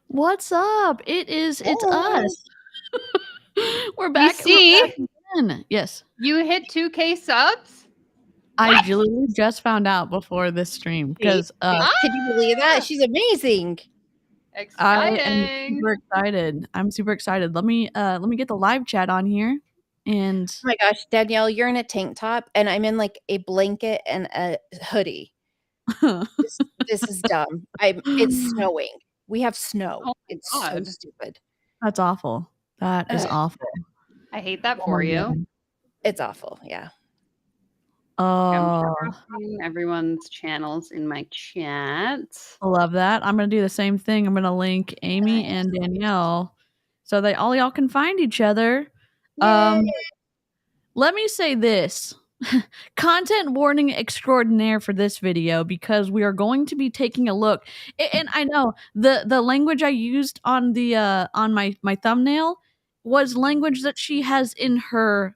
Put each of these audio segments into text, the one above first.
What's up? It's us. We're You back. see, We're back again. Yes. you hit 2K subs? I What? literally just found out before this stream because Can you believe that? She's amazing. I am Exciting. super excited. I'm super excited. Let me get the live chat on here. And Oh my gosh, Danielle, you're in a tank top and I'm in like a blanket and a hoodie. This is dumb. It's snowing. We have snow. Oh my It's so God. stupid. That's awful. That is Ugh. awful. I hate that Oh for my you. God. It's awful. Yeah. I'm Oh, dropping everyone's channels in my chat. I love that. I'm gonna do the same thing. I'm gonna link Amy and Danielle so that all y'all can find each other. Yay. Let me say this. Content warning extraordinaire for this video because we are going to be taking a look, and I know the language I used on the on my thumbnail was language that she has in her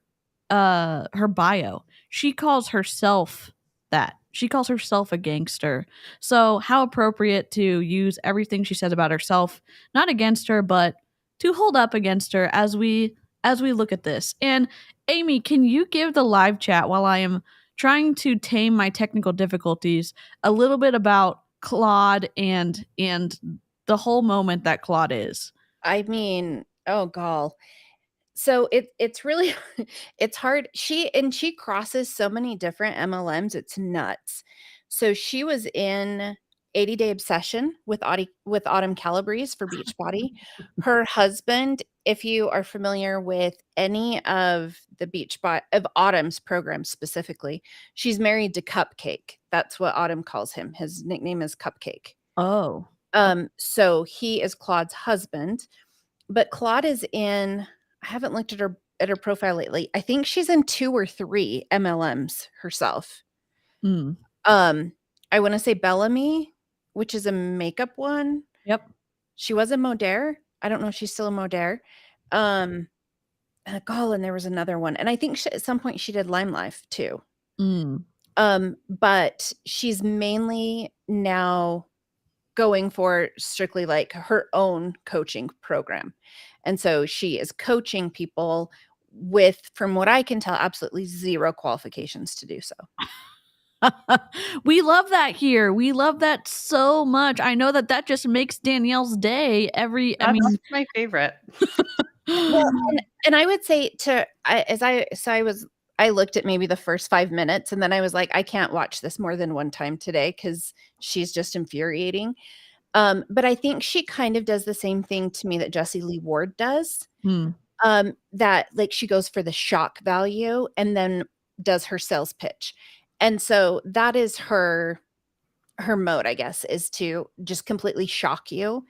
bio. She calls herself that. She calls herself a gangster. So how appropriate to use everything she says about herself, not against her, but to hold up against her as we look at this. And Amy, can you give the live chat while I am trying to tame my technical difficulties a little bit about Claude and the whole moment that Claude is? I mean, oh gall. So it's really it's hard. She crosses so many different MLMs. It's nuts. So she was in 80 Day Obsession with Autumn Calabrese for Beachbody. Her husband, if you are familiar with any of the of Autumn's programs specifically, she's married to Cupcake. That's what Autumn calls him. His nickname is Cupcake. Oh. So he is Claude's husband, but Claude is in, I haven't looked at her profile lately. I think she's in 2 or 3 MLMs herself. Mm. I want to say Bellamy, which is a makeup one. Yep. She was a Modere. I don't know if she's still a Modere. And there was another one. And I think at some point she did Lime Life too. Mm. But she's mainly now going for strictly like her own coaching program. And so she is coaching people with, from what I can tell, absolutely 0 qualifications to do so. We love that here. We love that so much. I know that just makes Danielle's day That's my favorite. Well, and I would say I looked at maybe the first 5 minutes and then I was like, I can't watch this more than one time today because she's just infuriating. But I think she kind of does the same thing to me that Jessie Lee Ward does. That like she goes for the shock value and then does her sales pitch. And so that is her mode, I guess, is to just completely shock you.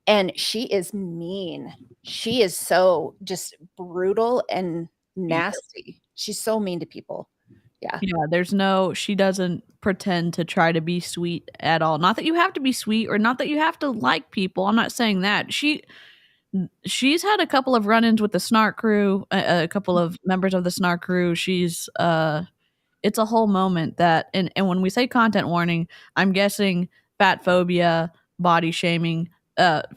And she is mean. She is so just brutal and nasty. She's so mean to people. Yeah. Yeah, she doesn't pretend to try to be sweet at all. Not that you have to be sweet or not that you have to like people. I'm not saying that. She's had a couple of run-ins with the Snark crew, a couple of members of the Snark crew. She's it's a whole moment that and when we say content warning, I'm guessing fat phobia, body shaming,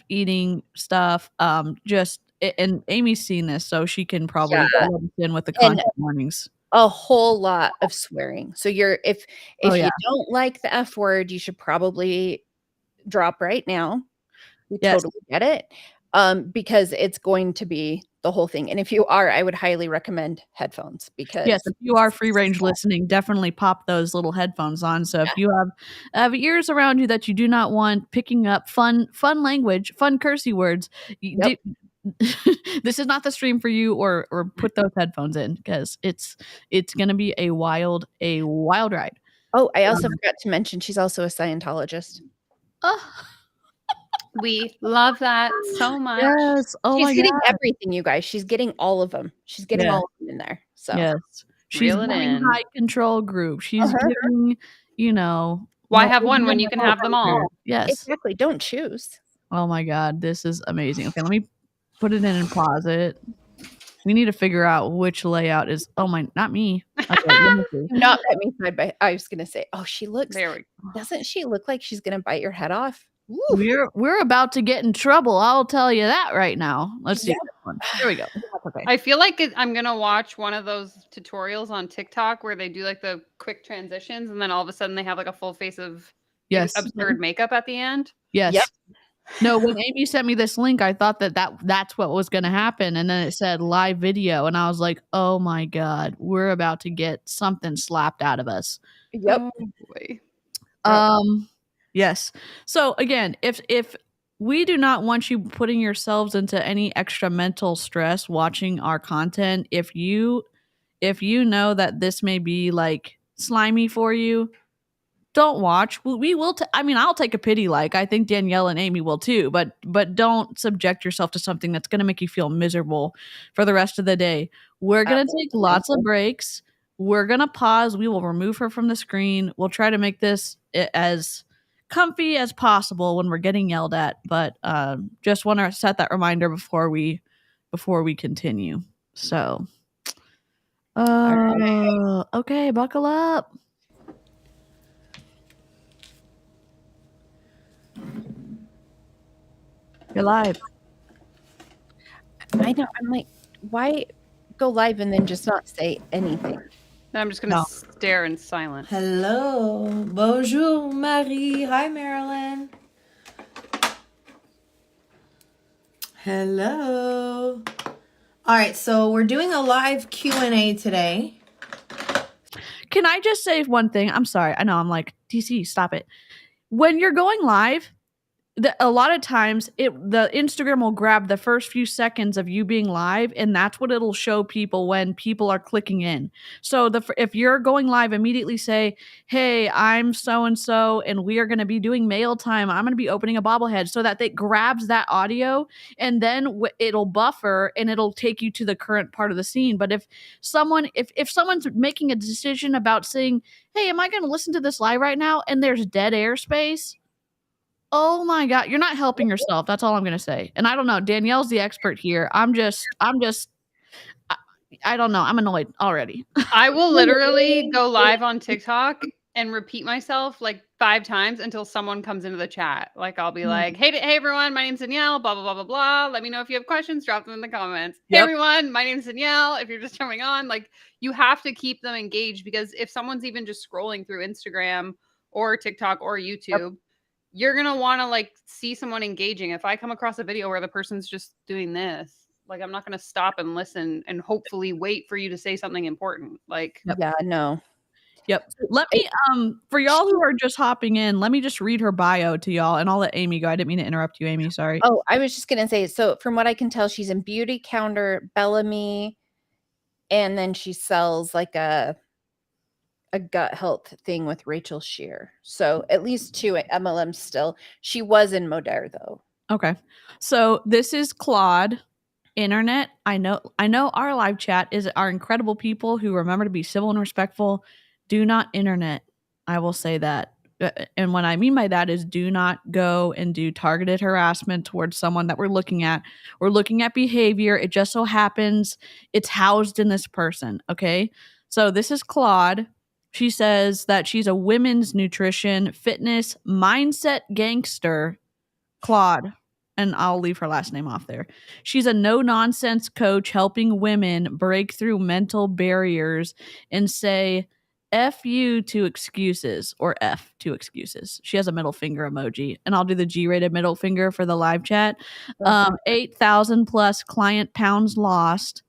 eating stuff, and Amy's seen this, so she can probably fill us in with the content warnings. A whole lot of swearing. So if you don't like the F word, you should probably drop right now. We Yes. totally get it. Because it's going to be the whole thing. And if you are, I would highly recommend headphones because Yes, if you are free range listening, definitely pop those little headphones on. So if you have ears around you that you do not want picking up fun language, fun cursey words, this is not the stream for you, or put those headphones in because it's gonna be a wild ride. Oh, I also forgot to mention she's also a Scientologist. We love that so much. Yes. Oh she's my getting God. everything, you guys. She's getting all of them. She's getting all of them in there. So yes, she's getting high control group. She's giving, why have one when you can have them all? Yes, exactly. Don't choose. Oh my God, this is amazing. Okay, let me put it in and pause it. We need to figure out which layout is. Oh my, not me. Okay, not at me side by. I was gonna say, oh, she looks. There we go. Doesn't she look like she's gonna bite your head off? We're about to get in trouble. I'll tell you that right now. Let's see Yep. this one. Here we go. That's okay. I feel like I'm gonna watch one of those tutorials on TikTok where they do like the quick transitions, and then all of a sudden they have like a full face of Yes. absurd makeup at the end. Yes. Yep. No, when Amy sent me this link, I thought that's what was going to happen, and then it said live video, and I was like, "Oh my god, we're about to get something slapped out of us." Yep. Oh boy. Yes. So again, if we do not want you putting yourselves into any extra mental stress watching our content, if you know that this may be like slimy for you, don't watch. We will. I mean, I'll take a pity like. I think Danielle and Amy will too. But don't subject yourself to something that's going to make you feel miserable for the rest of the day. We're going to take lots of breaks. We're going to pause. We will remove her from the screen. We'll try to make this as comfy as possible when we're getting yelled at. But just want to set that reminder before we continue. So, okay, buckle up. You're live. I know. I'm like, why go live and then just not say anything? Now I'm just gonna stare in silence. Hello. Bonjour, Marie. Hi, Marilyn. Hello. All right, so we're doing a live Q&A today. Can I just say one thing? I'm sorry. I know I'm like, DC, stop it. When you're going live, a lot of times the Instagram will grab the first few seconds of you being live, and that's what it'll show people when people are clicking in. So if you're going live, immediately say, "Hey, I'm so and so, and we are going to be doing mail time. I'm going to be opening a bobblehead," so that it grabs that audio, and then it'll buffer and it'll take you to the current part of the scene. But if someone's making a decision about saying, "Hey, am I going to listen to this live right now?" and there's dead air space. Oh my god, you're not helping yourself. That's all I'm gonna say. And I don't know. Danielle's the expert here. I don't know. I'm annoyed already. I will literally go live on TikTok and repeat myself like 5 times until someone comes into the chat. Like I'll be like, hey everyone, my name's Danielle, blah, blah, blah, blah, blah. Let me know if you have questions, drop them in the comments. Hey everyone, my name's Danielle. If you're just coming on, like you have to keep them engaged, because if someone's even just scrolling through Instagram or TikTok or YouTube, you're going to want to like see someone engaging. If I come across a video where the person's just doing this, like I'm not going to stop and listen and hopefully wait for you to say something important. Like, Yeah, no. Yep. Let me, for y'all who are just hopping in, let me just read her bio to y'all, and I'll let Amy go. I didn't mean to interrupt you, Amy. Sorry. Oh, I was just going to say, so from what I can tell, she's in Beauty Counter, Bellamy, and then she sells like a gut health thing with Rachel Shear. So at least 2 MLMs still. She was in Modere though. Okay. So this is Claude. Internet. I know our live chat is our incredible people who remember to be civil and respectful. Do not internet. I will say that. And what I mean by that is do not go and do targeted harassment towards someone that we're looking at. We're looking at behavior. It just so happens it's housed in this person. Okay. So this is Claude. She says that she's a women's nutrition, fitness, mindset gangster. Claude. And I'll leave her last name off there. She's a no-nonsense coach helping women break through mental barriers and say F you to excuses, or F to excuses. She has a middle finger emoji, and I'll do the G-rated middle finger for the live chat. 8,000 plus client pounds lost,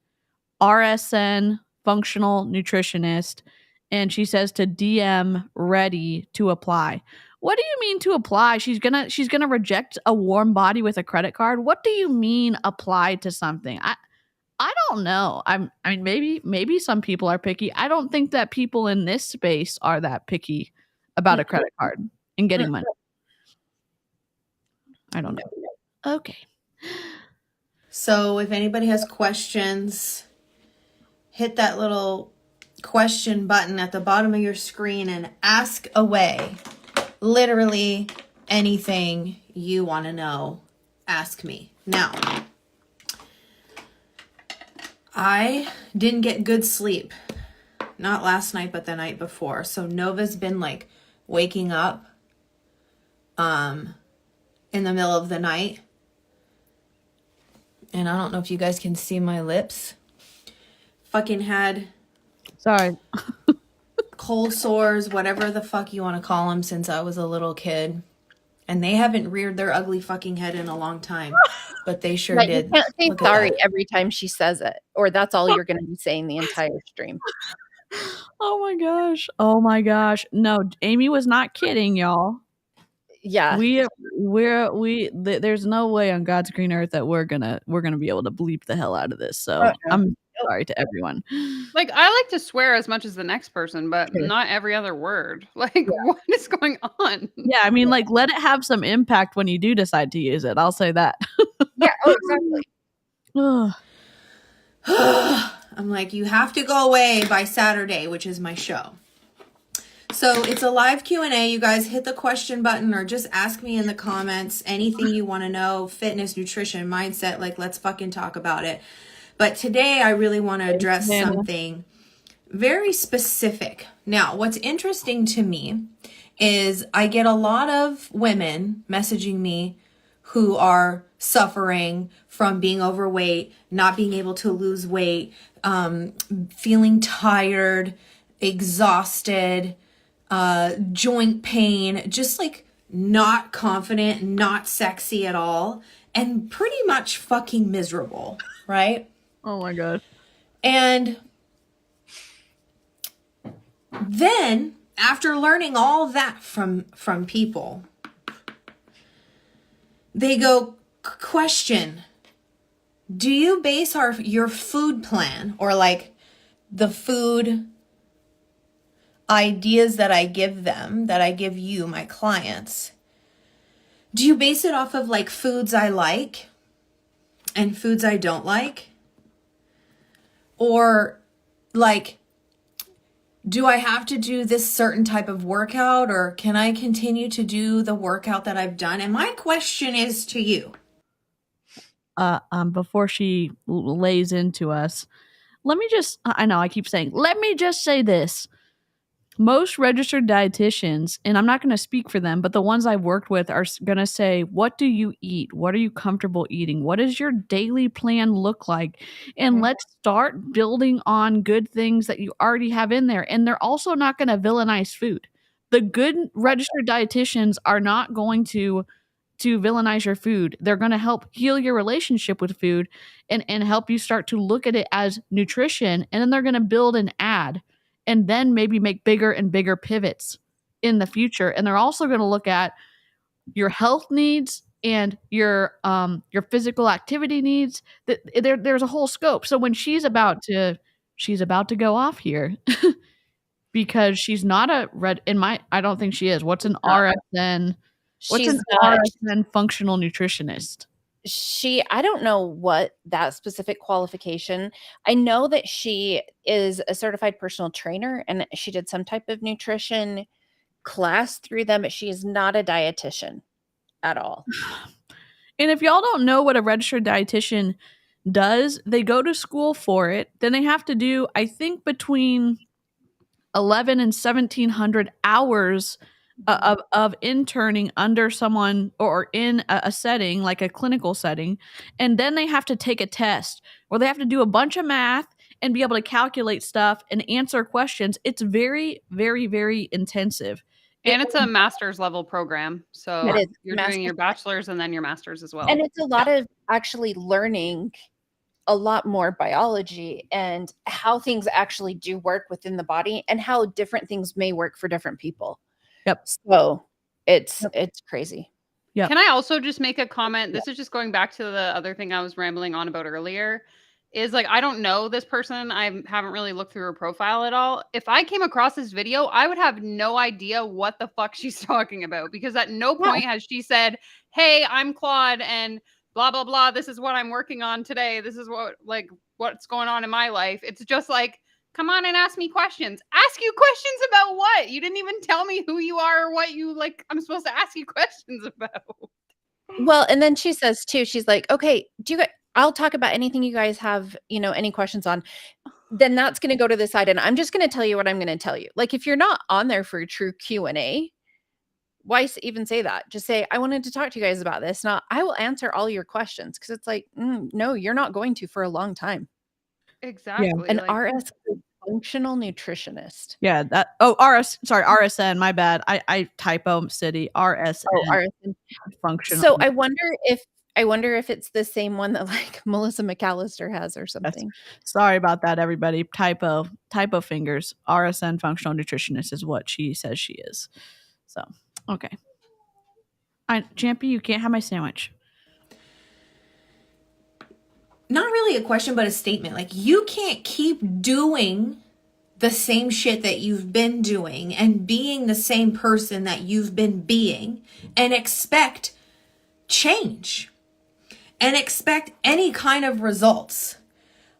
RSN, functional nutritionist, and she says to DM ready to apply. What do you mean to apply? She's gonna reject a warm body with a credit card. What do you mean apply to something? I don't know. I mean maybe some people are picky. I don't think that people in this space are that picky about a credit card and getting money. I don't know. Okay. So if anybody has questions, hit that little question button at the bottom of your screen and ask away. Literally anything you want to know, ask me. Now, I didn't get good sleep. Not last night, but the night before. So Nova's been like waking up in the middle of the night. And I don't know if you guys can see my lips. Fucking had Sorry. cold sores, whatever the fuck you want to call them, since I was a little kid. And they haven't reared their ugly fucking head in a long time. But they sure Right, did. you can't say Look at sorry that. every time she says it, or that's all you're going to be saying the entire stream. Oh my gosh. Oh my gosh. No, Amy was not kidding, y'all. Yeah. There's no way on God's green earth that we're gonna be able to bleep the hell out of this. So Uh-uh. I'm sorry to everyone. Like, I like to swear as much as the next person, but Sure. not every other word. Like, what is going on? Yeah, I mean, like, let it have some impact when you do decide to use it. I'll say that. Yeah, oh, exactly. Ugh. I'm like, you have to go away by Saturday, which is my show. So it's a live Q&A. You guys hit the question button or just ask me in the comments anything you want to know, fitness, nutrition, mindset, like let's fucking talk about it. But today I really want to address something very specific. Now, what's interesting to me is I get a lot of women messaging me who are suffering from being overweight, not being able to lose weight, feeling tired, exhausted, joint pain, just like not confident, not sexy at all, and pretty much fucking miserable, right? Oh my god. And then after learning all that from people, they go, question, do you base your food plan, or like the food ideas that I give them, that I give you, my clients, do you base it off of like foods I like and foods I don't like? Or like, do I have to do this certain type of workout, or can I continue to do the workout that I've done? And my question is to you. Before she lays into us, let me just, I know I keep saying, let me just say this. Most registered dietitians, and I'm not going to speak for them, but the ones I've worked with are going to say, what do you eat? What are you comfortable eating? What does your daily plan look like? And let's start building on good things that you already have in there. And they're also not going to villainize food. The good registered dietitians are not going to villainize your food. They're going to help heal your relationship with food and help you start to look at it as nutrition. And then they're going to build an ad and then maybe make bigger and bigger pivots in the future. And they're also going to look at your health needs and your physical activity needs. There's a whole scope. So when she's about to go off here because she's not I don't think she is. What's an RSN? What's an RSN functional nutritionist? I don't know what that specific qualification. I know that she is a certified personal trainer and she did some type of nutrition class through them, but she is not a dietitian at all. And if y'all don't know what a registered dietitian does, they go to school for it. Then they have to do, I think, between 11 and 1,700 hours of interning under someone or in a setting, like a clinical setting. And then they have to take a test where they have to do a bunch of math and be able to calculate stuff and answer questions. It's very, very, very intensive. And it's a master's level program. So you're doing your bachelor's and then your master's as well. And it's a lot of actually learning a lot more biology and how things actually do work within the body and how different things may work for different people. Yep. So it's crazy. Yeah. Can I also just make a comment? This is just going back to the other thing I was rambling on about earlier. Is like, I don't know this person. I haven't really looked through her profile at all. If I came across this video, I would have no idea what the fuck she's talking about, because at no point has she said, hey, I'm Claude and blah, blah, blah. This is what I'm working on today. This is what's going on in my life. It's just like, come on and ask me questions. Ask you questions about what? You didn't even tell me who you are or what you like. I'm supposed to ask you questions about. Well, and then she says too, she's like, okay, I'll talk about anything you guys have, any questions on. Then that's going to go to the side. And I'm just going to tell you what I'm going to tell you. Like, if you're not on there for a true Q&A, why even say that? Just say, I wanted to talk to you guys about this. Not, I will answer all your questions. Cause it's like, no, you're not going to for a long time. Exactly. An Like, RS, functional nutritionist. Yeah, RSN, my bad. I typo city, RSN, RSN. functional. So I wonder if it's the same one that like Melissa McAllister has or something. Sorry about that, everybody. Typo fingers. RSN, functional nutritionist, is what she says she is. So, okay. Champy, you can't have my sandwich. Not really a question, but a statement. Like, you can't keep doing the same shit that you've been doing and being the same person that you've been being and expect change and expect any kind of results.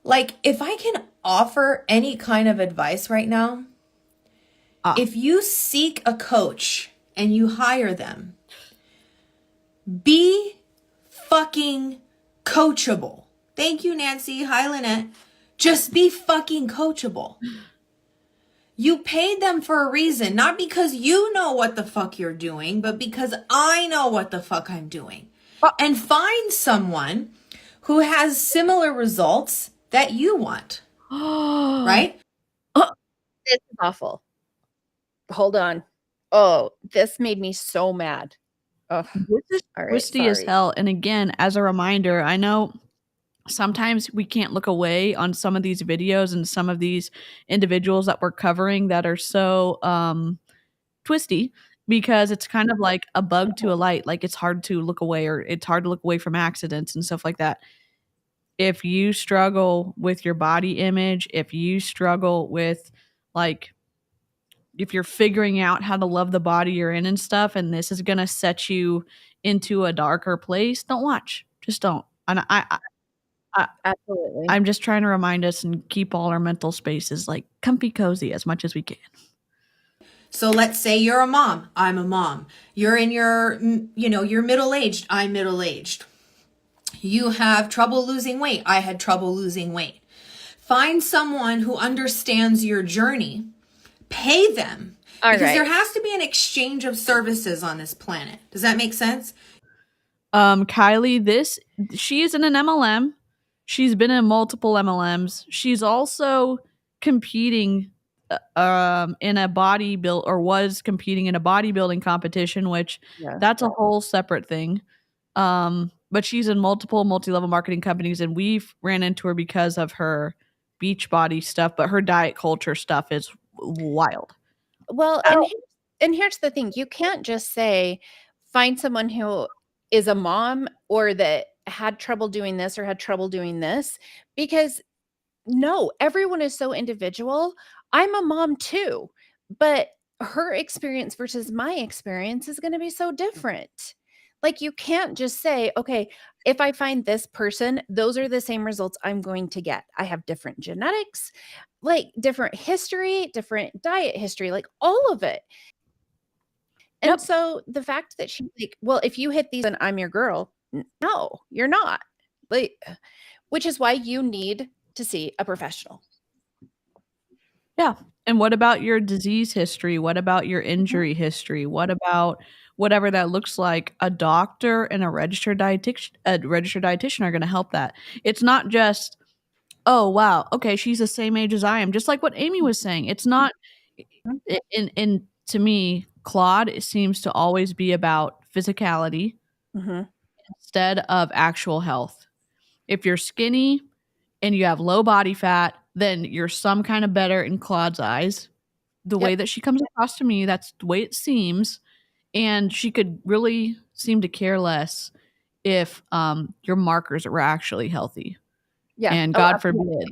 Like, if I can offer any kind of advice right now, if you seek a coach and you hire them, be fucking coachable. Thank you, Nancy. Hi, Lynette. Just be fucking coachable. You paid them for a reason, not because you know what the fuck you're doing, but because I know what the fuck I'm doing. And find someone who has similar results that you want. Right? This is awful. Hold on. Oh, this made me so mad. Oh, this is twisty as hell. And again, as a reminder, I know sometimes we can't look away on some of these videos and some of these individuals that we're covering that are so twisty, because it's kind of like a bug to a light. Like, it's hard to look away, or it's hard to look away from accidents and stuff like that. If you struggle with your body image, if you struggle with, like, if you're figuring out how to love the body you're in and stuff, and this is going to set you into a darker place, don't watch. Just don't. And Absolutely. I'm just trying to remind us and keep all our mental spaces like comfy cozy as much as we can. So let's say you're a mom. I'm a mom. You're in you're middle-aged. I'm middle-aged. You have trouble losing weight. I had trouble losing weight. Find someone who understands your journey. Pay them. Because there has to be an exchange of services on this planet. Does that make sense? Kylie, she is in an MLM. She's been in multiple MLMs. She's also competing in a was competing in a bodybuilding competition, which that's a whole separate thing. But she's in multiple multi-level marketing companies, and we've ran into her because of her beach body stuff, but her diet culture stuff is wild. Well, and here's the thing. You can't just say, find someone who is a mom or that had trouble doing this or had trouble doing this, because no, everyone is so individual. I'm a mom too, but her experience versus my experience is going to be so different. Like, you can't just say, okay, if I find this person, those are the same results I'm going to get. I have different genetics, like different history, different diet history, like all of it. And so the fact that she's like, well, if you hit these and I'm your girl, no, you're not. Like, which is why you need to see a professional. Yeah. And what about your disease history? What about your injury history? What about whatever that looks like? A doctor and a registered dietitian are going to help that. It's not just, oh, wow, okay, she's the same age as I am. Just like what Amy was saying. It's not, to me, Claude, it seems to always be about physicality instead of actual health. If you're skinny and you have low body fat, then you're some kind of better in Claude's eyes. The way that she comes across to me, that's the way it seems. And she could really seem to care less if your markers were actually healthy. Yeah. And God forbid.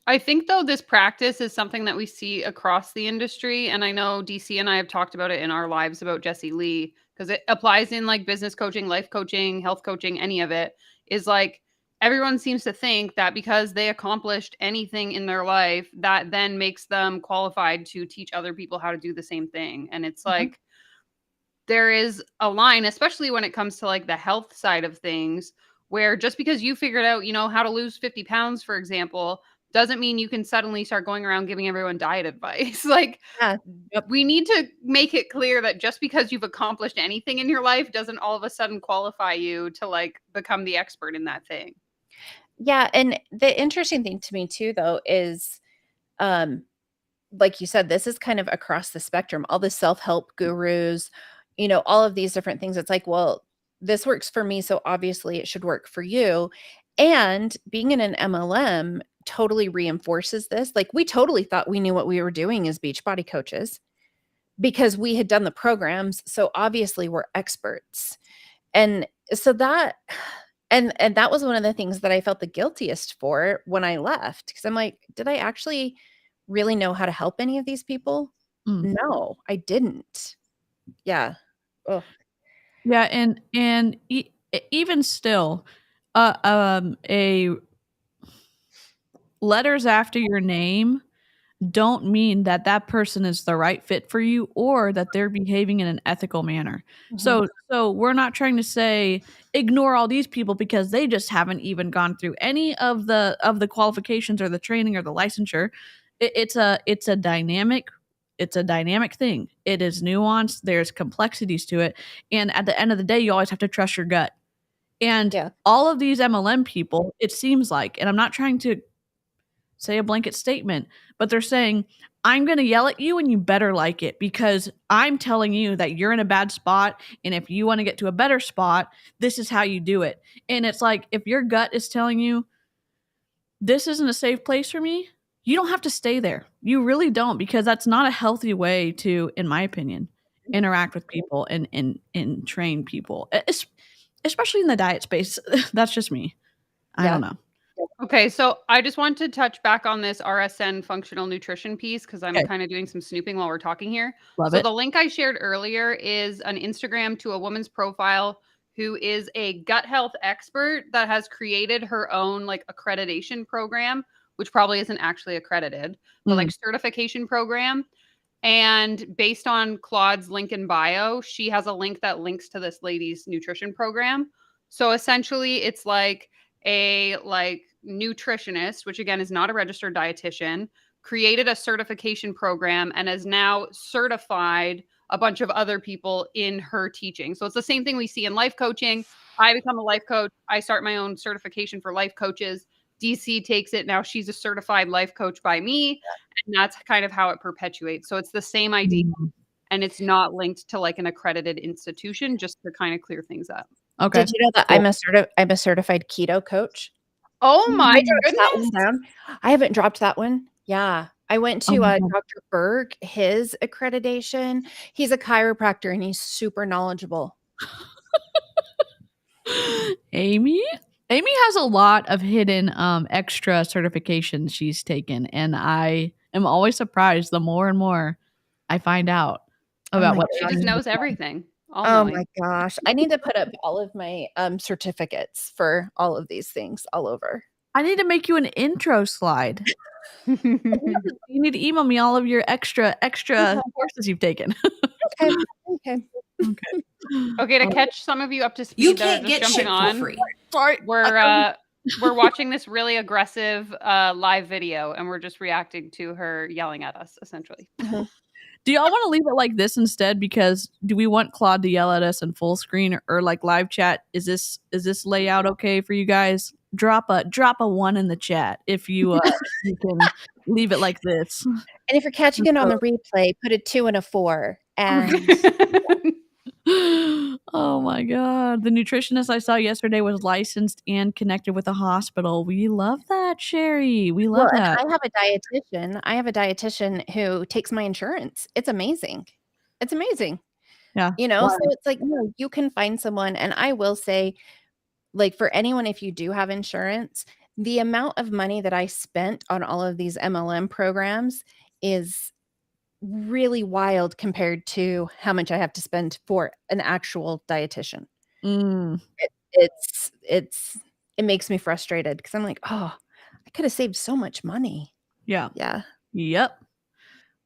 I think, though, this practice is something that we see across the industry. And I know DC and I have talked about it in our lives about Jessie Lee, because it applies in like business coaching, life coaching, health coaching, any of it. Is like, everyone seems to think that because they accomplished anything in their life, that then makes them qualified to teach other people how to do the same thing. And it's like, there is a line, especially when it comes to like the health side of things, where just because you figured out, how to lose 50 pounds, for example, doesn't mean you can suddenly start going around giving everyone diet advice. Like, Yeah. we need to make it clear that just because you've accomplished anything in your life doesn't all of a sudden qualify you to like become the expert in that thing. Yeah, and the interesting thing to me too, though, is, like you said, this is kind of across the spectrum. All the self-help gurus, all of these different things. It's like, well, this works for me, so obviously it should work for you. And being in an MLM totally reinforces this. Like, we totally thought we knew what we were doing as Beachbody coaches because we had done the programs. So obviously we're experts. And so that and that was one of the things that I felt the guiltiest for when I left, because I'm like, did I actually really know how to help any of these people? No, I didn't. Yeah. Ugh. Yeah, and even still, a letters after your name don't mean that that person is the right fit for you or that they're behaving in an ethical manner. Mhm. So we're not trying to say ignore all these people because they just haven't even gone through any of the qualifications or the training or the licensure. It's a dynamic thing. It is nuanced. There's complexities to it, and at the end of the day, you always have to trust your gut. And Yeah. all of these MLM people, it seems like, and I'm not trying to say a blanket statement, but they're saying, I'm going to yell at you and you better like it because I'm telling you that you're in a bad spot. And if you want to get to a better spot, this is how you do it. And it's like, if your gut is telling you this isn't a safe place for me, you don't have to stay there. You really don't, because that's not a healthy way to, in my opinion, interact with people and train people, especially in the diet space. That's just me. I don't know. Okay, so I just want to touch back on this RSN functional nutrition piece because I'm kind of doing some snooping while we're talking here. Love so it. the link I shared earlier is an Instagram to a woman's profile who is a gut health expert that has created her own like accreditation program, which probably isn't actually accredited, but like certification program. And based on Claude's link in bio, she has a link that links to this lady's nutrition program. So essentially it's like a nutritionist, which again is not a registered dietitian, created a certification program and has now certified a bunch of other people in her teaching. So it's the same thing we see in life coaching. I become a life coach. I start my own certification for life coaches. DC takes it. Now she's a certified life coach by me. And that's kind of how it perpetuates. So it's the same idea. And it's not linked to like an accredited institution, just to kind of clear things up. Okay. Did you know that I'm a certified keto coach? Oh my That one goodness. down. I haven't dropped that one. Yeah. I went to Dr. Berg, his accreditation. He's a chiropractor and he's super knowledgeable. Amy has a lot of hidden extra certifications she's taken, and I am always surprised the more and more I find out about what she just knows everything. Oh my gosh. I need to put up all of my certificates for all of these things all over. I need to make you an intro slide. You need to email me all of your extra courses you've taken. Okay. Okay, to catch some of you up to speed, You can't get jumping shit on. for free. Sorry. We're watching this really aggressive live video, and we're just reacting to her yelling at us, essentially. Do y'all want to leave it like this instead? Because do we want Claude to yell at us in full screen or like live chat? Is this layout okay for you guys? Drop a 1 in the chat if you you can leave it like this. And if you're catching it on the replay, put a 2 and a 4. And oh my god, the nutritionist I saw yesterday was licensed and connected with a hospital. We love that, Sherry. We love that. I have a dietitian who takes my insurance. It's amazing. Yeah. So it's like, no, you can find someone. And I will say, like, for anyone, if you do have insurance, the amount of money that I spent on all of these MLM programs is really wild compared to how much I have to spend for an actual dietitian. It makes me frustrated because I'm like, oh, I could have saved so much money. Yeah. Yep.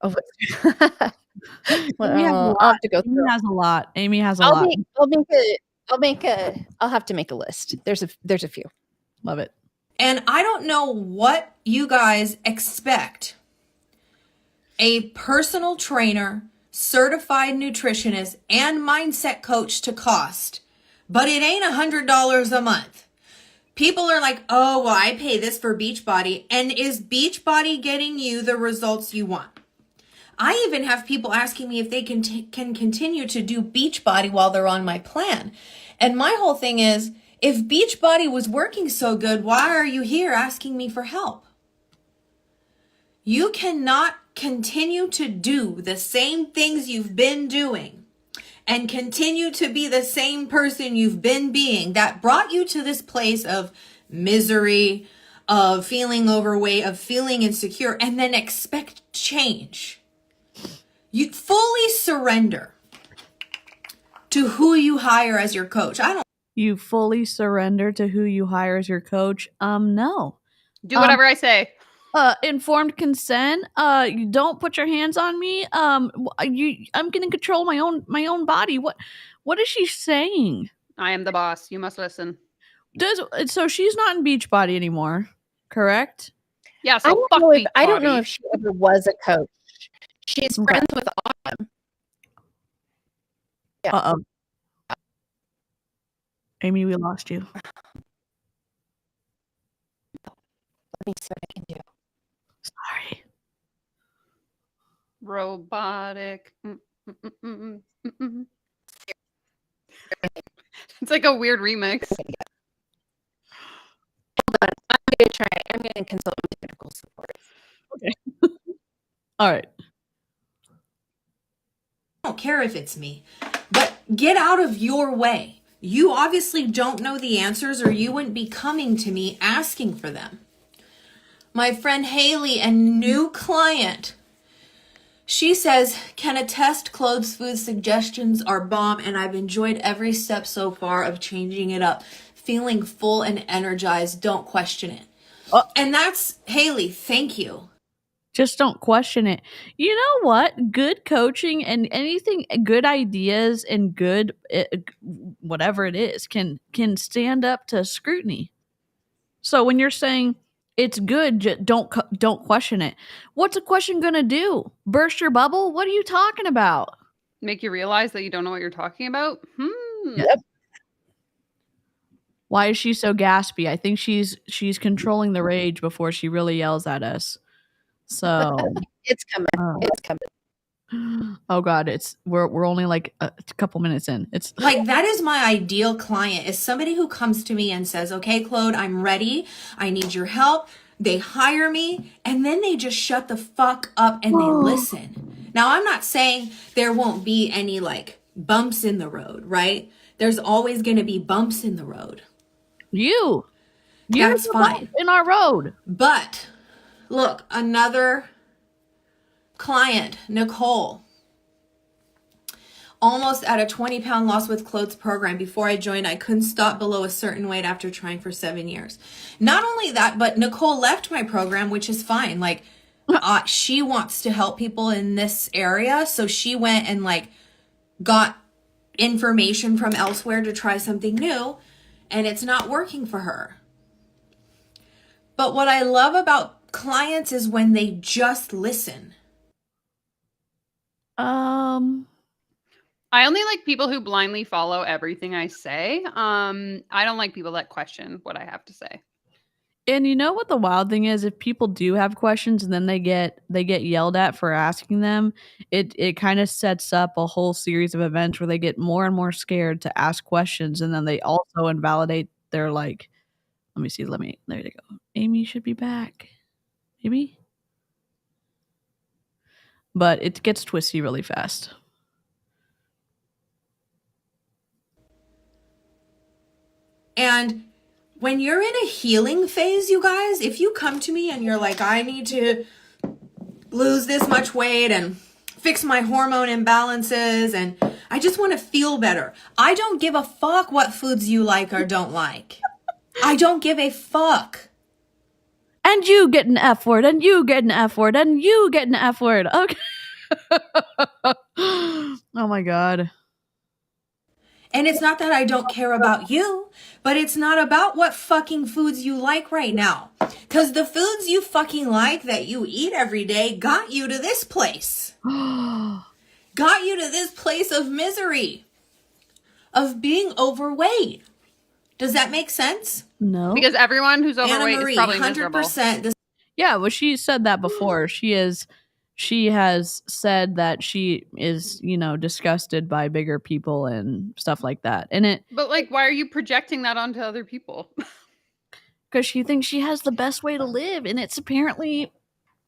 Oh, I'll have to go through. Amy has a lot. I'll have to make a list. There's a few. Love it. And I don't know what you guys expect a personal trainer, certified nutritionist, and mindset coach to cost, but it ain't $100 a month. People are like, oh, well, I pay this for Beachbody. And is Beachbody getting you the results you want? I even have people asking me if they can continue to do Beachbody while they're on my plan. And my whole thing is, if Beachbody was working so good, why are you here asking me for help? You cannot continue to do the same things you've been doing and continue to be the same person you've been being that brought you to this place of misery, of feeling overweight, of feeling insecure, and then expect change. You fully surrender to who you hire as your coach. You fully surrender to who you hire as your coach? No. Do whatever I say. Informed consent. You don't put your hands on me. I'm gonna control my own body. What is she saying? I am the boss. You must listen. So she's not in Beachbody anymore, correct? Yeah. So fuck Beachbody. I don't know if she ever was a coach. She's friends with Autumn. Yeah. Amy, we lost you. Let me see what I can do. Sorry. Robotic. It's like a weird remix. Hold on. I'm going to try. I'm going to consult with technical support. Okay. All right. I don't care if it's me, but get out of your way. You obviously don't know the answers, or you wouldn't be coming to me asking for them. My friend Haley, a new client, she says, can attest Claude's food suggestions are bomb, and I've enjoyed every step so far of changing it up. Feeling full and energized. Don't question it. And that's Haley. Thank you. Just don't question it. You know what? Good coaching and anything, good ideas and good whatever it is can stand up to scrutiny. So when you're saying it's good, don't question it. What's a question gonna do? Burst your bubble? What are you talking about? Make you realize that you don't know what you're talking about? Yep. Why is she so gaspy? I think she's controlling the rage before she really yells at us. So it's coming. It's coming. Oh God, we're only like a couple minutes in. It's like, that is my ideal client, is somebody who comes to me and says, okay, Claude, I'm ready. I need your help. They hire me, and then they just shut the fuck up and they listen. Now, I'm not saying there won't be any like bumps in the road, right? There's always going to be bumps in the road. That's fine. In our road. But look, another client, Nicole, almost at a 20-pound loss with Claude's program. Before I joined, I couldn't stop below a certain weight after trying for 7 years. Not only that, but Nicole left my program, which is fine. Like, she wants to help people in this area. So she went and like got information from elsewhere to try something new, and it's not working for her. But what I love about clients is when they just listen. I only like people who blindly follow everything I say. I don't like people that question what I have to say. And you know what the wild thing is? If people do have questions and then they get yelled at for asking them, it kind of sets up a whole series of events where they get more and more scared to ask questions, and then they also invalidate their like. Let me see. There you go. Amy should be back. Maybe. But it gets twisty really fast. And when you're in a healing phase, you guys, if you come to me and you're like, I need to lose this much weight and fix my hormone imbalances and I just want to feel better, I don't give a fuck what foods you like or don't like. I don't give a fuck. And you get an F word, and you get an F word, and you get an F word. Okay. Oh my God. And it's not that I don't care about you, but it's not about what fucking foods you like right now. Because the foods you fucking like that you eat every day got you to this place. Got you to this place of misery, of being overweight. Does that make sense? No. Because everyone who's Anna overweight Marie, is probably miserable. 100%. Yeah, well, she said that before. She has said that she is, disgusted by bigger people and stuff like that. And But like, why are you projecting that onto other people? because she thinks she has the best way to live, and it's apparently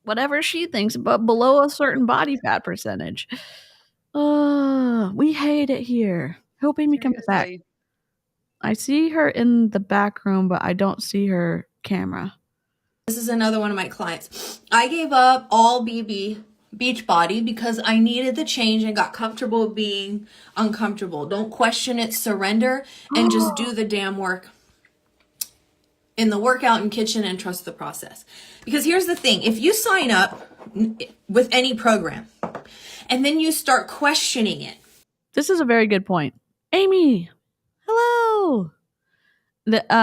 whatever she thinks, but below a certain body fat percentage. We hate it here. Hope Amy comes back. Seriously. I see her in the back room, but I don't see her camera. This is another one of my clients. I gave up all beach body because I needed the change and got comfortable being uncomfortable. Don't question it, surrender, and just do the damn work in the workout and kitchen and trust the process. Because here's the thing, if you sign up with any program and then you start questioning it. This is a very good point. Amy, hello.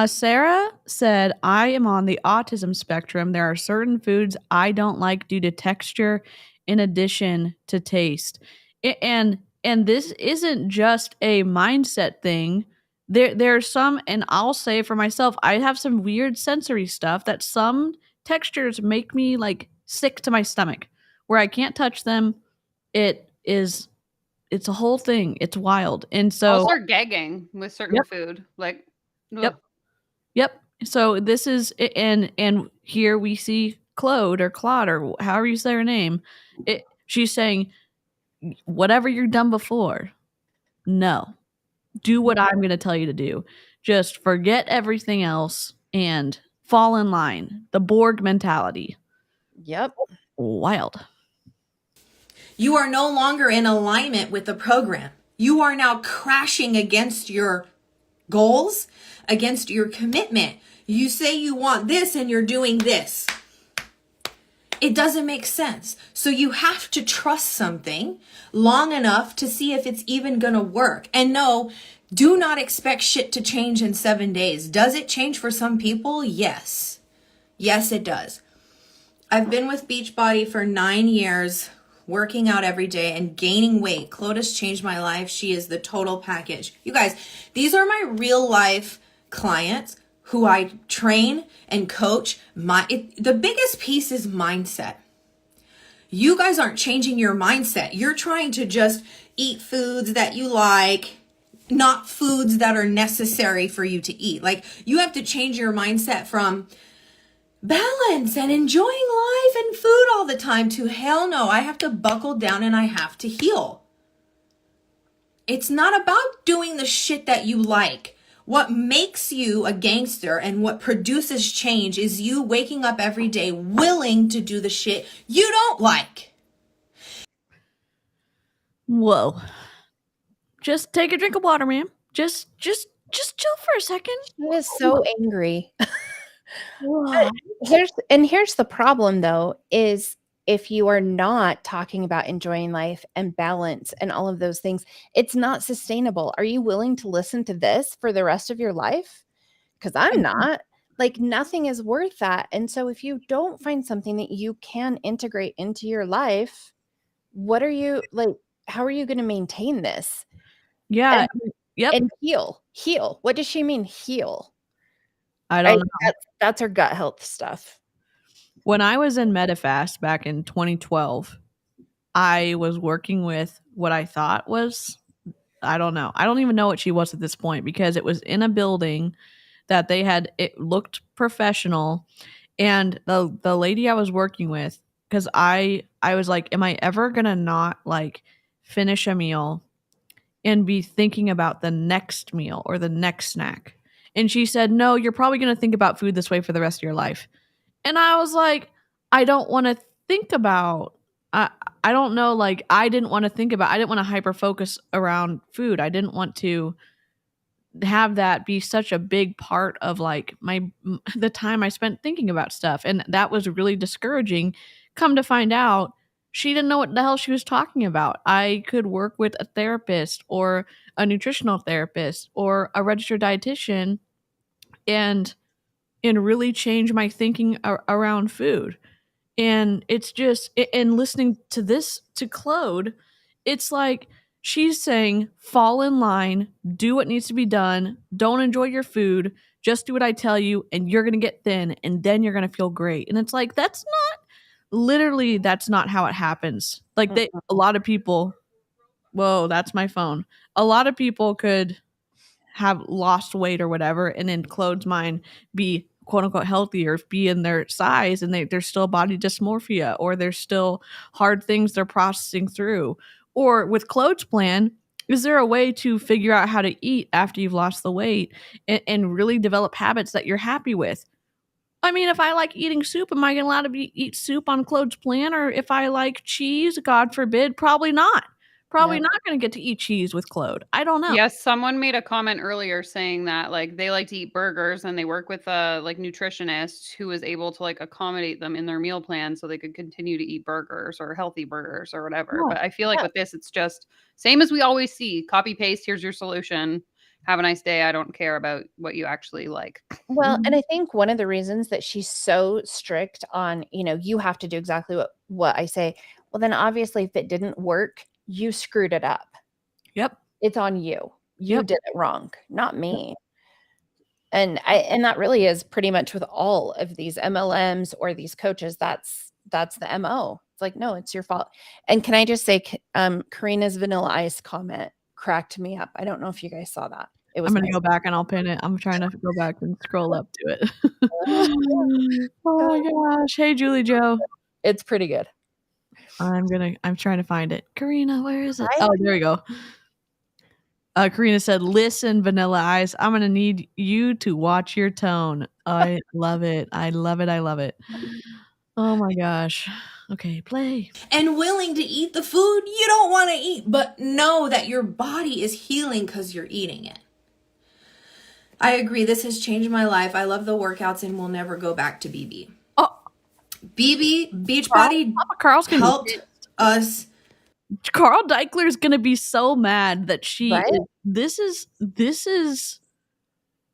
Sarah said, I am on the autism spectrum. There are certain foods I don't like due to texture in addition to taste. And this isn't just a mindset thing. There's some, and I'll say for myself, I have some weird sensory stuff that some textures make me like sick to my stomach where I can't touch them. It's a whole thing. It's wild. And so I'll start gagging with certain food. Like, ugh. Yep. So this is, and here we see Claude or however you say her name. She's saying, whatever you've done before, no. Do what I'm going to tell you to do. Just forget everything else and fall in line. The Borg mentality. Yep. Wild. You are no longer in alignment with the program. You are now crashing against your goals, against your commitment. You say you want this and you're doing this. It doesn't make sense. So you have to trust something long enough to see if it's even going to work. And no, do not expect shit to change in 7 days. Does it change for some people? Yes. Yes, it does. I've been with Beachbody for 9 years, working out every day and gaining weight. Claude has changed my life. She is the total package. You guys, these are my real life clients who I train and coach. The biggest piece is mindset. You guys aren't changing your mindset. You're trying to just eat foods that you like, not foods that are necessary for you to eat. Like, you have to change your mindset from balance and enjoying life and food all the time to hell no, I have to buckle down and I have to heal. It's not about doing the shit that you like. What makes you a gangster and what produces change is you waking up every day willing to do the shit you don't like. Whoa. Just take a drink of water, ma'am. Just chill for a second. She is so angry. Here's the problem though, is if you are not talking about enjoying life and balance and all of those things, it's not sustainable. Are you willing to listen to this for the rest of your life? Because I'm not. Like, nothing is worth that. And so if you don't find something that you can integrate into your life, what are you like? How are you going to maintain this? Yeah. Yep. And heal. What does she mean, heal? I don't know. That's her gut health stuff. When I was in Medifast back in 2012, I was working with what I thought was, I don't know. I don't even know what she was at this point because it was in a building that it looked professional. And the lady I was working with, because I was like, am I ever going to not like finish a meal and be thinking about the next meal or the next snack? And she said, no, you're probably going to think about food this way for the rest of your life. And I was like, I don't want to think about, I don't know, like, I didn't want to hyper focus around food. I didn't want to have that be such a big part of like the time I spent thinking about stuff. And that was really discouraging. Come to find out, she didn't know what the hell she was talking about. I could work with a therapist or a nutritional therapist or a registered dietitian and really change my thinking around food. And it's just, and listening to this, to Claude, it's like she's saying, fall in line, do what needs to be done, don't enjoy your food, just do what I tell you, and you're going to get thin, and then you're going to feel great. And it's like, that's not how it happens. Like, a lot of people, whoa, that's my phone. A lot of people could have lost weight or whatever, and in Claude's mind be quote unquote healthy or be in their size, and there's still body dysmorphia, or there's still hard things they're processing through. Or with Claude's plan, is there a way to figure out how to eat after you've lost the weight and really develop habits that you're happy with? I mean, if I like eating soup, am I going to allow to eat soup on Claude's plan? Or if I like cheese, God forbid, probably not. Probably not going to get to eat cheese with Claude. I don't know. Yes, someone made a comment earlier saying that like they like to eat burgers and they work with a like nutritionist who is able to like accommodate them in their meal plan so they could continue to eat burgers or healthy burgers or whatever. Yeah, But I feel like with this, it's just same as we always see. Copy paste, here's your solution. Have a nice day. I don't care about what you actually like. Well, and I think one of the reasons that she's so strict on, you have to do exactly what I say. Well, then obviously if it didn't work, you screwed it up. Yep. It's on you. You Yep. did it wrong, not me. And that really is pretty much with all of these MLMs or these coaches. That's the MO. It's like, no, it's your fault. And can I just say, Karina's Vanilla Ice comment cracked me up. I don't know if you guys saw that. It was I'm gonna nice. go back and I'll pin it. I'm trying to go back and scroll up to it. Oh my gosh. Hey, Julie Joe. It's pretty good. I'm trying to find it. Karina, where is it? I- Oh, there we go. Karina said, listen, Vanilla Ice, I'm going to need you to watch your tone. I love it. I love it. I love it. Oh my gosh. Okay, play. And willing to eat the food you don't want to eat, but know that your body is healing because you're eating it. I agree. This has changed my life. I love the workouts and will never go back to BB. Oh, BB, Beachbody, Carl's gonna helped us. Carl Deichler's gonna be so mad that she Right? this is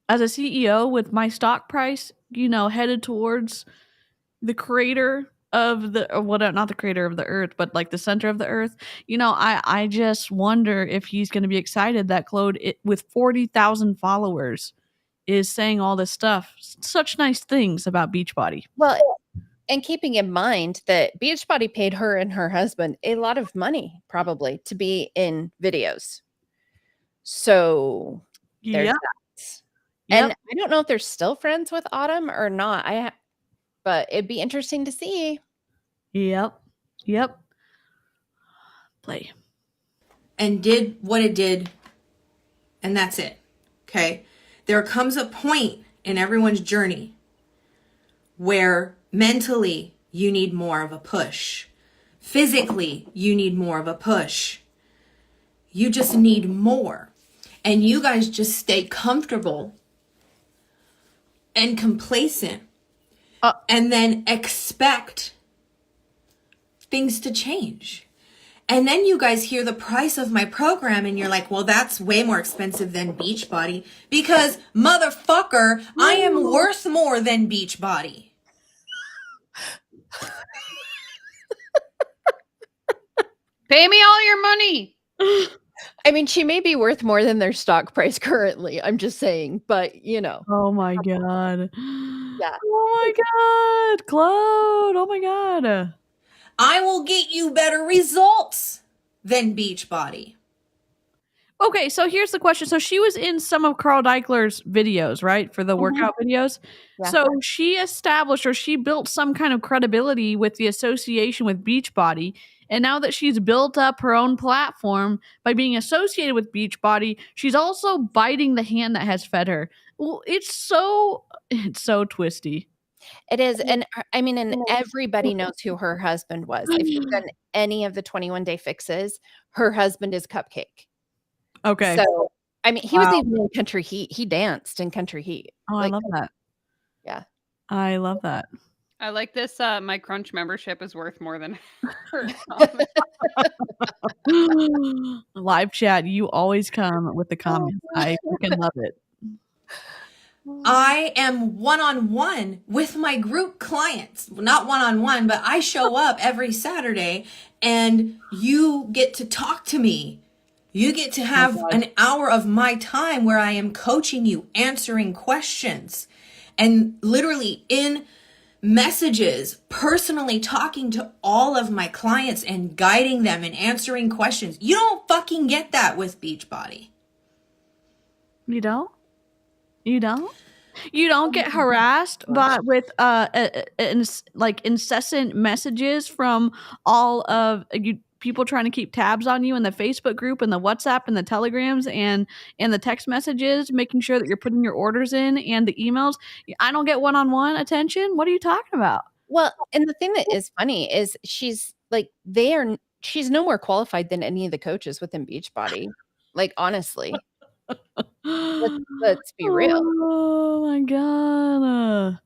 as a CEO with my stock price, headed towards the crater of the not the crater of the earth, but like the center of the earth. I just wonder if he's gonna be excited that Claude with 40,000 followers is saying all this stuff, such nice things about Beachbody. Well, and keeping in mind that Beachbody paid her and her husband a lot of money, probably, to be in videos. So there's Yep. that. And I don't know if they're still friends with Autumn or not. But it'd be interesting to see. Yep. Play. And did what it did. And that's it. Okay. There comes a point in everyone's journey where mentally you need more of a push. Physically, you need more of a push. You just need more. And you guys just stay comfortable and complacent. And then expect things to change. And then you guys hear the price of my program and you're like, well, that's way more expensive than Beachbody. Because, motherfucker, I am worth more than Beachbody. Pay me all your money. I mean, she may be worth more than their stock price currently. I'm just saying, but Oh my god. Yeah. Oh my god, Claude. Oh my god. I will get you better results than Beachbody. Okay, so here's the question. So she was in some of Carl Deichler's videos, right? For the workout videos. Yeah. So she established or she built some kind of credibility with the association with Beachbody. And now that she's built up her own platform by being associated with Beachbody, she's also biting the hand that has fed her. Well, it's so twisty. It is. And I mean, and everybody knows who her husband was. If you've done any of the 21-day fixes, her husband is Cupcake. Okay. So, I mean, he was even in Country Heat. He danced in Country Heat. Oh, I love that. Yeah. I love that. I like this. My Crunch membership is worth more than her comment. Live chat, you always come with the comments. I freaking love it. I am one-on-one with my group clients. Not one-on-one, but I show up every Saturday and you get to talk to me. You get to have an hour of my time where I am coaching you, answering questions, and literally in messages, personally talking to all of my clients and guiding them and answering questions. You don't fucking get that with Beachbody. You don't? You don't? You don't get harassed with incessant messages from all of you people trying to keep tabs on you in the Facebook group and the WhatsApp and the Telegrams and the text messages, making sure that you're putting your orders in and the emails. I don't get one-on-one attention. What are you talking about? Well, and the thing that is funny is she's no more qualified than any of the coaches within Beachbody. Like, honestly. Let's be real. Oh my god.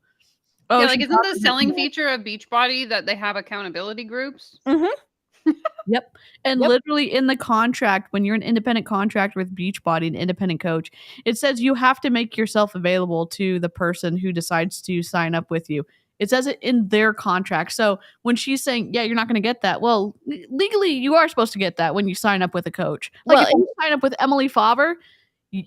Yeah, like isn't the selling feature of Beachbody that they have accountability groups? Yep. And literally in the contract, when you're an independent contractor with Beachbody, an independent coach, it says you have to make yourself available to the person who decides to sign up with you. It says it in their contract. So when she's saying, yeah, you're not going to get that. Well, legally, you are supposed to get that when you sign up with a coach. Like if you sign up with Emily Favre,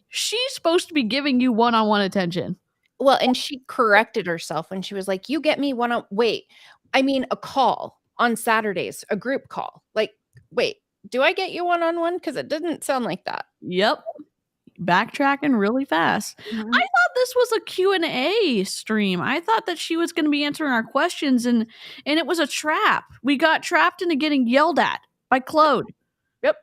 she's supposed to be giving you one-on-one attention. Well, and she corrected herself when she was like, you get me a call on Saturdays, a group call. Like, wait, do I get you one-on-one? Because it didn't sound like that. Yep. Backtracking really fast. I thought this was a Q&A stream. I thought that she was going to be answering our questions and it was a trap. We got trapped into getting yelled at by Claude. Yep.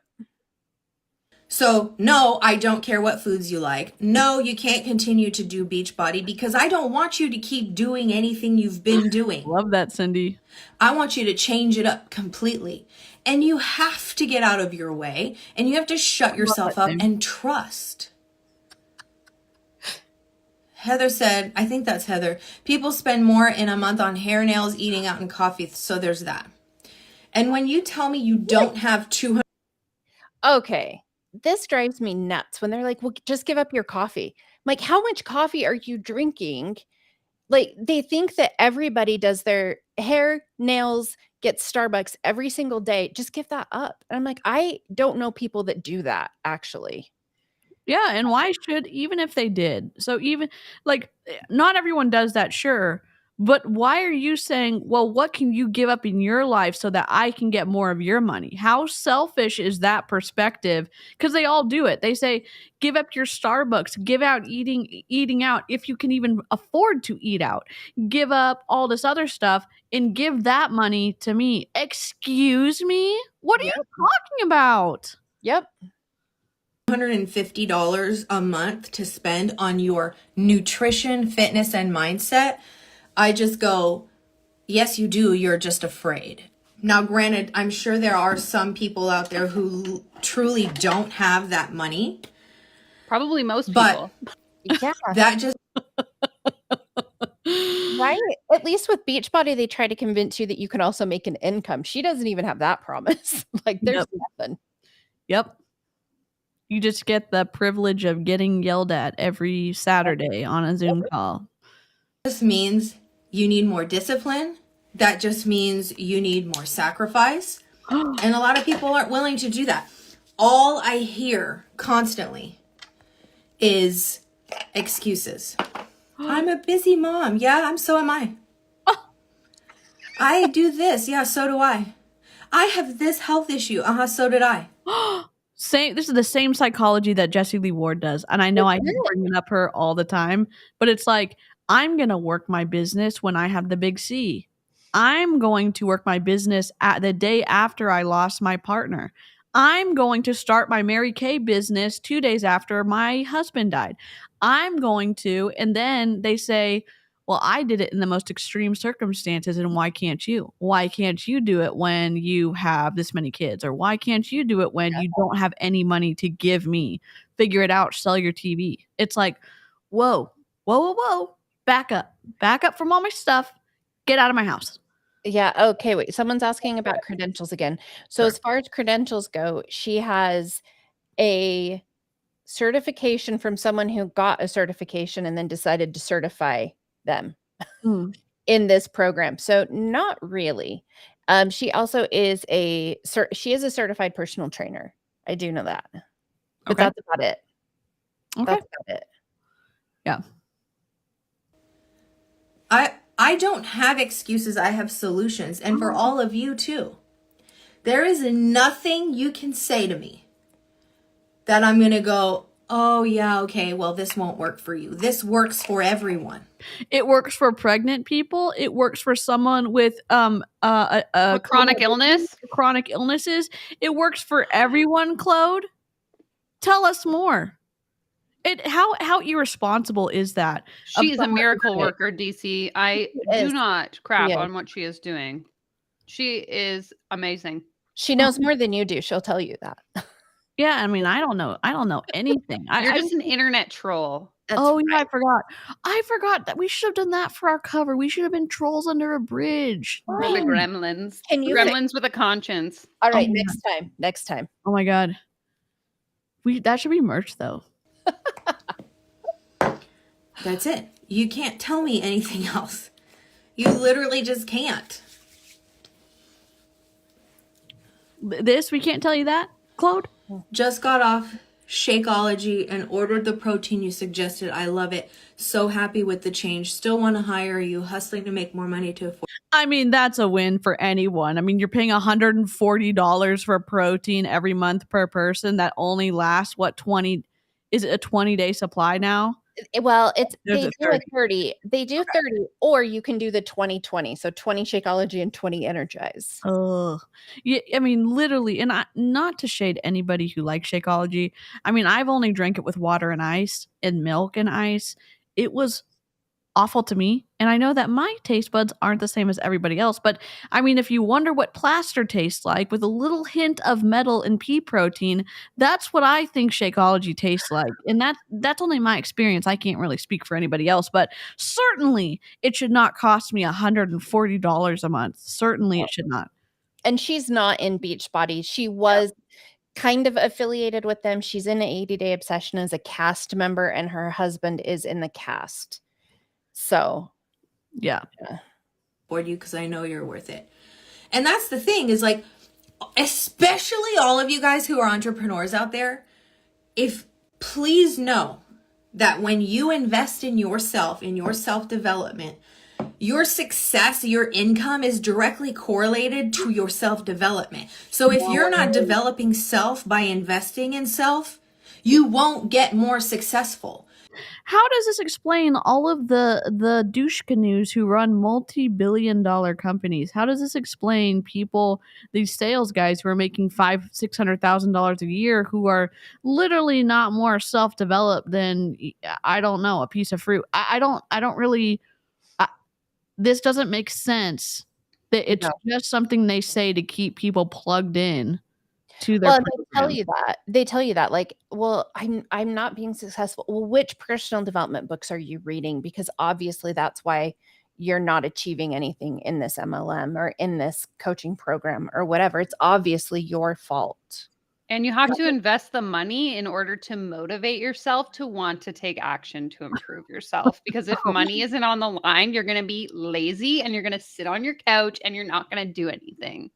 So, no, I don't care what foods you like. No, you can't continue to do Beachbody because I don't want you to keep doing anything you've been doing. Love that, Cindy. I want you to change it up completely. And you have to get out of your way and you have to shut yourself up and trust. Heather said, I think that's Heather, people spend more in a month on hair, nails, eating out, and coffee. So there's that. And when you tell me you don't have 200. Okay. This drives me nuts when they're like, well, just give up your coffee. I'm like, how much coffee are you drinking? Like, they think that everybody does their hair, nails, gets Starbucks every single day. Just give that up. And I'm like, I don't know people that do that, actually. Yeah, and why should, even if they did? So even, like, not everyone does that, sure. But why are you saying, well, what can you give up in your life so that I can get more of your money? How selfish is that perspective? Because they all do it. They say, give up your Starbucks, give out eating out if you can even afford to eat out. Give up all this other stuff and give that money to me. Excuse me? What are you talking about? Yep. $150 a month to spend on your nutrition, fitness, and mindset. I just go, yes, you do. You're just afraid. Now, granted, I'm sure there are some people out there who truly don't have that money. Probably most people. Yeah. That just... Right? At least with Beachbody, they try to convince you that you can also make an income. She doesn't even have that promise. Like, there's nothing. Yep. You just get the privilege of getting yelled at every Saturday on a Zoom call. This means you need more discipline. That just means you need more sacrifice. And a lot of people aren't willing to do that. All I hear constantly is excuses. I'm a busy mom. Yeah, so am I. I do this. Yeah, so do I. I have this health issue. So did I. This is the same psychology that Jessie Lee Ward does. And I know I keep bringing up her all the time, but it's like, I'm going to work my business when I have the big C. I'm going to work my business at the day after I lost my partner. I'm going to start my Mary Kay business 2 days after my husband died. I'm going to, and then they say, well, I did it in the most extreme circumstances, and why can't you? Why can't you do it when you have this many kids? Or why can't you do it when you don't have any money to give me? Figure it out, sell your TV. It's like, whoa. Back up from all my stuff. Get out of my house. Yeah. Okay. Wait. Someone's asking about credentials again. So Sure. as far as credentials go, she has a certification from someone who got a certification and then decided to certify them Mm. in this program. So not really. She also is she is a certified personal trainer. I do know that. But Okay. that's about it. Okay. That's about it. Yeah. I don't have excuses. I have solutions. And for all of you too. There is nothing you can say to me that I'm going to go, oh yeah, okay, well, this won't work for you. This works for everyone. It works for pregnant people. It works for someone with Chronic illness. chronic illnesses. It works for everyone, Claude. Tell us more. How irresponsible is that? She's a miracle worker, DC. I do not crap on what she is doing. She is amazing. She knows more than you do. She'll tell you that. Yeah, I mean, I don't know anything. You're just an internet troll. That's yeah, right. I forgot that we should have done that for our cover. We should have been trolls under a bridge. We're the gremlins. Can you gremlins with a conscience? All right, Oh next time. Oh my god. That should be merch though. That's it. You can't tell me anything else. You literally just can't. This, we can't tell you that, Claude? Just got off Shakeology and ordered the protein you suggested. I love it. So happy with the change. Still want to hire you. Hustling to make more money to afford. I mean, that's a win for anyone. I mean, you're paying $140 for protein every month per person that only lasts, is it a 20-day supply now? Well, There's they a do 30. a 30. They do 30, or you can do the 20-20. So 20 Shakeology and 20 Energize. Ugh. Yeah, I mean, literally, and not to shade anybody who likes Shakeology. I mean, I've only drank it with water and ice and milk and ice. It was awful to me, and I know that my taste buds aren't the same as everybody else, but I mean, if you wonder what plaster tastes like with a little hint of metal and pea protein, that's what I think Shakeology tastes like, and that's only my experience. I can't really speak for anybody else, but certainly it should not cost me $140 a month. Certainly it should not. And she's not in Beachbody. She was kind of affiliated with them. She's in an 80-day obsession as a cast member, and her husband is in the cast. So, yeah. For you, because I know you're worth it. And that's the thing is, like, especially all of you guys who are entrepreneurs out there, please know that when you invest in yourself, in your self-development, your success, your income is directly correlated to your self-development. So if you're not developing self by investing in self, you won't get more successful. How does this explain all of the douche canoes who run multi-billion-dollar companies? How does this explain people, these sales guys who are making $500,000-$600,000 a year, who are literally not more self-developed than, I don't know, a piece of fruit? I don't really. This doesn't make sense. That it's just something they say to keep people plugged in to their program. They tell you that, like, well, I'm not being successful. Well, which personal development books are you reading? Because obviously that's why you're not achieving anything in this MLM or in this coaching program or whatever. It's obviously your fault. And you have to invest the money in order to motivate yourself to want to take action to improve yourself. Because if money isn't on the line, you're going to be lazy and you're going to sit on your couch and you're not going to do anything.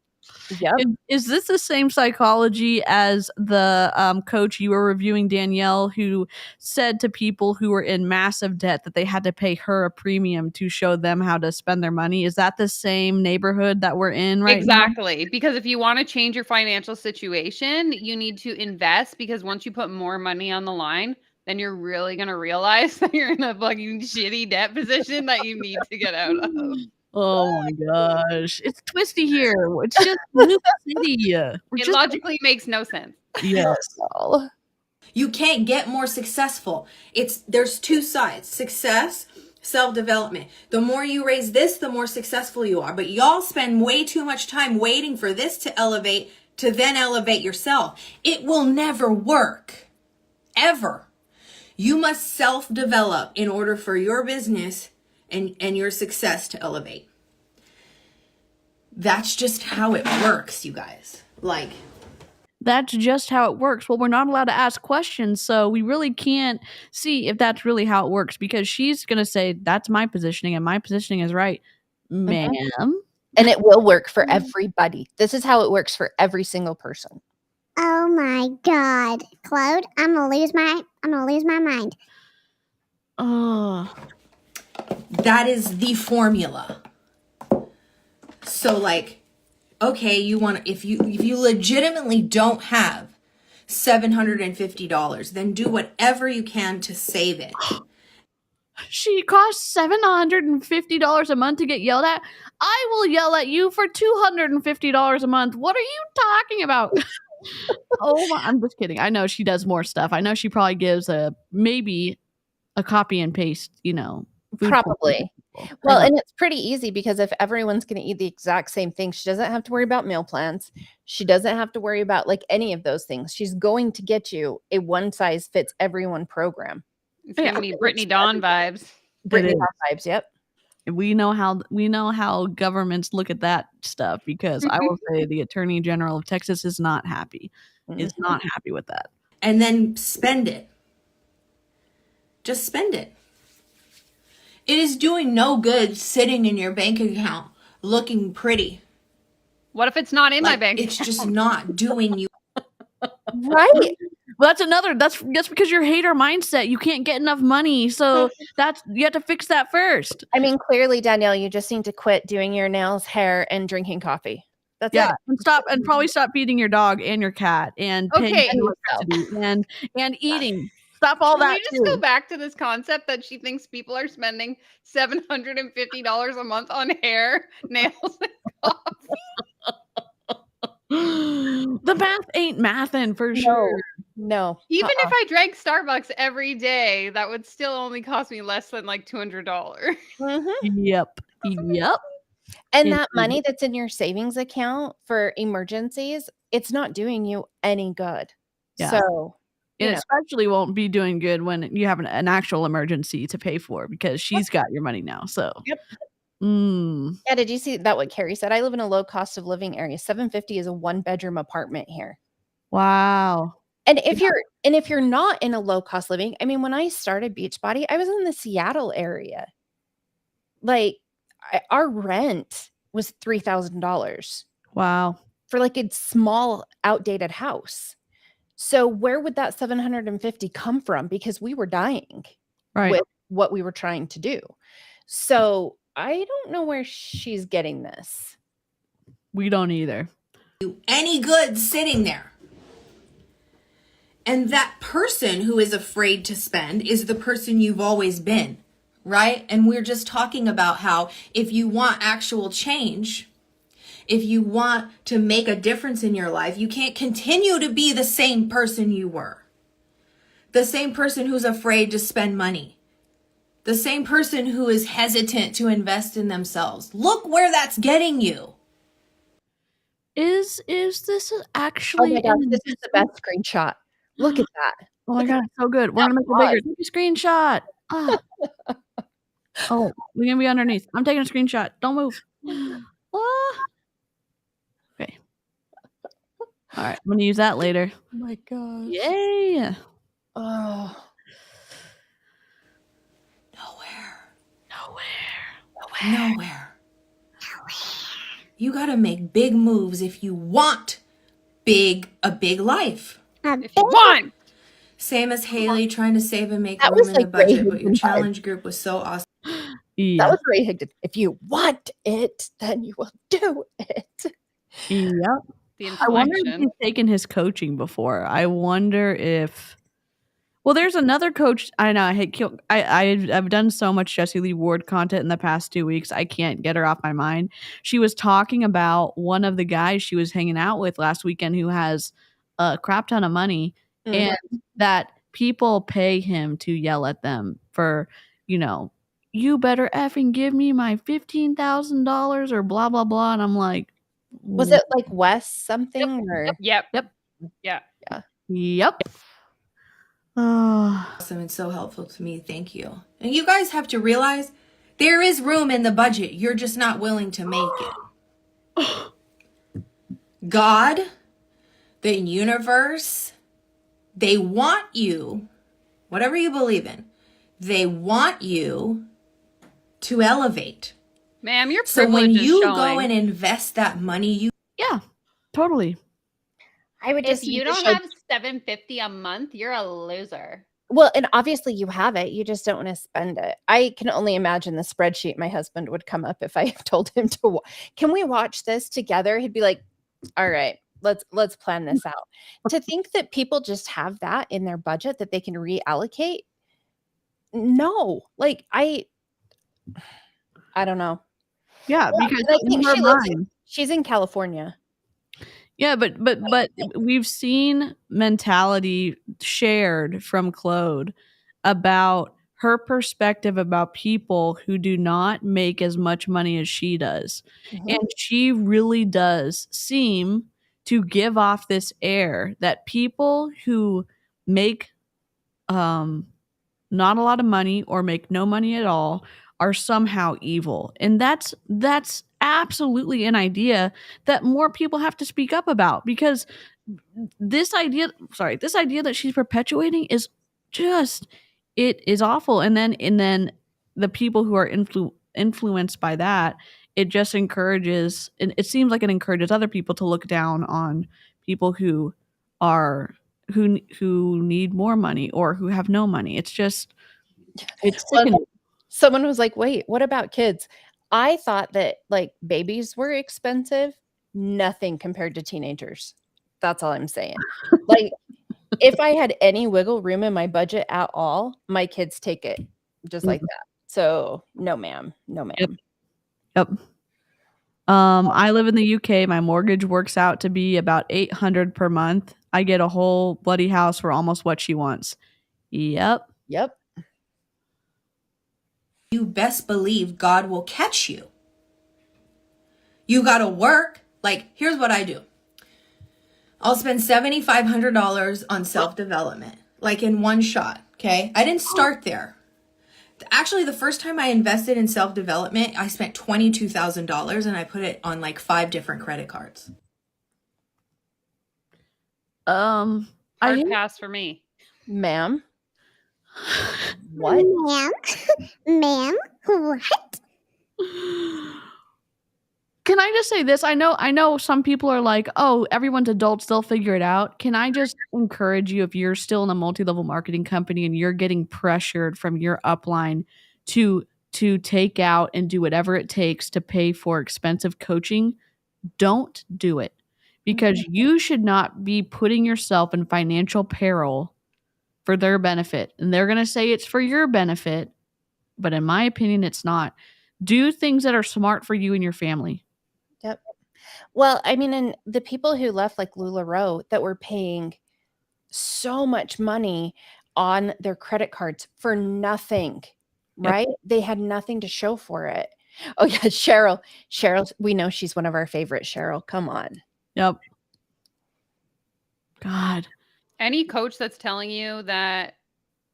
Yep. Is this the same psychology as the coach you were reviewing, Danielle, who said to people who were in massive debt that they had to pay her a premium to show them how to spend their money? Is that the same neighborhood that we're in right now? Exactly. Because if you want to change your financial situation, you need to invest, because once you put more money on the line, then you're really going to realize that you're in a fucking shitty debt position that you need to get out of. Oh my gosh. It's Twisty here. It's just Loop City. It logically makes no sense. Yes. You can't get more successful. There's two sides. Success, self-development. The more you raise this, the more successful you are. But y'all spend way too much time waiting for this to elevate, to then elevate yourself. It will never work. Ever. You must self-develop in order for your business and your success to elevate. That's just how it works, you guys. Like, that's just how it works. Well, we're not allowed to ask questions, so we really can't see if that's really how it works, because she's going to say, that's my positioning, and my positioning is right. Ma'am? And it will work for everybody. This is how it works for every single person. Oh my God, Claude, I'm gonna lose my mind. Oh, that is the formula. So like, okay, you want, if you legitimately don't have $750, then do whatever you can to save it. she costs $750 a month to get yelled at. I will yell at you for $250 a month. What are you talking about? Oh my, I'm just kidding. I know she does more stuff. I know she probably gives maybe a copy and paste, food Probably. portion. Well, and it's pretty easy, because if everyone's going to eat the exact same thing, she doesn't have to worry about meal plans. She doesn't have to worry about like any of those things. She's going to get you a one size fits everyone program. It's giving me Brittany Dawn vibes. Brittany Dawn vibes, yep. We know how governments look at that stuff, because I will say the Attorney General of Texas is not happy. Is not happy with that. And then spend it. Just spend it. It is doing no good sitting in your bank account looking pretty. What if it's not in my Like, bank it's account? just not doing you. Right. Well, that's because your hater mindset. You can't get enough money, so you have to fix that first. I mean, clearly, Danielle, you just need to quit doing your nails, hair, and drinking coffee. That's it. And probably stop feeding your dog and your cat and paying Okay. for electricity and eating. Stop all Can that. we just go back to this concept that she thinks people are spending $750 a month on hair, nails, and coffee? The math ain't mathin' for sure. No. Even if I drank Starbucks every day, that would still only cost me less than like $200. Yep. And that money that's in your savings account for emergencies, it's not doing you any good. Yeah. So, it especially won't be doing good when you have an actual emergency to pay for, because she's got your money now. So, yep. Yeah, did you see that what Carrie said? I live in a low cost of living area. $750 is a 1-bedroom apartment here. Wow. And if you're not in a low cost living, I mean, when I started Beachbody, I was in the Seattle area. Like our rent was $3,000. Wow. For like a small outdated house. So where would that 750 come from? Because we were dying with what we were trying to do. So I don't know where she's getting this. We don't either. Any good sitting there. And that person who is afraid to spend is the person you've always been, right? And we're just talking about how if you want actual change, if you want to make a difference in your life, you can't continue to be the same person you were. The same person who's afraid to spend money. The same person who is hesitant to invest in themselves. Look where that's getting you. Is this actually? Oh my gosh, this is the best screenshot. Look at that. Oh my God, it's so good. We're gonna make it bigger. Take a screenshot. Oh, we're gonna be underneath. I'm taking a screenshot. Don't move. Okay. All right, I'm gonna use that later. Oh my gosh. Yay. Oh. Nowhere. You gotta make big moves if you want a big life. If you want. Same as Haley trying to save and make That room was in the like budget, Ray but your Higdon challenge group was so awesome. Yeah. That was Ray Higdon. If you want it, then you will do it. Yep. The I wonder if inflection. he's taken his coaching before. I wonder if. Well, there's another coach. I know. I've done so much Jessie Lee Ward content in the past 2 weeks. I can't get her off my mind. She was talking about one of the guys she was hanging out with last weekend who has a crap ton of money, and that people pay him to yell at them for, you better effing give me my $15,000 or blah blah blah. And I'm like, was it like Wes something or? Yep. Yeah. Yep. Awesome and so helpful to me. Thank you. And you guys have to realize there is room in the budget. You're just not willing to make it. God, the universe, they want you, whatever you believe in, they want you to elevate. Ma'am, your So when privilege is you showing. go and invest that money, Yeah, totally. I would If just you need to don't show, have $750 a month, you're a loser. well, and obviously you have it. You just don't want to spend it. I can only imagine the spreadsheet my husband would come up if I told him to. Can we watch this together? He'd be like, "All right, let's plan this out." To think that people just have that in their budget that they can reallocate. No, like I don't know. Yeah, Well, because and I think in her she lives mind. she's in California. Yeah, but we've seen mentality shared from Claude about her perspective about people who do not make as much money as she does. Mhm. And she really does seem to give off this air that people who make not a lot of money or make no money at all are somehow evil. And that's absolutely an idea that more people have to speak up about, because this idea that she's perpetuating is just, it is awful. And then the people who are influenced by that, it just encourages, and it seems like it encourages other people to look down on people who are who need more money or who have no money. It's just, it's Well, sickening. someone was like, "Wait, what about kids?" I thought that like babies were expensive. Nothing compared to teenagers. That's all I'm saying. Like if I had any wiggle room in my budget at all, my kids take it just like that. So no, ma'am. No, ma'am. Yep. Yep. I live in the UK. My mortgage works out to be about $800 per month. I get a whole bloody house for almost what she wants. Yep. Yep. you best believe God will catch you. You got to work. Like, here's what I do. I'll spend $7,500 on self-development, like in one shot, okay? I didn't start there. Actually, the first time I invested in self-development, I spent $22,000 and I put it on like 5 different credit cards. I Hard hate- pass for me. Ma'am. What? Ma'am? Ma'am? What? Can I just say this? I know some people are like, "Oh, everyone's adults, they'll figure it out." Can I just encourage you, if you're still in a multi-level marketing company and you're getting pressured from your upline to take out and do whatever it takes to pay for expensive coaching, don't do it. Because you should not be putting yourself in financial peril for their benefit. And they're going to say it's for your benefit, but in my opinion it's not. Do things that are smart for you and your family. Yep. Well, I mean, and the people who left like LuLaRoe that were paying so much money on their credit cards for nothing, Yep. right? They had nothing to show for it. Oh yeah, Cheryl, we know she's one of our favorites. Cheryl, come on. Yep. God. Any coach that's telling you that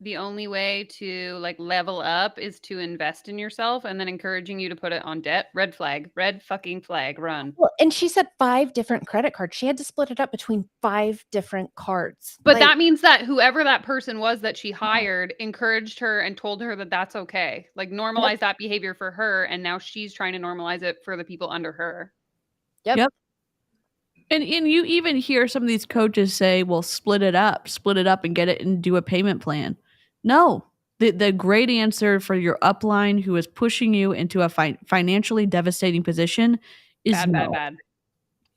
the only way to like level up is to invest in yourself and then encouraging you to put it on debt, red flag, red fucking flag, run. Well, and she said 5 different credit cards. She had to split it up between 5 different cards. But Like, that means that whoever that person was that she hired encouraged her and told her that that's okay. Like normalize that behavior for her. And now she's trying to normalize it for the people under her. Yep. And you even hear some of these coaches say, "Well, split it up and get it and do a payment plan." No. The great answer for your upline who is pushing you into a financially devastating position is Bad, no. bad, bad.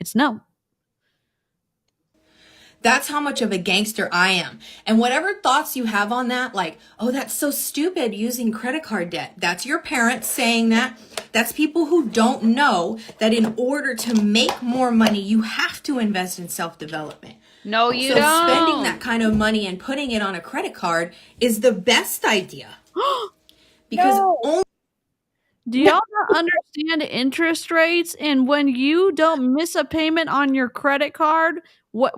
It's no. That's how much of a gangster I am. And whatever thoughts you have on that, like, "Oh, that's so stupid using credit card debt." That's your parents saying that. That's people who don't know that in order to make more money, you have to invest in self-development. No, you So don't. spending that kind of money and putting it on a credit card is the best idea. Because only Do y'all not understand interest rates? And when you don't miss a payment on your credit card, what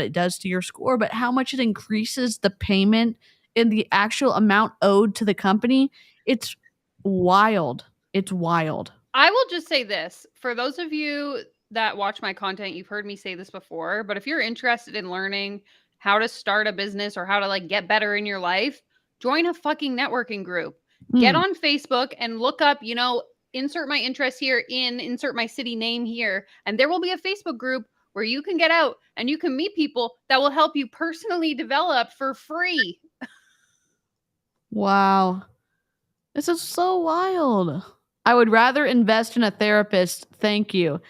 it does to your score, but how much it increases the payment and the actual amount owed to the company. It's wild. It's wild. I will just say this. For those of you that watch my content, you've heard me say this before, but if you're interested in learning how to start a business or how to like get better in your life, join a fucking networking group. Get on Facebook and look up, you know, insert my interest here in, insert my city name here, and there will be a Facebook group where you can get out and you can meet people that will help you personally develop for free. Wow. This is so wild. I would rather invest in a therapist. Thank you.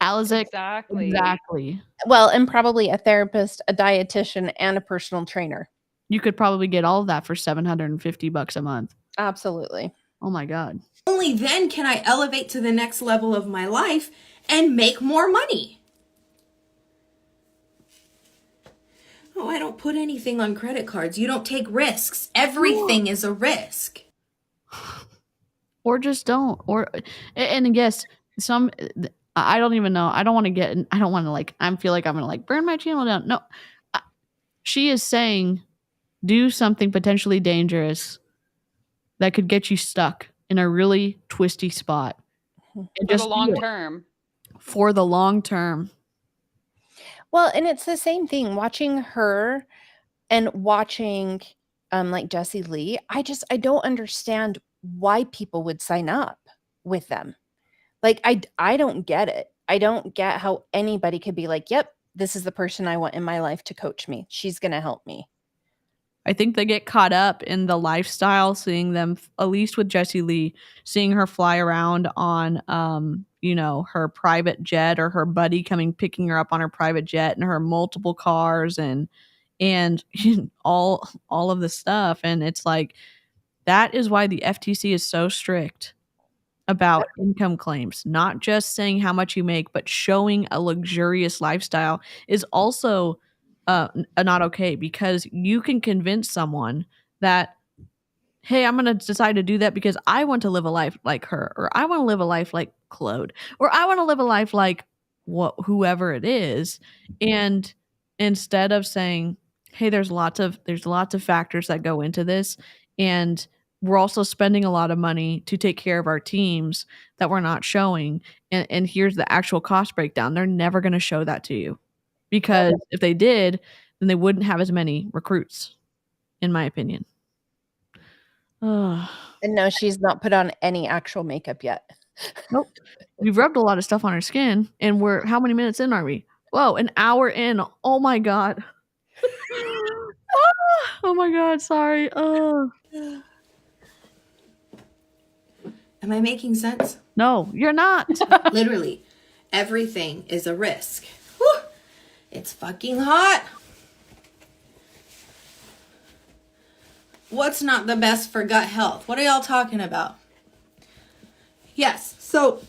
Alizic. Exactly. Exactly. Well, and probably a therapist, a dietitian, and a personal trainer. You could probably get all of that for $750 a month. Absolutely. Oh my God. Only then can I elevate to the next level of my life and make more money. Oh, I don't put anything on credit cards. You don't take risks. Everything is a risk. Or just don't. Or, and yes, some, I don't even know. I don't want to get, I don't want to like, I feel like I'm going to like burn my channel down. No, she is saying do something potentially dangerous that could get you stuck in a really twisty spot. And for the long term. For the long term. Well, and it's the same thing watching her and watching like Jessie Lee. I don't understand why people would sign up with them. Like I don't get it. I don't get how anybody could be like, yep, this is the person I want in my life to coach me. She's going to help me. I think they get caught up in the lifestyle, seeing them, at least with Jessie Lee, seeing her fly around on, you know, her private jet, or her buddy coming picking her up on her private jet, and her multiple cars and all of the stuff. And it's like, that is why the FTC is so strict about income claims. Not just saying how much you make, but showing a luxurious lifestyle is also not okay, because you can convince someone that, hey, I'm going to decide to do that because I want to live a life like her, or I want to live a life like Claude, or I want to live a life like whoever it is. And instead of saying, hey, there's lots of factors that go into this, and we're also spending a lot of money to take care of our teams that we're not showing, and here's the actual cost breakdown. They're never going to show that to you, because if they did, then they wouldn't have as many recruits, in my opinion. And no, she's not put on any actual makeup yet. Nope. We've rubbed a lot of stuff on her skin, and we're, how many minutes in are we? Whoa, an hour in. Oh my God. Oh my God, sorry. Am I making sense? No, you're not. Literally, everything is a risk. Whew. It's fucking hot. What's not the best for gut health? What are y'all talking about? Yes, so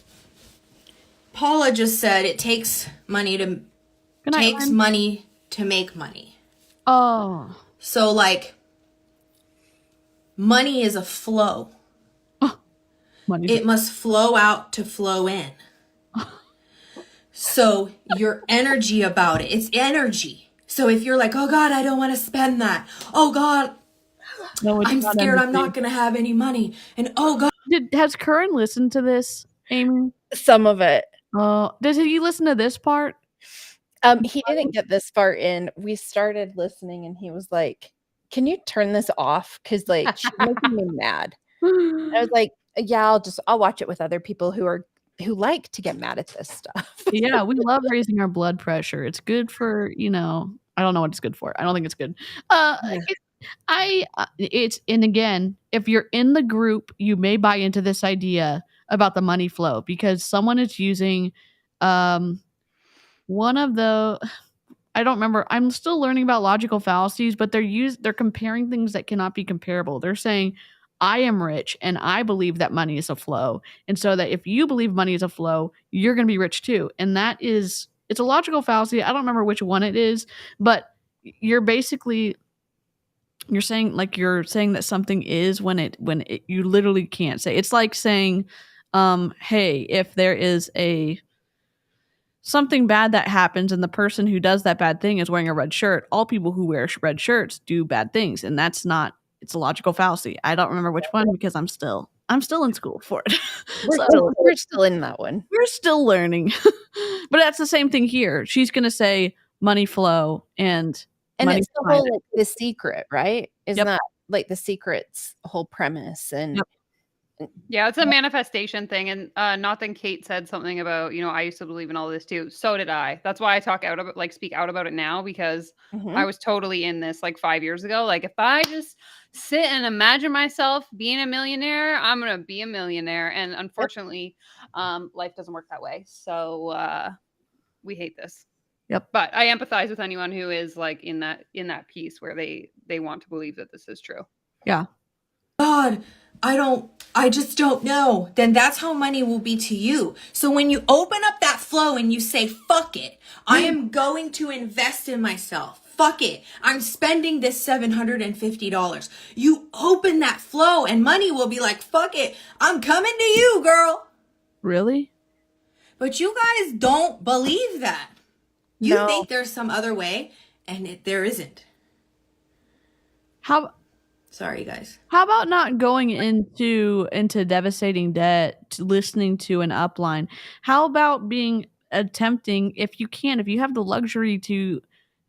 Paula just said it takes money to money to make money. Oh. So like, money is a flow. It must flow out to flow in. So your energy about it, it's energy. So if you're like, oh God, I don't want to spend that. Oh God, no, I'm scared I'm not going to have any money. And oh God. Has Curran listened to this, Amy? Some of it. Did he listen to this part? He didn't get this far in. We started listening and he was like, can you turn this off? Because like she's making me mad. I was like, yeah, I'll watch it with other people who like to get mad at this stuff. Yeah, we love raising our blood pressure. It's good for, you know, I don't know what it's good for. I don't think it's good. And again, if you're in the group, you may buy into this idea about the money flow, because someone is using one of the, I don't remember. I'm still learning about logical fallacies, but they're comparing things that cannot be comparable. They're saying, I am rich and I believe that money is a flow. And so that if you believe money is a flow, you're going to be rich too. And that is, it's a logical fallacy. I don't remember which one it is, but you're basically, you're saying that something is when you literally can't say. It's like saying, hey, if there is something bad that happens and the person who does that bad thing is wearing a red shirt, all people who wear red shirts do bad things. And that's not, it's a logical fallacy. I don't remember which one because I'm still I'm still in school for it. We're still in that one. We're still learning. But that's the same thing here. She's going to say money flow and money it's the whole like the secret, right? Isn't that like the secret's whole premise? And yeah, it's a manifestation thing. And not that Kate said something about, I used to believe in all this too. So did I. That's why I speak out about it now, because I was totally in this like 5 years ago. Like, if I just sit and imagine myself being a millionaire, I'm going to be a millionaire. And unfortunately, life doesn't work that way. So we hate this. Yep. But I empathize with anyone who is like in that piece where they want to believe that this is true. Yeah. God, I just don't know. Then that's how money will be to you. So when you open up that flow and you say, fuck it, I am going to invest in myself. Fuck it. I'm spending this $750. You open that flow and money will be like, fuck it. I'm coming to you, girl. Really? But you guys don't believe that. You think there's some other way, and there isn't. Sorry, guys. How about not going into devastating debt, listening to an upline? How about attempting, if you have the luxury to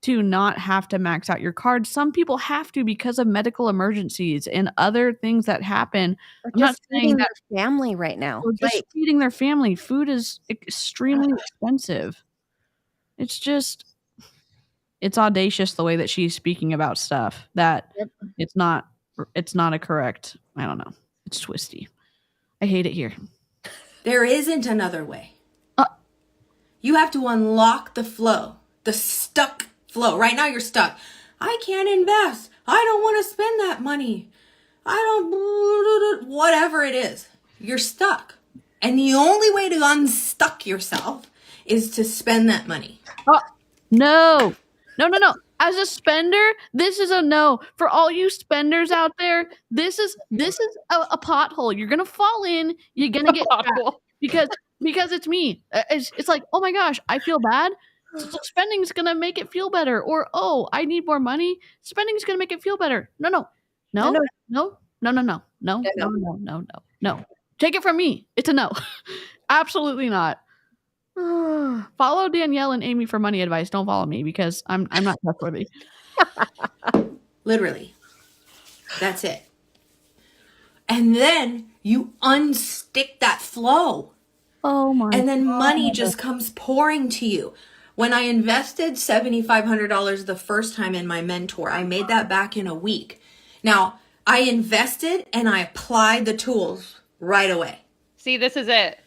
not have to max out your card? Some people have to because of medical emergencies and other things that happen. Or I'm not saying that family right now. Or just feeding their family. Food is extremely expensive. It's audacious the way that she's speaking about stuff that it's not a correct, I don't know. It's twisty. I hate it here. There isn't another way. You have to unlock the flow, the stuck flow. Right now you're stuck. I can't invest. I don't want to spend that money. Whatever it is, you're stuck. And the only way to unstuck yourself is to spend that money. No. As a spender, this is a no. For all you spenders out there, this is a pothole. You're gonna fall in. You're gonna get trapped because it's me. It's like, oh my gosh, I feel bad. So spending is gonna make it feel better. Or, oh, I need more money. Spending is gonna make it feel better. No. Take it from me. It's a no. Absolutely not. Follow Danielle and Amy for money advice. Don't follow me because I'm not trustworthy. Literally. That's it. And then you unstick that flow. Oh my And then money just comes pouring to you. When I invested $7,500 the first time in my mentor, I made that back in a week. Now, I invested and I applied the tools right away. See, this is it.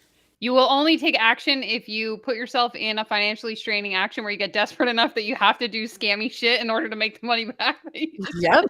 You will only take action if you put yourself in a financially straining action where you get desperate enough that you have to do scammy shit in order to make the money back. Yep.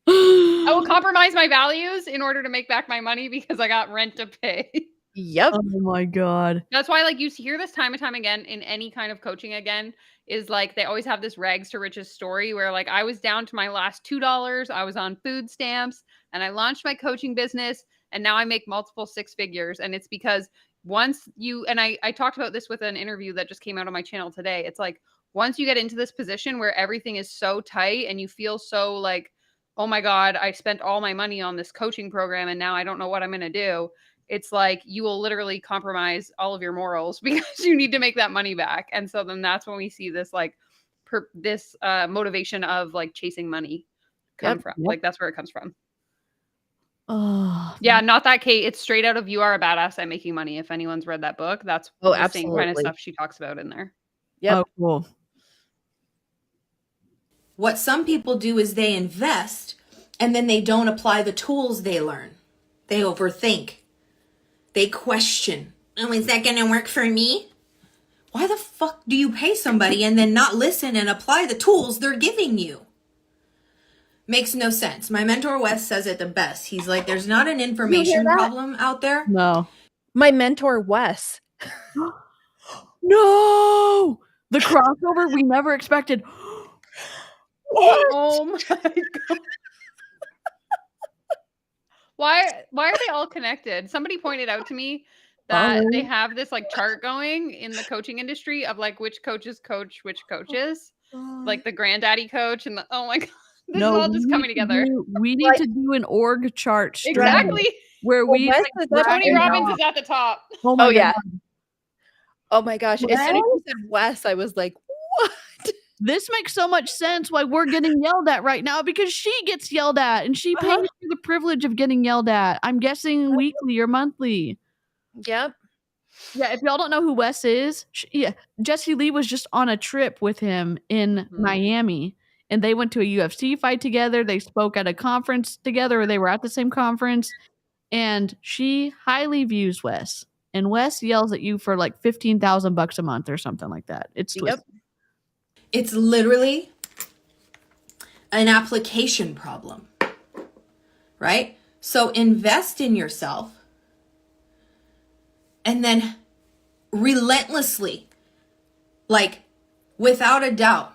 I will compromise my values in order to make back my money because I got rent to pay. Yep. Oh my God. That's why, like, you hear this time and time again in any kind of coaching again, is like they always have this rags to riches story where, like, I was down to my last $2. I was on food stamps and I launched my coaching business. And now I make multiple six figures. And it's because once you, and I talked about this with an interview that just came out on my channel today. It's like, once you get into this position where everything is so tight and you feel so like, oh my God, I spent all my money on this coaching program and now I don't know what I'm going to do. It's like, you will literally compromise all of your morals because you need to make that money back. And so then that's when we see this, like, this motivation of like chasing money come from. Like, that's where it comes from. Oh yeah, not that Kate. It's straight out of You Are a Badass at Making Money. If anyone's read that book, that's the same kind of stuff she talks about in there. Yep. Oh, cool. What some people do is they invest and then they don't apply the tools they learn. They overthink. They question. Oh, is that going to work for me? Why the fuck do you pay somebody and then not listen and apply the tools they're giving you? Makes no sense. My mentor Wes says it the best. He's like, there's not an information problem out there. No. My mentor Wes. No. The crossover we never expected. What? Oh my God. Why are they all connected? Somebody pointed out to me that they have this like chart going in the coaching industry of like which coaches coach which coaches. Like the granddaddy coach and the, oh my God. This is all just coming together. We need to do an org chart. Exactly. where Well, we Wes like, is up Tony there. Robbins is at the top. oh my Oh, yeah. God. Oh my gosh. As soon as you said Wes, I was like, what? This makes so much sense why we're getting yelled at right now, because she gets yelled at and she pays for the privilege of getting yelled at. I'm guessing weekly or monthly. Yep. Yeah, if y'all don't know who Wes is, Jesse Lee was just on a trip with him in Miami, and they went to a UFC fight together. They spoke at a conference together, or they were at the same conference, and she highly views Wes. And Wes yells at you for like $15,000 a month or something like that. It's twisted. It's literally an application problem, right? So invest in yourself and then relentlessly, like without a doubt,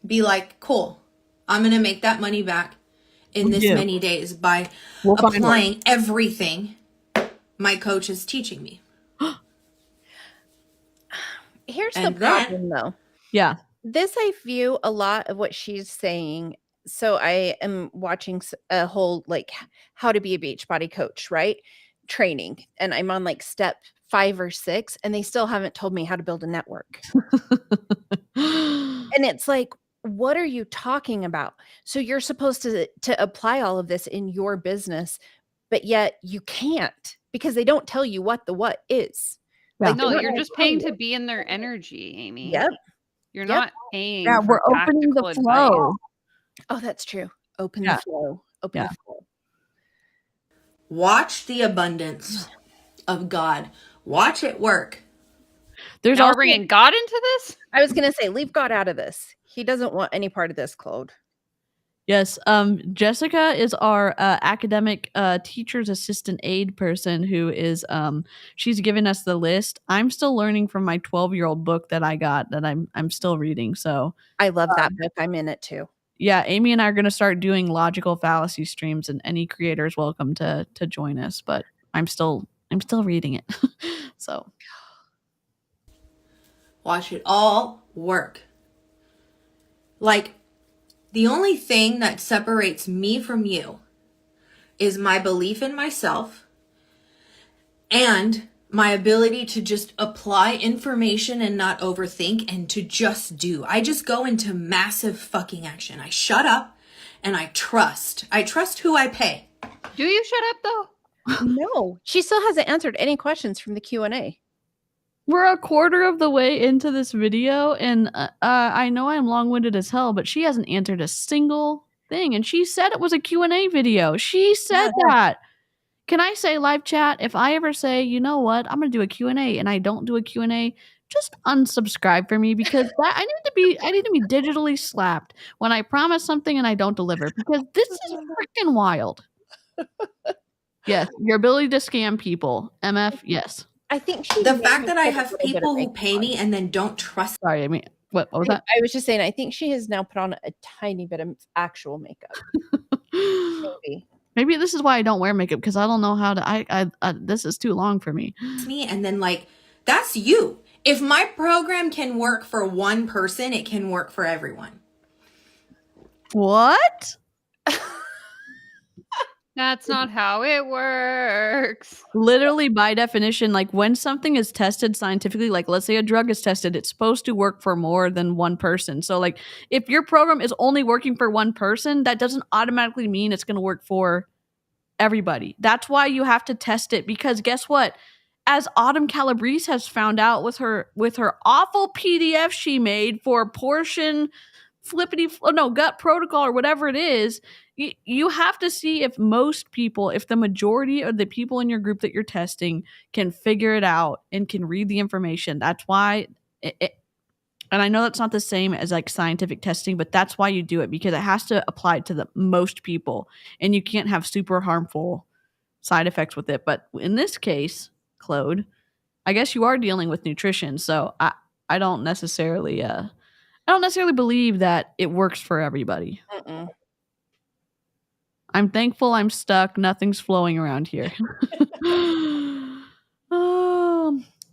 be like, cool, I'm going to make that money back in this many days by applying everything my coach is teaching me. Here's the problem, though. Yeah. This, I view a lot of what she's saying. So I am watching a whole, like, how to be a beach body coach, right? Training. And I'm on like step 5 or 6, and they still haven't told me how to build a network. And it's like, what are you talking about? So you're supposed to apply all of this in your business, but yet you can't, because they don't tell you what the what is. Yeah. Like, No, you're just paying to be in their energy, Amy. Yep. You're not paying. Yeah, for we're opening the tactical flow. advice. Oh, that's true. Open the flow. Open the flow. Watch the abundance of God. Watch it work. There's Now also we're bringing God into this? I was going to say, leave God out of this. He doesn't want any part of this, Claude. Yes. Jessica is our academic teacher's assistant aide person who is she's given us the list. I'm still learning from my 12-year-old book that I got that I'm still reading. So I love that book. I'm in it too. Yeah, Amy and I are going to start doing logical fallacy streams, and any creator is welcome to join us, but I'm still reading it. So watch it all work. Like, the only thing that separates me from you is my belief in myself and my ability to just apply information and not overthink and to just do. I just go into massive fucking action. I shut up and I trust. I trust who I pay. Do you shut up though? No, she still hasn't answered any questions from the Q&A. we're a quarter of the way into this video, and I know I'm long-winded as hell, but she hasn't answered a single thing, and she said it was a Q&A video. She said that. Can I say, live chat, if I ever say, you know what, I'm going to do a Q&A and I don't do a Q&A, just unsubscribe for me, because I need to be digitally slapped when I promise something and I don't deliver, because this is freaking wild. Yes, your ability to scam people. MF, yes. I think the fact that I have people who pay me and then don't trust. Sorry, I mean, what was that? I was just saying, I think she has now put on a tiny bit of actual makeup. Maybe this is why I don't wear makeup, because I don't know how to. I this is too long for me. And then, like, that's you. If my program can work for one person, it can work for everyone. What? That's not how it works. Literally, by definition, like when something is tested scientifically, like let's say a drug is tested, it's supposed to work for more than one person. So like if your program is only working for one person, that doesn't automatically mean it's going to work for everybody. That's why you have to test it, because guess what? As Autumn Calabrese has found out with her awful PDF she made for portion gut protocol or whatever it is, you have to see if most people, if the majority of the people in your group that you're testing can figure it out and can read the information. That's why and I know that's not the same as like scientific testing, but that's why you do it, because it has to apply to the most people and you can't have super harmful side effects with it. But in this case, Claude, I guess you are dealing with nutrition, so I don't necessarily believe that it works for everybody. I'm thankful I'm stuck. Nothing's flowing around here.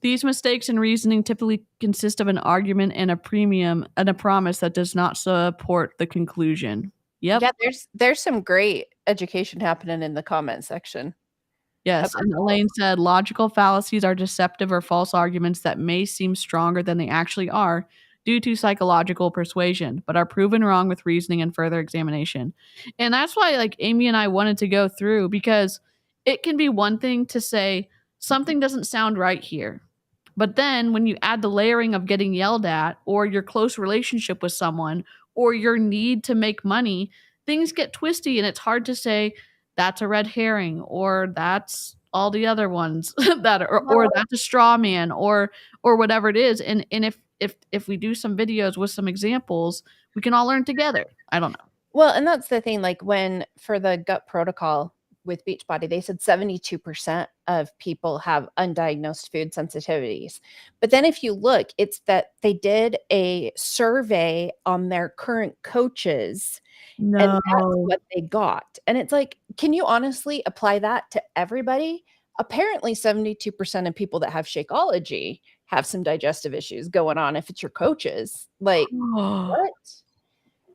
These mistakes in reasoning typically consist of an argument and a premium and a promise that does not support the conclusion. Yep. Yeah, there's some great education happening in the comment section. Yes, and Elaine said, logical fallacies are deceptive or false arguments that may seem stronger than they actually are due to psychological persuasion, but are proven wrong with reasoning and further examination. And that's why, like, Amy and I wanted to go through, because it can be one thing to say something doesn't sound right here. But then when you add the layering of getting yelled at, or your close relationship with someone, or your need to make money, things get twisty, and it's hard to say that's a red herring, or that's all the other ones that are, or that's a straw man, or whatever it is. And if we do some videos with some examples, we can all learn together. I don't know. Well, and that's the thing, like when for the gut protocol with Beachbody, they said 72% of people have undiagnosed food sensitivities. But then if you look, it's that they did a survey on their current coaches, and that's what they got. And it's like, can you honestly apply that to everybody? Apparently 72% of people that have Shakeology have some digestive issues going on if it's your coaches. Like, what?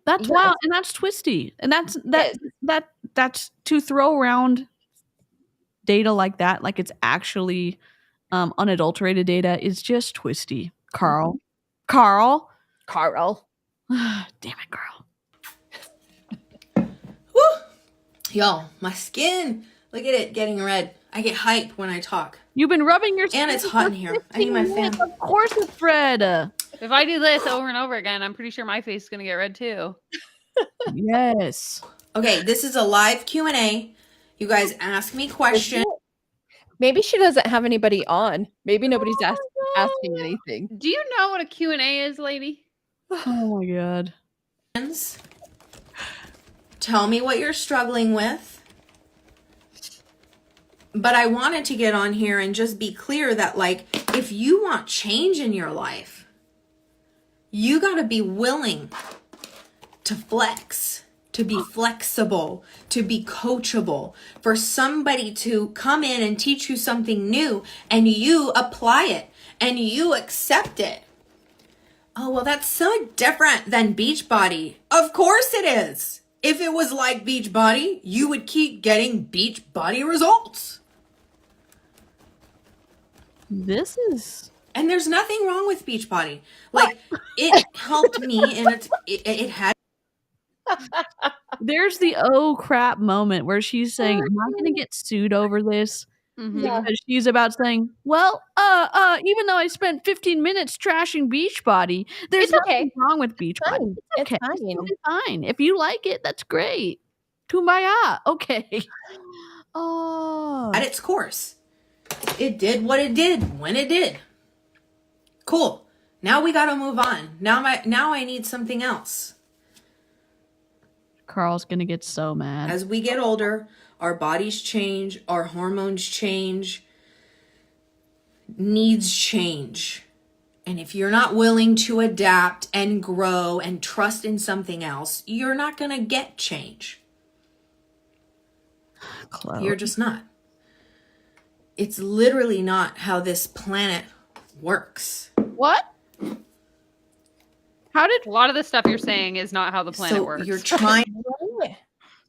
That's wild, and that's twisty, and that's to throw around data like that, like it's actually unadulterated data, is just twisty. Carl, Carl. damn it, Carl. Woo! Y'all, my skin. Look at it getting red. I get hype when I talk. You've been rubbing your skin. And it's hot in here. I need my fan. Of course it's red. If I do this over and over again, I'm pretty sure my face is going to get red too. Yes. Okay, this is a live Q&A. You guys ask me questions. Maybe she doesn't have anybody on. Maybe nobody's asking anything. Do you know what a Q&A is, lady? Oh my God. Tell me what you're struggling with. But I wanted to get on here and just be clear that, like, if you want change in your life, you got to be willing to flex, to be flexible, to be coachable, for somebody to come in and teach you something new and you apply it and you accept it. Oh, well, that's so different than Beachbody. Of course it is. If it was like Beachbody, you would keep getting Beachbody results. And there's nothing wrong with Beachbody. Like, it helped me, and it had. There's the oh crap moment where she's saying, am I going to get sued over this? Mm-hmm. Because she's about saying, well, even though I spent 15 minutes trashing Beachbody, there's nothing wrong with Beachbody. It's okay. It's totally fine. If you like it, that's great. Kumbaya. Okay. Oh. At its course. It did what it did when it did. Cool. Now we got to move on. Now I need something else. Carl's going to get so mad. As we get older, our bodies change, our hormones change, needs change. And if you're not willing to adapt and grow and trust in something else, you're not going to get change. Claude. You're just not. It's literally not how this planet works. What? A lot of the stuff you're saying is not how the planet works. You're trying.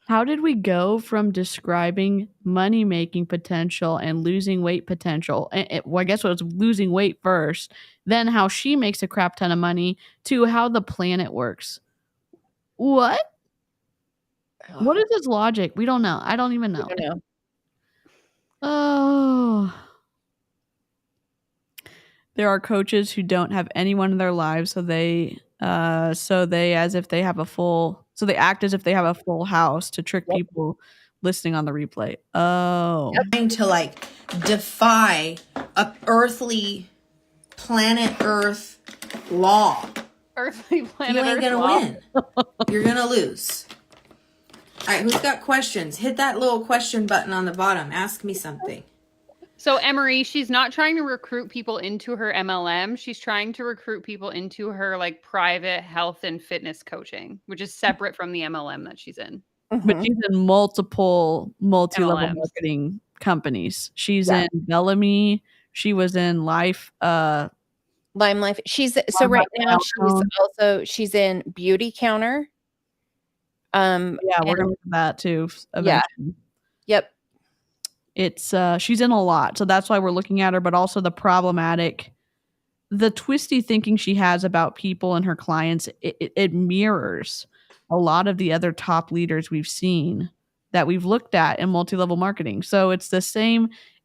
How did we go from describing money-making potential and losing weight potential? Well, I guess it was losing weight first, then how she makes a crap ton of money, to how the planet works. What? What is his logic? We don't know. I don't even know. I don't know. Oh. There are coaches who don't have anyone in their lives, so they act as if they have a full house to trick people listening on the replay. Oh. Trying to like defy a earthly planet Earth law. Earthly planet You ain't Earth gonna law. win. You're gonna lose. All right, who's got questions? Hit that little question button on the bottom. Ask me something. So Emery, she's not trying to recruit people into her MLM. She's trying to recruit people into her like private health and fitness coaching, which is separate from the MLM that she's in. But she's in multiple multi-level MLMs. marketing companies. She's in Bellamy. She was in Life. Lime Life. So right now she's in Beauty Counter. Yeah, we're gonna look at that too eventually. Yeah. Yep. It's she's in a lot, so that's why we're looking at her, but also the twisty thinking she has about people and her clients. It mirrors a lot of the other top leaders we've seen that we've looked at in multi-level marketing. So it's a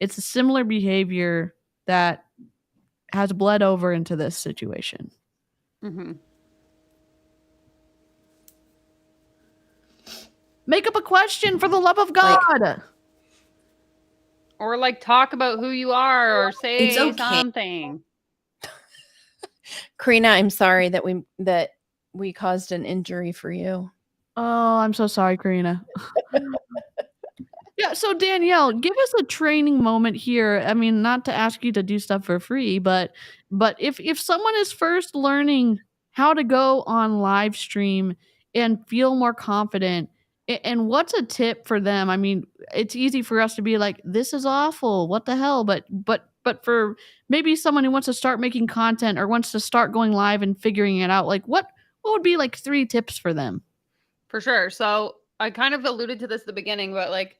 similar behavior that has bled over into this situation. Mm-hmm. Make up a question, for the love of God. Or like talk about who you are, or say It's okay. something. Karina, I'm sorry that we caused an injury for you. Oh, I'm so sorry, Karina. Yeah, so Danielle, give us a training moment here. I mean, not to ask you to do stuff for free, but if someone is first learning how to go on live stream and feel more confident, and what's a tip for them? I mean, it's easy for us to be like, this is awful, what the hell? But for maybe someone who wants to start making content or wants to start going live and figuring it out, like what would be like 3 tips for them? For sure. So I kind of alluded to this at the beginning, but like,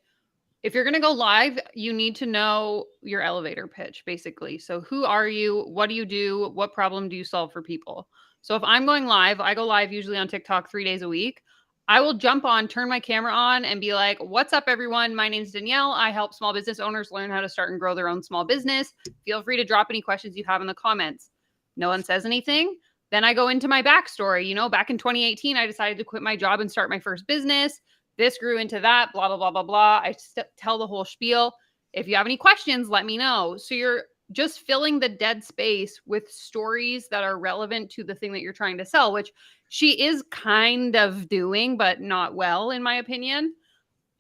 if you're going to go live, you need to know your elevator pitch, basically. So who are you? What do you do? What problem do you solve for people? So if I'm going live, I go live usually on TikTok 3 days a week. I will jump on, turn my camera on and be like, what's up, everyone? My name's Danielle. I help small business owners learn how to start and grow their own small business. Feel free to drop any questions you have in the comments. No one says anything. Then I go into my backstory. You know, back in 2018, I decided to quit my job and start my first business. This grew into that, blah, blah, blah, blah, blah. I tell the whole spiel. If you have any questions, let me know. So you're just filling the dead space with stories that are relevant to the thing that you're trying to sell, which she is kind of doing, but not well, in my opinion.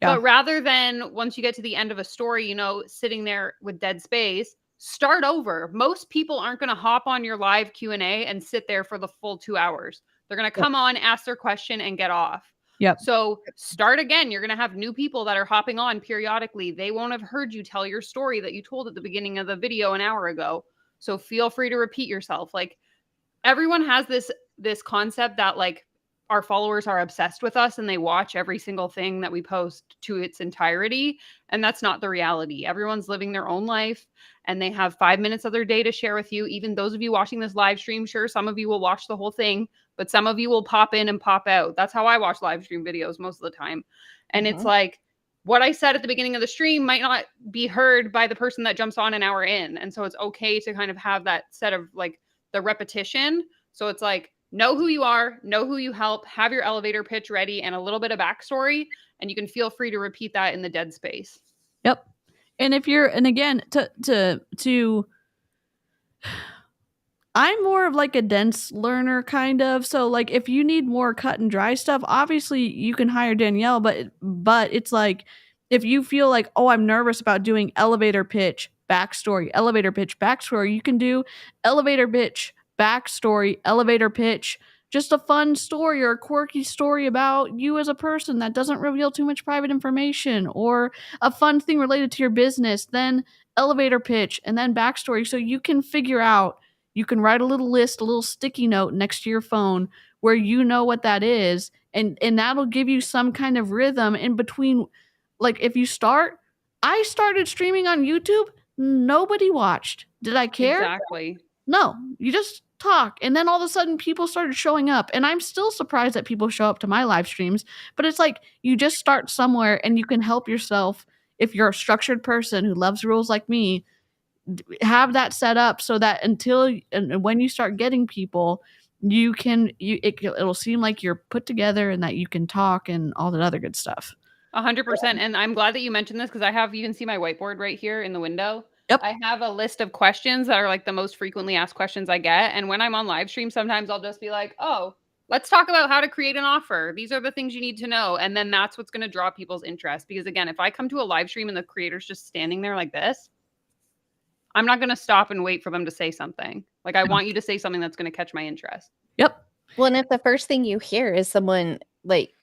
Yeah. But rather than once you get to the end of a story, you know, sitting there with dead space, start over. Most people aren't going to hop on your live Q&A and sit there for the full 2 hours. They're going to come on, ask their question, and get off. Yep. So start again. You're going to have new people that are hopping on periodically. They won't have heard you tell your story that you told at the beginning of the video an hour ago. So feel free to repeat yourself. Like, everyone has this concept that like our followers are obsessed with us and they watch every single thing that we post to its entirety. And that's not the reality. Everyone's living their own life and they have 5 minutes of their day to share with you. Even those of you watching this live stream, sure, some of you will watch the whole thing, but some of you will pop in and pop out. That's how I watch live stream videos most of the time. And it's like, what I said at the beginning of the stream might not be heard by the person that jumps on an hour in. And so it's okay to kind of have that set of like the repetition. So it's like, know who you are, know who you help, have your elevator pitch ready and a little bit of backstory. And you can feel free to repeat that in the dead space. Yep. And if you're, and again, I'm more of like a dense learner kind of. So like if you need more cut and dry stuff, obviously you can hire Danielle, but it's like, if you feel like, oh, I'm nervous about doing elevator pitch, backstory, elevator pitch, backstory, you can do elevator pitch, backstory, elevator pitch, just a fun story or a quirky story about you as a person that doesn't reveal too much private information, or a fun thing related to your business, then elevator pitch, and then backstory. So you can figure out, you can write a little list, a little sticky note next to your phone where you know what that is, and that'll give you some kind of rhythm in between. Like if you I started streaming on YouTube, nobody watched. Did I care? Exactly. No, you just talk. And then all of a sudden people started showing up. And I'm still surprised that people show up to my live streams. But it's like you just start somewhere and you can help yourself. If you're a structured person who loves rules like me, have that set up so that when you start getting people, it'll seem like you're put together and that you can talk and all that other good stuff. 100%. And I'm glad that you mentioned this because you can see my whiteboard right here in the window. Yep. I have a list of questions that are like the most frequently asked questions I get. And when I'm on live stream, sometimes I'll just be like, oh, let's talk about how to create an offer. These are the things you need to know. And then that's what's going to draw people's interest. Because again, if I come to a live stream and the creator's just standing there like this, I'm not going to stop and wait for them to say something. Like, I want you to say something that's going to catch my interest. Yep. Well, and if the first thing you hear is someone like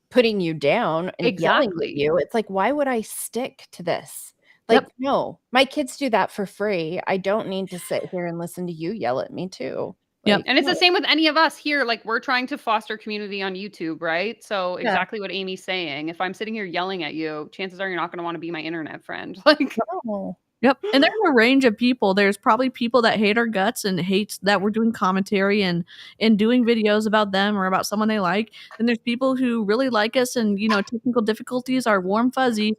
putting you down and yelling at you, it's like, why would I stick to this? Like, no, my kids do that for free. I don't need to sit here and listen to you yell at me too. Yep. Like, And it's the same with any of us here. Like, we're trying to foster community on YouTube, right? So Yeah. exactly what Amy's saying. If I'm sitting here yelling at you, chances are you're not going to want to be my internet friend. Like, no. Yep. And there's a range of people. There's probably people that hate our guts and hates that we're doing commentary and doing videos about them or about someone they like. Then there's people who really like us and, you know, technical difficulties are warm fuzzy.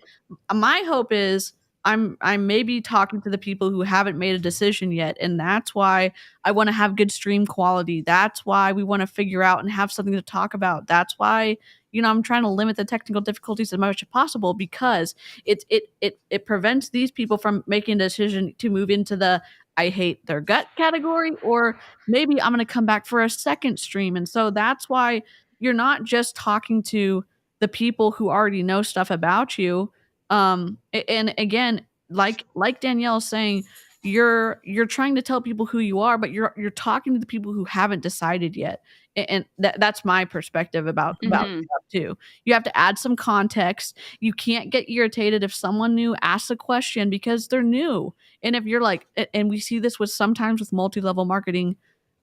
My hope is I'm maybe talking to the people who haven't made a decision yet, and that's why I want to have good stream quality. That's why we want to figure out and have something to talk about. That's why, you know, I'm trying to limit the technical difficulties as much as possible because it prevents these people from making a decision to move into the I hate their gut category, or maybe I'm going to come back for a second stream. And so that's why you're not just talking to the people who already know stuff about you. And again, like Danielle's saying, you're trying to tell people who you are, but you're talking to the people who haven't decided yet. And that's my perspective about Mhm. stuff too. You have to add some context. You can't get irritated if someone new asks a question because they're new. And if you're like, and we see this with sometimes with multi-level marketing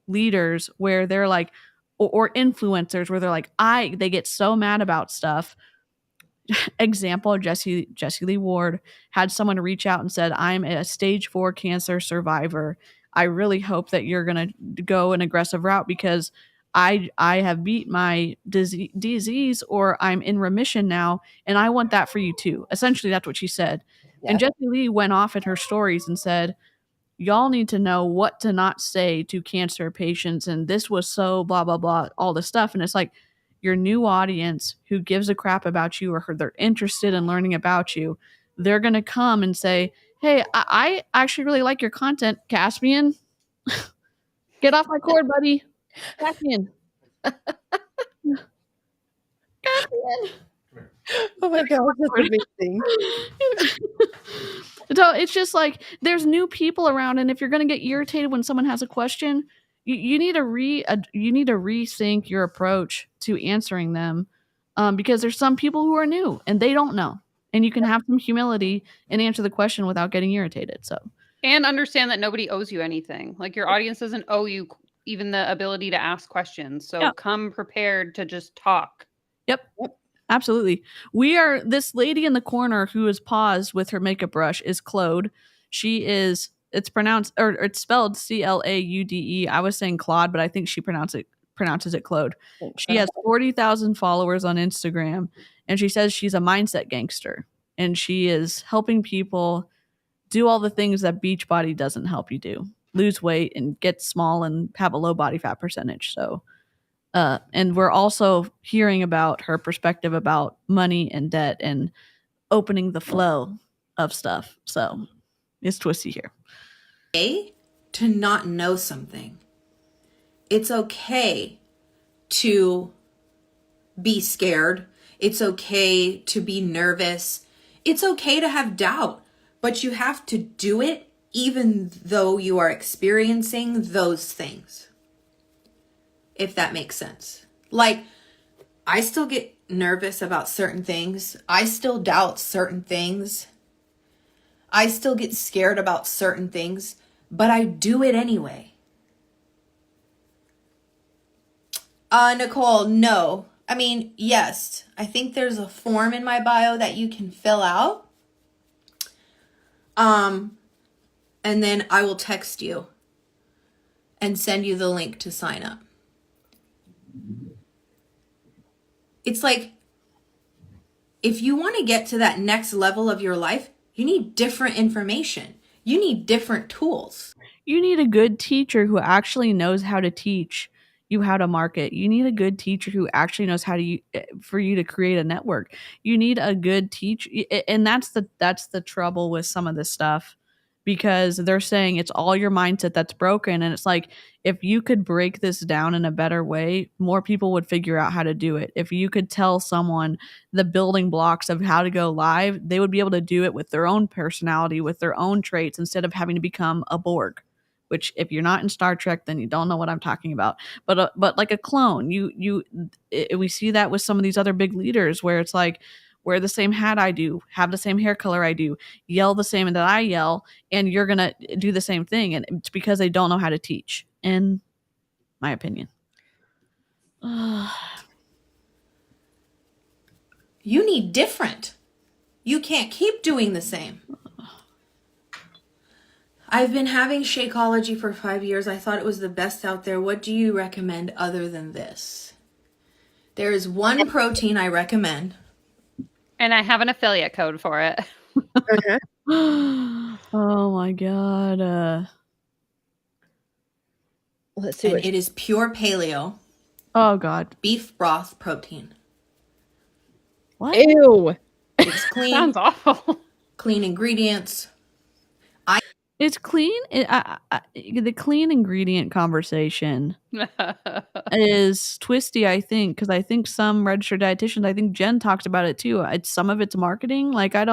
leaders where they're like, or influencers where they're like, they get so mad about stuff. Example, Jesse Lee Ward had someone reach out and said, I'm a stage 4 cancer survivor. I really hope that you're going to go an aggressive route because I have beat my disease or I'm in remission now. And I want that for you too. Essentially, that's what she said. Yeah. And Jesse Lee went off in her stories and said, y'all need to know what to not say to cancer patients. And this was so blah, blah, blah, all this stuff. And it's like your new audience who gives a crap about you or they're interested in learning about you, they're going to come and say, hey, I actually really like your content. Caspian, get off my cord, buddy. Caspian. Caspian. Oh my gosh, that's amazing. So it's just like there's new people around, and if you're going to get irritated when someone has a question, you need to rethink your approach to answering them, because there's some people who are new and they don't know, and you can have some humility and answer the question without getting irritated. So and understand that nobody owes you anything. Like, your audience doesn't owe you even the ability to ask questions. So Yeah. come prepared to just talk. Yep. Absolutely. This lady in the corner who is paused with her makeup brush is Claude. It's spelled Claude. I was saying Claude, but I think she pronounces it Claude. She has 40,000 followers on Instagram, and she says she's a mindset gangster, and she is helping people do all the things that Beachbody doesn't help you do. Lose weight and get small and have a low body fat percentage. So and we're also hearing about her perspective about money and debt and opening the flow of stuff. So it's twisty here. Okay to not know something. It's okay to be scared. It's okay to be nervous. It's okay to have doubt, but you have to do it even though you are experiencing those things. If that makes sense. Like, I still get nervous about certain things. I still doubt certain things. I still get scared about certain things, but I do it anyway. Nicole, no. I mean, yes. I think there's a form in my bio that you can fill out. And then I will text you and send you the link to sign up. It's like, if you want to get to that next level of your life, you need different information. You need different tools. You need a good teacher who actually knows how to teach you how to market. You need a good teacher who actually knows how to for you to create a network. You need a good teacher, and that's the trouble with some of this stuff, because they're saying it's all your mindset that's broken, and it's like, if you could break this down in a better way, more people would figure out how to do it. If you could tell someone the building blocks of how to go live, they would be able to do it with their own personality, with their own traits, instead of having to become a Borg. Which, if you're not in Star Trek, then you don't know what I'm talking about. But like a clone, we see that with some of these other big leaders, where it's like, wear the same hat I do, have the same hair color I do, yell the same that I yell, and you're gonna do the same thing. And it's because they don't know how to teach. And my opinion. You need different. You can't keep doing the same. I've been having Shakeology for 5 years. I thought it was the best out there. What do you recommend other than this? There is one protein I recommend. And I have an affiliate code for it. Okay. Oh my god. Let's see And what it is pure paleo Oh god. beef broth protein. What? Ew. It's clean, Sounds awful. clean ingredients. It's clean. The clean ingredient conversation is twisty, I think, because I think some registered dietitians, I think Jen talks about it too. Some of it's marketing. Like I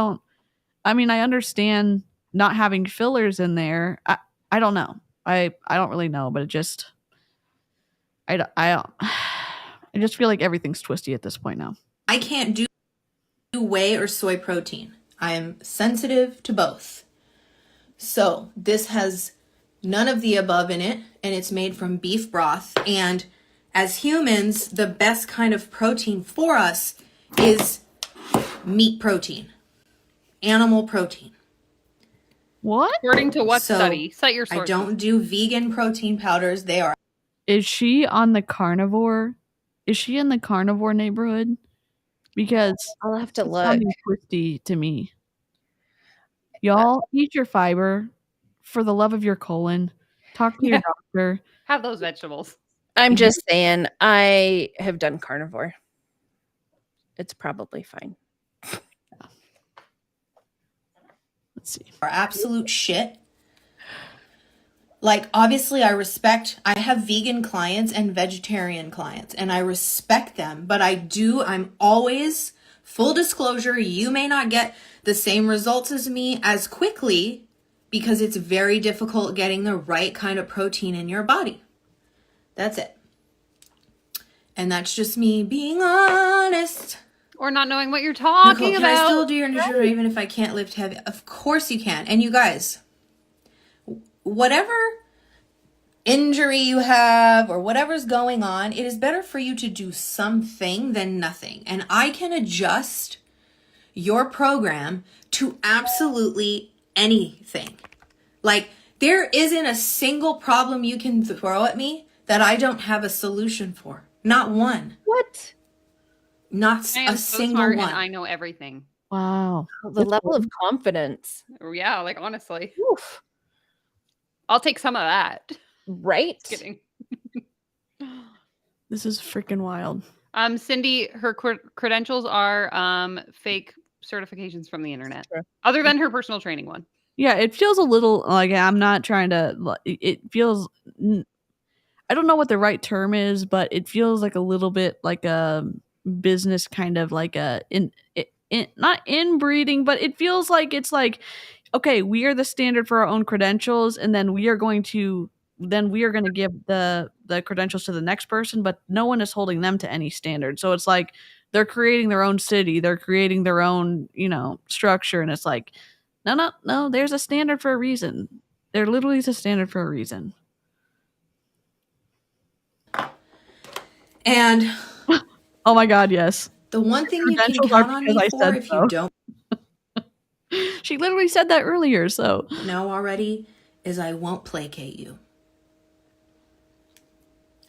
understand not having fillers in there. I don't know. I don't really know, but it just I just feel like everything's twisty at this point now. I can't do whey or soy protein. I am sensitive to both. So this has none of the above in it, and it's made from beef broth. And as humans, the best kind of protein for us is meat protein, animal protein. What? According to what So, study? Cite your I sources. don't do vegan protein powders. They are Is she on the carnivore? Is she in the carnivore neighborhood? Because I'll have to it's look. sounding twisty to me. Y'all eat your fiber for the love of your colon. Talk to your doctor. Have those vegetables. I'm just saying, I have done carnivore. It's probably fine. Let's see. absolute shit. Like, obviously, I have vegan clients and vegetarian clients, and I respect them, but I'm always, full disclosure, you may not get the same results as me as quickly because it's very difficult getting the right kind of protein in your body. That's it. And that's just me being honest. Or not knowing what you're talking Nicole, about. can I still do your nutrition even if I can't lift heavy? Of course you can. And you guys, whatever injury you have or whatever's going on, it is better for you to do something than nothing. And I can adjust your program to absolutely anything. Like, there isn't a single problem you can throw at me that I don't have a solution for. Not one. What? Not I am a so single smart one. and I know everything. Wow. The level of confidence. Yeah, like honestly. Oof. I'll take some of that. Right? Just kidding. This is freaking wild. Cindy, her credentials are fake certifications from the internet. True. Other than her personal training one. Yeah, it feels a little like I'm not trying to. It feels. I don't know what the right term is, but it feels like a little bit like a business kind of like not inbreeding, but it feels like it's like, okay, we are the standard for our own credentials, and then we are going to give the credentials to the next person, but no one is holding them to any standard. So it's like they're creating their own city, they're creating their own, structure, and it's like, no, there's a standard for a reason. There literally is a standard for a reason. And oh my God, yes. the one thing you can count on me for if you don't she literally said that earlier, so know already is I won't placate you.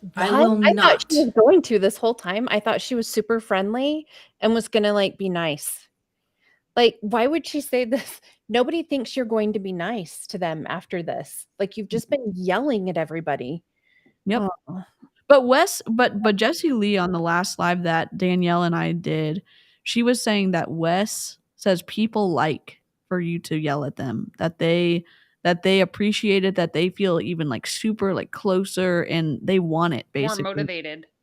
What? I will I not. thought she was going to this whole time. I thought she was super friendly and was going to like be nice. Like, why would she say this? Nobody thinks you're going to be nice to them after this. Like, you've just been yelling at everybody. Yep. Oh. But Jessie Lee on the last live that Danielle and I did, she was saying that Wes says people like for you to yell at them, that they appreciate it, that they feel even like super like closer and they want it basically.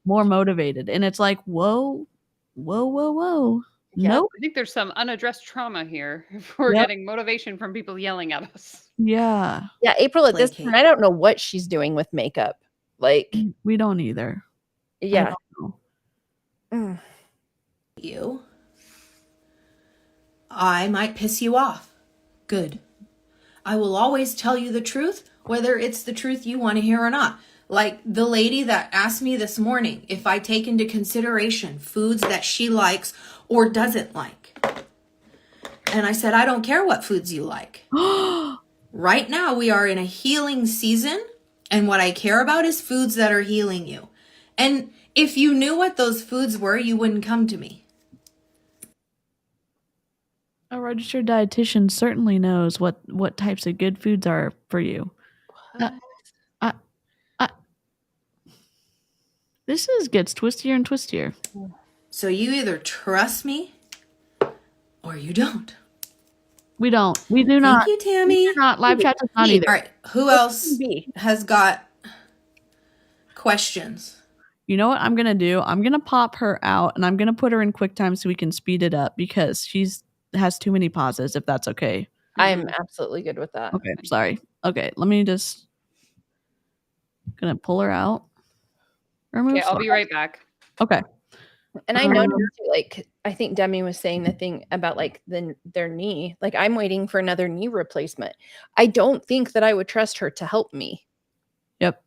More motivated. And it's like, whoa. Yep. Nope. I think there's some unaddressed trauma here if we're getting motivation from people yelling at us. Yeah. Yeah, April, at this point, I don't know what she's doing with makeup. Like, we don't either. Yeah. You. I might piss you off. Good. I will always tell you the truth, whether it's the truth you want to hear or not. Like the lady that asked me this morning if I take into consideration foods that she likes or doesn't like. And I said, I don't care what foods you like. Right now, we are in a healing season, and what I care about is foods that are healing you. And if you knew what those foods were, you wouldn't come to me. A registered dietitian certainly knows what types of good foods are for you. This gets twistier and twistier. So you either trust me or you don't. We don't. We do not. Thank you, Tammy. We do not. Live chat does not either. All right. Who else has got questions? You know what I'm going to do? I'm going to pop her out and I'm going to put her in QuickTime so we can speed it up because she's has too many pauses, if that's okay. I'm absolutely good with that. Okay, sorry. Okay, let me just gonna pull her out. Okay, I'll be right back. Okay. And I noticed, like, I think Demi was saying the thing about like their knee. Like, I'm waiting for another knee replacement. I don't think that I would trust her to help me. Yep.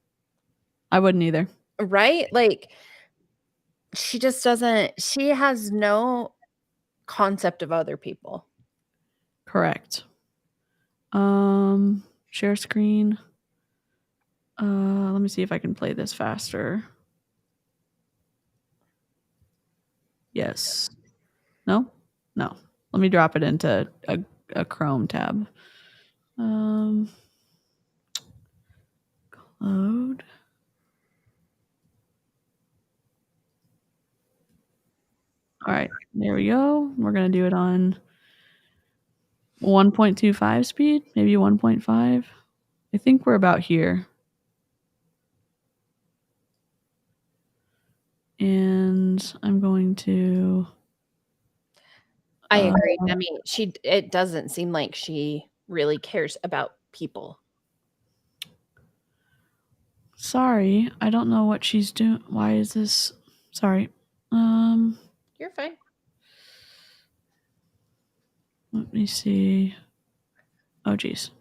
I wouldn't either. Right? Like, she just doesn't. She has no concept of other people. Correct. Share screen. Let me see if I can play this faster. Yes. No? No. Let me drop it into a Chrome tab. Claude. All right, there we go. We're going to do it on 1.25 speed, maybe 1.5. I think we're about here. And I'm going to... I agree. I mean, it doesn't seem like she really cares about people. Sorry, I don't know what she's doing. Why is this? Sorry. You're fine. Let me see. Oh, geez.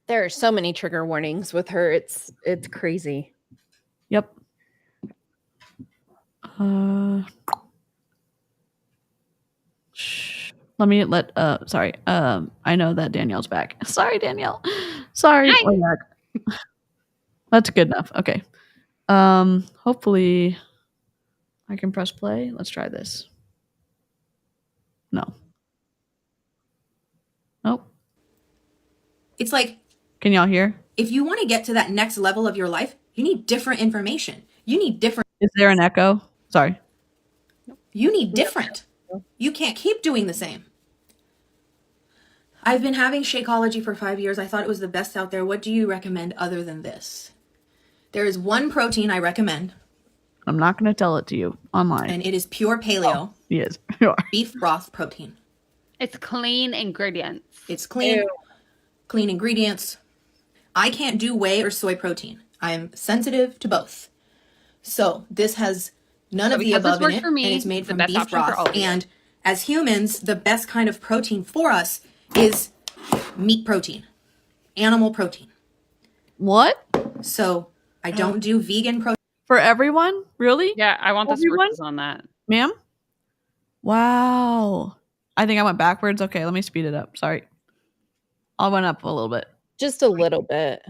There are so many trigger warnings with her. It's crazy. Yep. Let me sorry. I know that Danielle's back. Sorry, Danielle. Sorry. We're back. That's good enough. Okay. Hopefully I can press play. Let's try this. No. Nope. It's like, can y'all hear? if you want to get to that next level of your life, you need different information. You need different. Is there an echo? Sorry. You need different. You can't keep doing the same. I've been having Shakeology for 5 years. I thought it was the best out there. What do you recommend other than this? There is one protein I recommend. I'm not going to tell it to you online. And it is pure paleo. Oh, yes, you are. Beef broth protein. It's clean ingredients. It's clean. Ew. Clean ingredients. I can't do whey or soy protein. I'm sensitive to both. So this has none of the above in it, and it's made from beef broth. And as humans, the best kind of protein for us is meat protein, animal protein. What? So I don't do vegan protein. For everyone? Really? Yeah, I want the sources on that. Ma'am? Wow. I think I went backwards. Okay, let me speed it up. Sorry. I went up a little bit. Just a little bit.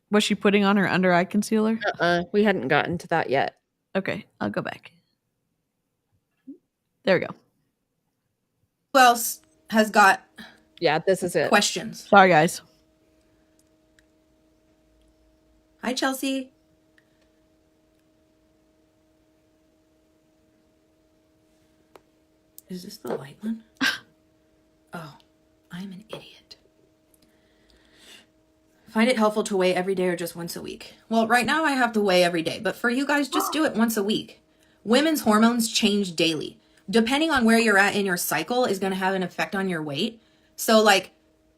Was she putting on her under eye concealer? We hadn't gotten to that yet. Okay, I'll go back. There we go. Who else has got this is it. Questions? Sorry, guys. Hi, Chelsea. Is this the light one? Oh, I'm an idiot. Find it helpful to weigh every day or just once a week? Well, right now I have to weigh every day, but for you guys, just do it once a week. Women's hormones change daily. Depending on where you're at in your cycle is going to have an effect on your weight. So, like,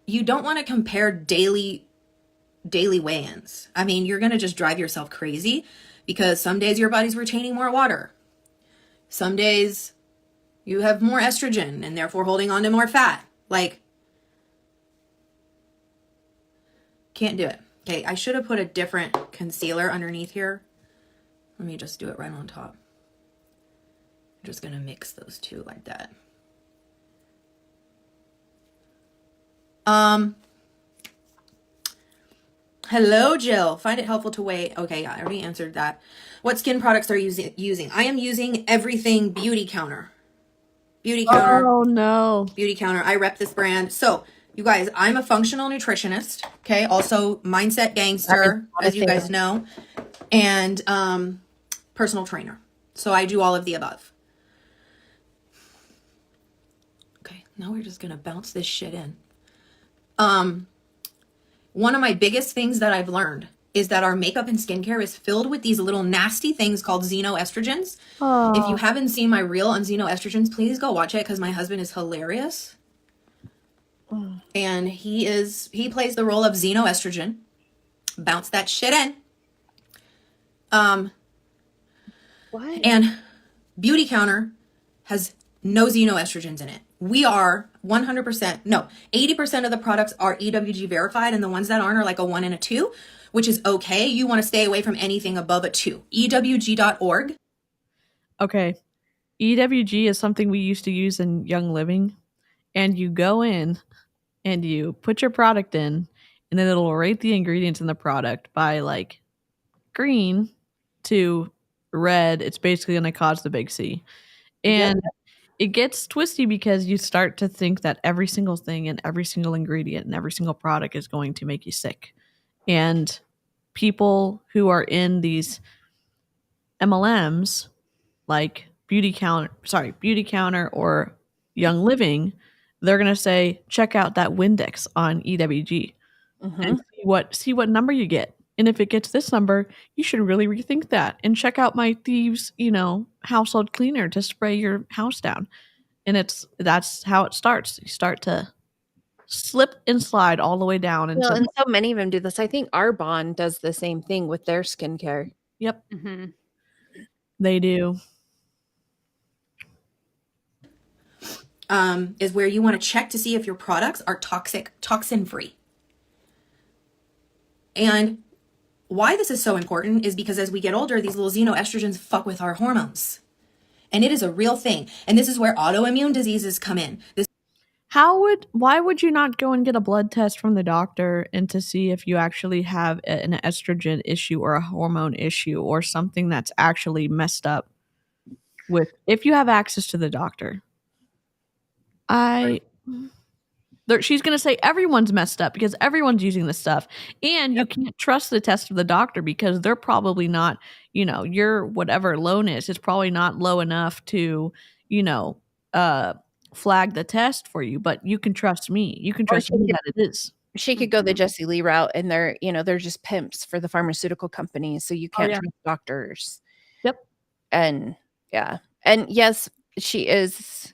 you don't want to compare daily weigh-ins. I mean, you're going to just drive yourself crazy because some days your body's retaining more water. Some days you have more estrogen and therefore holding on to more fat. Like, can't do it. Okay, I should have put a different concealer underneath here. Let me just do it right on top. I'm just gonna mix those two like that. Hello, Jill. Find it helpful to wait. Okay, yeah, I already answered that. What skin products are you using? I am using everything Beauty Counter. Beauty Counter. Oh no. Beauty Counter. I rep this brand. So, you guys, I'm a functional nutritionist. Okay, also mindset gangster, as you guys know, and personal trainer. So I do all of the above. Okay, now we're just gonna bounce this shit in. One of my biggest things that I've learned is that our makeup and skincare is filled with these little nasty things called xenoestrogens. Oh. If you haven't seen my reel on xenoestrogens, please go watch it because my husband is hilarious. And he plays the role of xenoestrogen. Bounce that shit in. What? And Beauty Counter has no xenoestrogens in it. We are 100%, no, 80% of the products are EWG verified, and the ones that aren't are like a 1 and a 2, which is okay. You want to stay away from anything above a 2. EWG.org. Okay. EWG is something we used to use in Young Living. And you go in and you put your product in, and then it'll rate the ingredients in the product by like green to red. It's basically going to cause the big C. And it gets twisty because you start to think that every single thing and every single ingredient and every single product is going to make you sick. And people who are in these MLMs like Beauty Counter or Young Living, they're going to say, check out that Windex on EWG and see what number you get. And if it gets this number, you should really rethink that and check out my Thieves, household cleaner to spray your house down. And that's how it starts. You start to slip and slide all the way down into. And so many of them do this. I think Arbonne does the same thing with their skincare. Yep, Mm-hmm. they do. Is where you want to check to see if your products are toxin free. And why this is so important is because as we get older, these little xenoestrogens fuck with our hormones. And it is a real thing. And this is where autoimmune diseases come in. Why would you not go and get a blood test from the doctor and to see if you actually have an estrogen issue or a hormone issue or something that's actually messed up with, if you have access to the doctor? She's going to say everyone's messed up because everyone's using this stuff. And you can't trust the test of the doctor because they're probably not, your whatever loan is probably not low enough to, flag the test for you. But you can trust me. You can trust me that it is. She could go the Jessie Lee route, and they're just pimps for the pharmaceutical companies. So you can't trust doctors. Yep. And yeah. And yes, she is,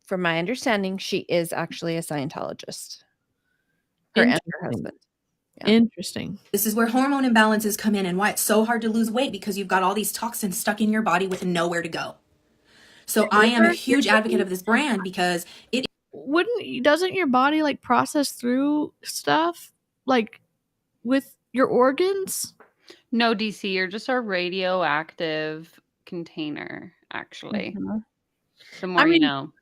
from my understanding, she is actually a Scientologist. Her and her husband. Yeah. Interesting. This is where hormone imbalances come in and why it's so hard to lose weight, because you've got all these toxins stuck in your body with nowhere to go. So I am a huge advocate of this brand because doesn't your body like process through stuff like with your organs? No, DC, you're just a radioactive container, actually. Mm-hmm. The more you know.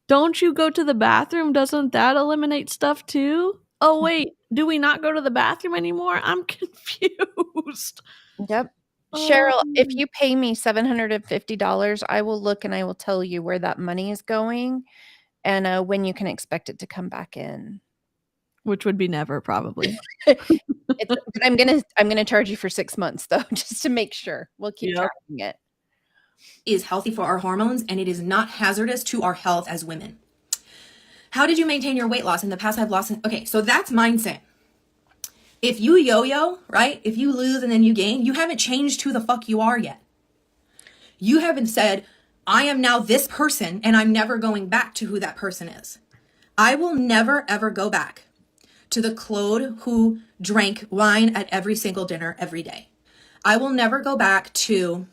Don't you go to the bathroom? Doesn't that eliminate stuff too? Oh, wait. Do we not go to the bathroom anymore? I'm confused. Yep. Cheryl, if you pay me $750, I will look and I will tell you where that money is going and when you can expect it to come back in. Which would be never, probably. I'm gonna charge you for 6 months though, just to make sure. We'll keep tracking it. Is healthy for our hormones, and it is not hazardous to our health as women. How did you maintain your weight loss? In the past, I've lost. Okay, so that's mindset. If you yo-yo, right? If you lose and then you gain, you haven't changed who the fuck you are yet. You haven't said, I am now this person and I'm never going back to who that person is. I will never, ever go back to the Claude who drank wine at every single dinner every day. I will never go back to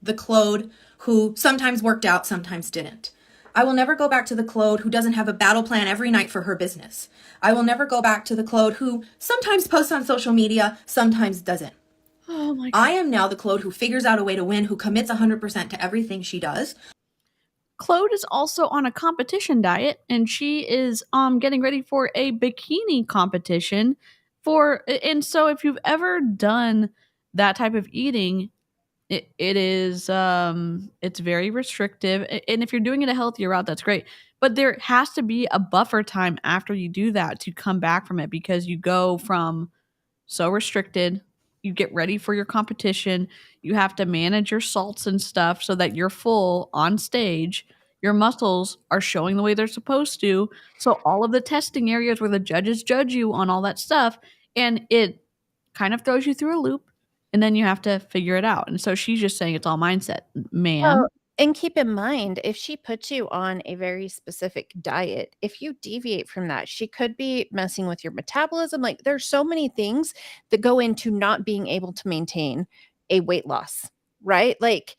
the Claude who sometimes worked out, sometimes didn't. I will never go back to the Claude who doesn't have a battle plan every night for her business. I will never go back to the Claude who sometimes posts on social media, sometimes doesn't. Oh my God. I am now the Claude who figures out a way to win, who commits 100% to everything she does. Claude is also on a competition diet, and she is getting ready for a bikini competition and so if you've ever done that type of eating, it is it's very restrictive, and if you're doing it a healthier route, that's great. But there has to be a buffer time after you do that to come back from it, because you go from so restricted, you get ready for your competition, you have to manage your salts and stuff so that you're full on stage. Your muscles are showing the way they're supposed to. So all of the testing areas where the judges judge you on all that stuff, and it kind of throws you through a loop, and then you have to figure it out. And so she's just saying it's all mindset, ma'am. Well, and keep in mind, if she puts you on a very specific diet, if you deviate from that, she could be messing with your metabolism. Like, there's so many things that go into not being able to maintain a weight loss, right? Like,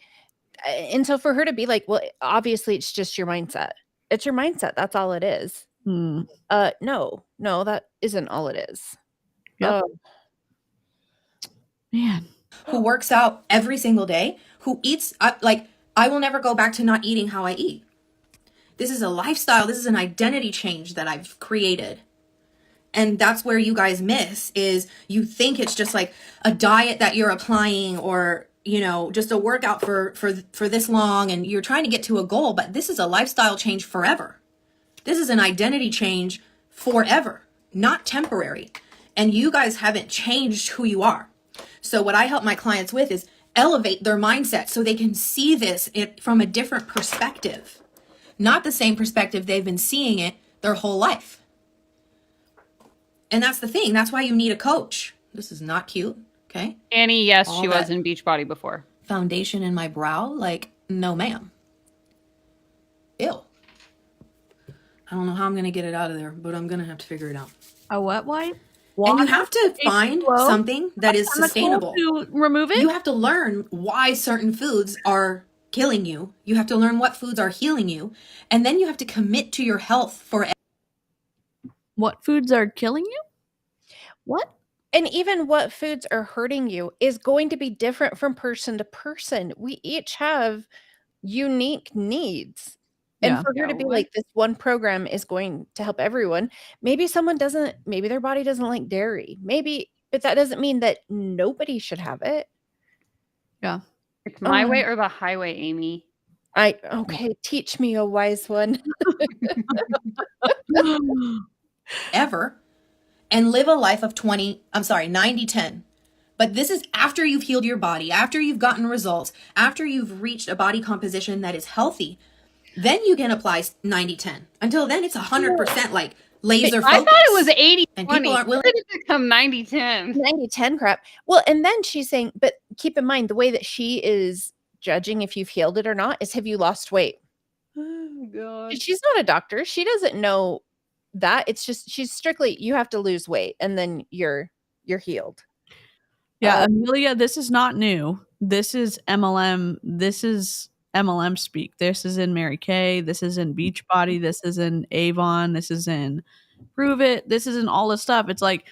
and so for her to be like, well, obviously it's just your mindset. It's your mindset. That's all it is. No, that isn't all it is. Yep. Man. Who works out every single day, who eats, I will never go back to not eating how I eat. This is a lifestyle. This is an identity change that I've created. And that's where you guys miss, is you think it's just like a diet that you're applying, or, you know, just a workout for this long, and you're trying to get to a goal, but this is a lifestyle change forever. This is an identity change forever, not temporary. And you guys haven't changed who you are. So what I help my clients with is elevate their mindset so they can see this from a different perspective, not the same perspective they've been seeing it their whole life. And that's the thing. That's why you need a coach. This is not cute. Okay. Annie, yes, All she was that in Beachbody before. foundation in my brow, like, no ma'am. Ew. I don't know how I'm going to get it out of there, but I'm going to have to figure it out. A wet wipe? And you have to find something that is sustainable. To remove it? You have to learn why certain foods are killing you. You have to learn what foods are healing you. And then you have to commit to your health for. What foods are killing you? What? And even what foods are hurting you is going to be different from person to person. We each have unique needs. And for her to be like, this one program is going to help everyone, maybe maybe their body doesn't like dairy. Maybe, but that doesn't mean that nobody should have it. Yeah. It's my way or the highway, Amy. Okay, teach me, a wise one. Ever, and live a life of 90-10. But this is after you've healed your body, after you've gotten results, after you've reached a body composition that is healthy. Then you can apply 90-10. Until then, it's 100% like laser focus. I thought it was 80-20. And people aren't willing to become 90-10. 90-10 crap. Well, and then she's saying, but keep in mind, the way that she is judging if you've healed it or not is, have you lost weight? Oh, God. She's not a doctor. She doesn't know that. It's just, she's strictly, you have to lose weight and then you're healed. Yeah, Amelia, this is not new. This is MLM. This is MLM speak. This is in Mary Kay. This is in Beachbody. This is in Avon. This is in Prove It. This is in all this stuff. It's like,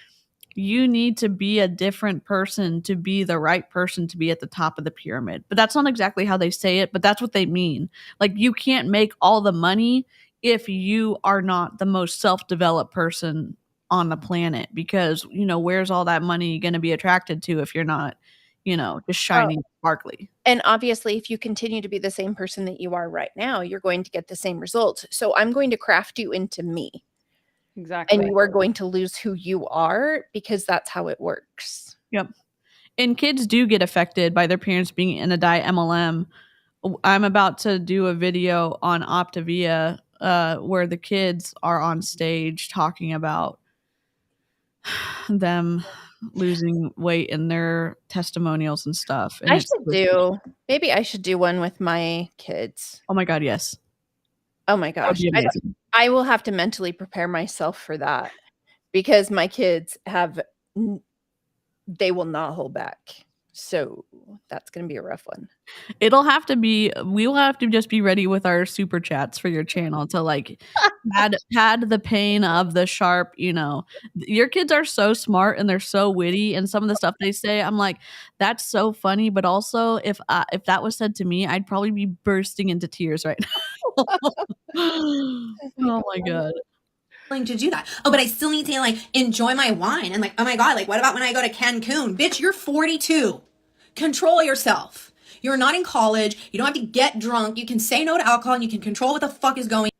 you need to be a different person to be the right person to be at the top of the pyramid. But that's not exactly how they say it, but that's what they mean. Like, you can't make all the money if you are not the most self-developed person on the planet, because, you know, where's all that money going to be attracted to if you're not, you know, just shiny, sparkly. And obviously, if you continue to be the same person that you are right now, you're going to get the same results. So I'm going to craft you into me. Exactly. And you are going to lose who you are, because that's how it works. Yep. And kids do get affected by their parents being in a diet MLM. I'm about to do a video on Optavia where the kids are on stage talking about them losing weight in their testimonials and stuff. And maybe I should do one with my kids. Oh my God, yes. Oh my gosh. I will have to mentally prepare myself for that, because my kids they will not hold back. So that's going to be a rough one. we will have to just be ready with our super chats for your channel to like pad the pain of the sharp, your kids are so smart and they're so witty, and some of the stuff they say, I'm like, that's so funny. But also if that was said to me, I'd probably be bursting into tears right now. Oh my God. To do that. Oh, but I still need to like enjoy my wine. And like, oh my God, like what about when I go to Cancun? Bitch, you're 42. Control yourself. You're not in college. You don't have to get drunk. You can say no to alcohol and you can control what the fuck is going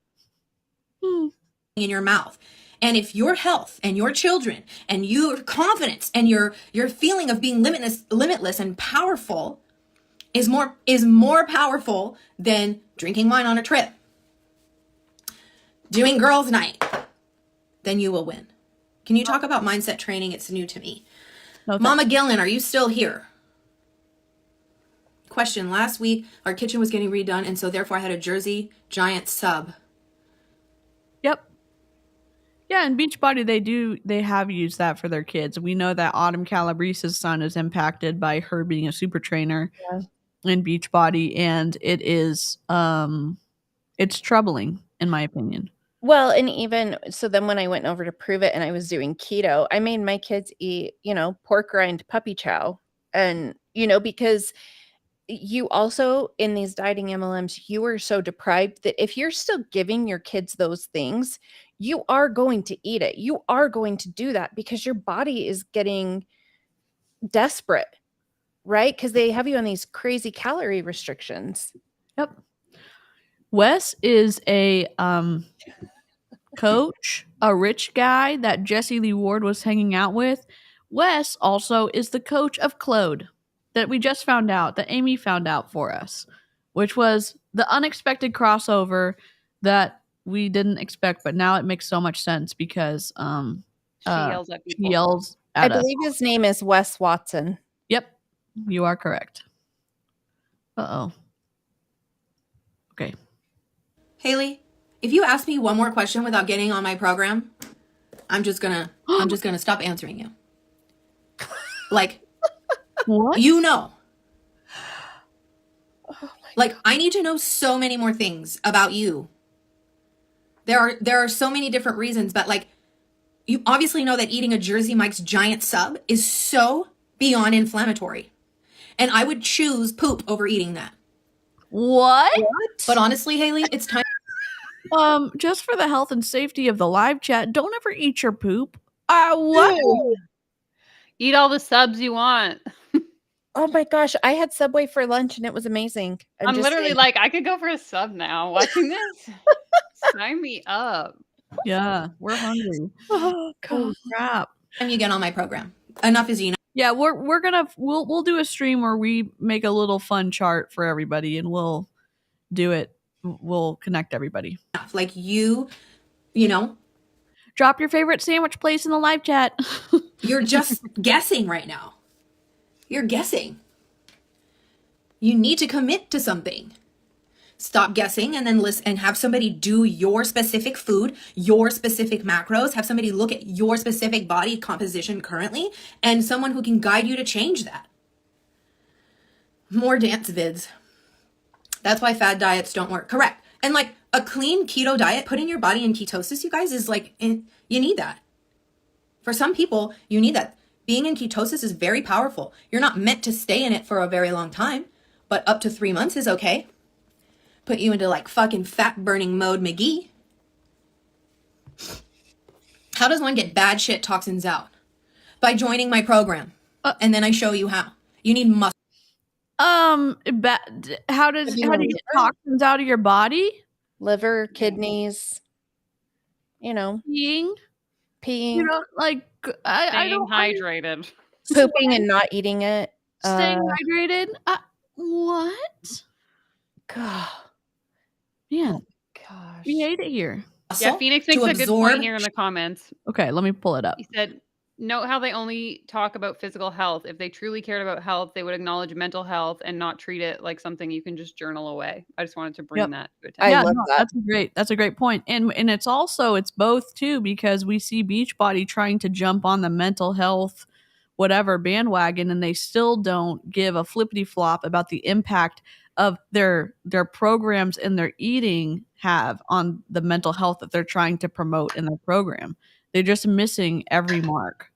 in your mouth. And if your health and your children and your confidence and your feeling of being limitless and powerful is more powerful than drinking wine on a trip, doing girls' night, then you will win. Can you talk about mindset training? It's new to me. Okay. Mama Gillen, are you still here? Question. Last week, our kitchen was getting redone, and so therefore I had a Jersey Giant sub. Yep. Yeah, in Beachbody, they have used that for their kids. We know that Autumn Calabrese's son is impacted by her being a super trainer in Beachbody, and it is, it's troubling, in my opinion. Well, and even so, then when I went over to prove it and I was doing keto, I made my kids eat, pork rind puppy chow. And, because you also in these dieting MLMs, you are so deprived that if you're still giving your kids those things, you are going to eat it. You are going to do that because your body is getting desperate, right? Because they have you on these crazy calorie restrictions. Yep. Wes is a coach, a rich guy that Jesse Lee Ward was hanging out with. Wes also is the coach of Claude that we just found out, that Amy found out for us, which was the unexpected crossover that we didn't expect, but now it makes so much sense because she yells at people. She yells at us. I believe his name is Wes Watson. Yep, you are correct. Uh-oh. Okay. Haley, if you ask me one more question without getting on my program, I'm just gonna stop answering you. Like, what? Oh like, I need to know so many more things about you. There are so many different reasons, but like, you obviously know that eating a Jersey Mike's Giant sub is so beyond inflammatory. And I would choose poop over eating that. What? But honestly, Haley, it's time. Just for the health and safety of the live chat, don't ever eat your poop. What? Eat all the subs you want. Oh my gosh, I had Subway for lunch and it was amazing. I'm literally like, I could go for a sub now watching this. Sign me up. Yeah, we're hungry. Oh Oh crap. And you get on my program. Enough is enough. Yeah, we'll do a stream where we make a little fun chart for everybody and we'll do it. We'll connect everybody. Like you know, drop your favorite sandwich place in the live chat. You're just guessing right now. You're guessing. You need to commit to something. Stop guessing and then listen and have somebody do your specific food, your specific macros, have somebody look at your specific body composition currently, and someone who can guide you to change that. More dance vids. That's why fad diets don't work. Correct. And like a clean keto diet, putting your body in ketosis, you guys, is like, you need that. For some people, you need that. Being in ketosis is very powerful. You're not meant to stay in it for a very long time, but up to 3 months is okay. Put you into like fucking fat burning mode McGee. How does one get bad shit toxins out? By joining my program. And then I show you how. You need muscle. How do you get toxins out of your body? Liver, kidneys, peeing. Like I don't hydrated. Pooping and not eating it. Staying hydrated. What? God. Man. Gosh. We hate it here. Yeah, Phoenix makes a good point here in the comments. Okay, let me pull it up. He said, note how they only talk about physical health. If they truly cared about health, they would acknowledge mental health and not treat it like something you can just journal away. I just wanted to bring that to attention. I love that. That's a great point. And it's both too, because we see Beachbody trying to jump on the mental health whatever bandwagon, and they still don't give a flippity flop about the impact of their programs and their eating have on the mental health that they're trying to promote in their program. They're just missing every mark.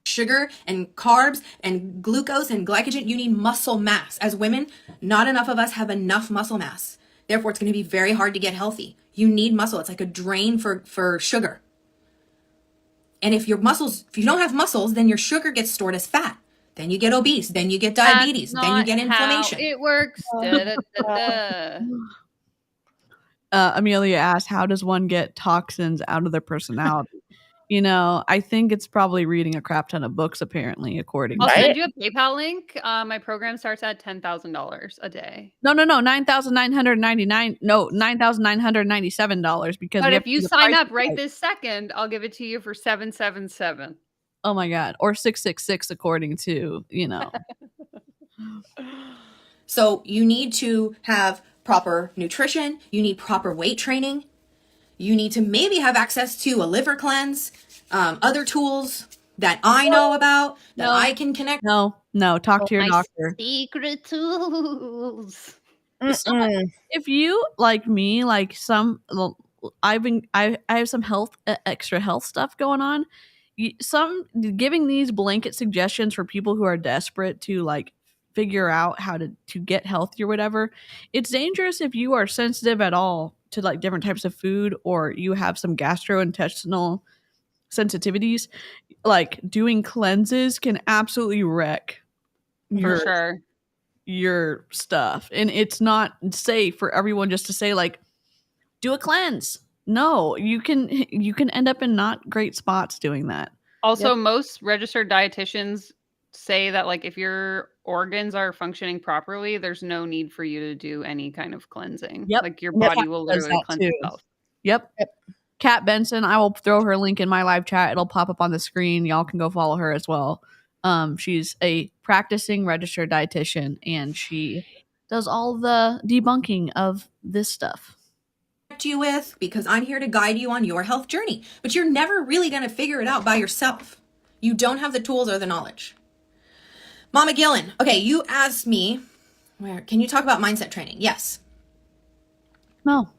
Sugar and carbs and glucose and glycogen, you need muscle mass. As women, not enough of us have enough muscle mass. Therefore, it's going to be very hard to get healthy. You need muscle. It's like a drain for sugar. And if you don't have muscles, then your sugar gets stored as fat. Then you get obese. Then you get diabetes. Then you get inflammation. How it works. Amelia asked, how does one get toxins out of their personality? You know, I think it's probably reading a crap ton of books, apparently, according I'll to send you a PayPal link. My program starts at $10,000 a day. No, $9,999. No, $9,997 because But we if have you the sign price up right tag. this second, I'll give it to you for $777. Oh my God. Or 666 according to, you know. So you need to have proper nutrition. You need proper weight training. You need to maybe have access to a liver cleanse, other tools that I know about, that I can connect. No, talk to your doctor. Secret tools. If you, like me, like I have some extra health stuff going on. Giving these blanket suggestions for people who are desperate to like figure out how to get healthy or whatever, it's dangerous if you are sensitive at all to like different types of food, or you have some gastrointestinal sensitivities. Like doing cleanses can absolutely wreck your stuff, and it's not safe for everyone just to say like do a cleanse. No, you can end up in not great spots doing that. Also, most registered dietitians say that like if your organs are functioning properly, there's no need for you to do any kind of cleansing. Yep. Like your body will Does literally that cleanse too. itself. Yep. Kat Benson, I will throw her link in my live chat. It'll pop up on the screen. Y'all can go follow her as well. She's a practicing registered dietitian, and she does all the debunking of this stuff. You with, because I'm here to guide you on your health journey, but you're never really going to figure it out by yourself. You don't have the tools or the knowledge. Mama Gillen, okay, you asked me, where can you talk about mindset training? Yes. No.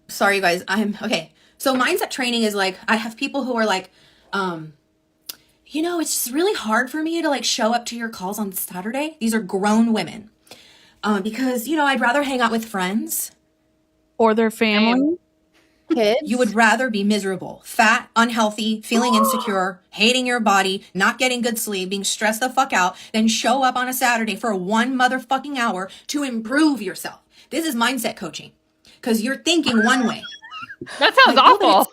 Sorry you guys, okay. So mindset training is like, I have people who are like, you know, it's just really hard for me to like show up to your calls on Saturday. These are grown women. Because, you know, I'd rather hang out with friends. Or their family. Kids. You would rather be miserable, fat, unhealthy, feeling insecure, hating your body, not getting good sleep, being stressed the fuck out, than show up on a Saturday for 1 motherfucking hour to improve yourself. This is mindset coaching. Because you're thinking one way. That sounds awful.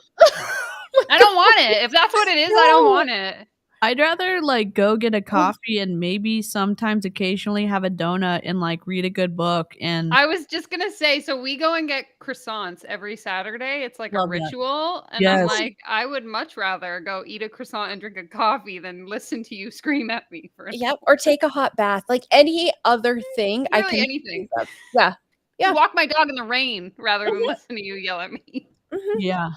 I don't want it. If that's what it is, I don't want it. I'd rather like go get a coffee and maybe sometimes occasionally have a donut and like read a good book. And I was just gonna say, so we go and get croissants every Saturday. It's like Love a that. ritual. And Yes. I'm like, I would much rather go eat a croissant and drink a coffee than listen to you scream at me for Yep, or take a hot bath. Like any other thing I Really can anything. think of. Yeah. Walk my dog in the rain rather than listen to you yell at me. yeah.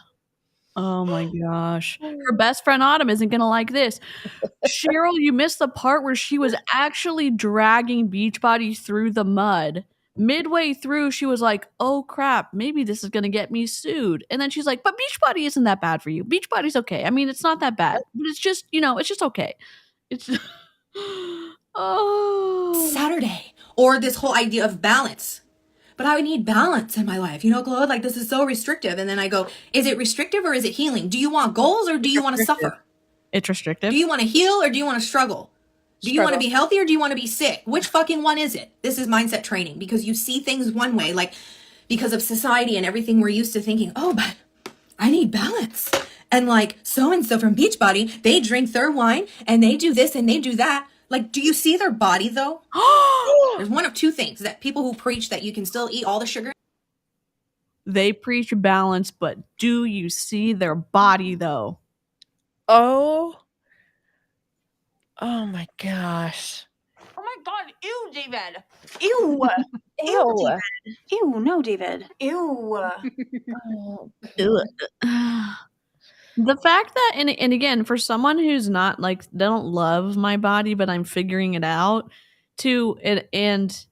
Oh my gosh. Her best friend Autumn isn't going to like this. Cheryl, you missed the part where she was actually dragging Beachbody through the mud. Midway through, she was like, oh crap, maybe this is going to get me sued. And then she's like, but Beachbody isn't that bad for you. Beachbody's okay. I mean, it's not that bad, but it's just, you know, it's just okay. It's Saturday. Or this whole idea of balance. But I would need balance in my life. You know, Claude, like this is so restrictive. And then I go, is it restrictive or is it healing? Do you want goals or do you want to suffer? It's restrictive. Do you want to heal or do you want to struggle? Do you want to be healthy or do you want to be sick? Which fucking one is it? This is mindset training because you see things one way, like because of society and everything we're used to thinking, oh, but I need balance. And like so-and-so from Beachbody, they drink their wine and they do this and they do that. Like, do you see their body though? There's one of two things that people who preach that you can still eat all the sugar. They preach balance, but do you see their body though? Oh my gosh. Oh my god, ew, David. Ew. Ew. David. Ew, no, David. Ew. Oh, Ugh. The fact that and again, for someone who's not like they don't love my body, but I'm figuring it out and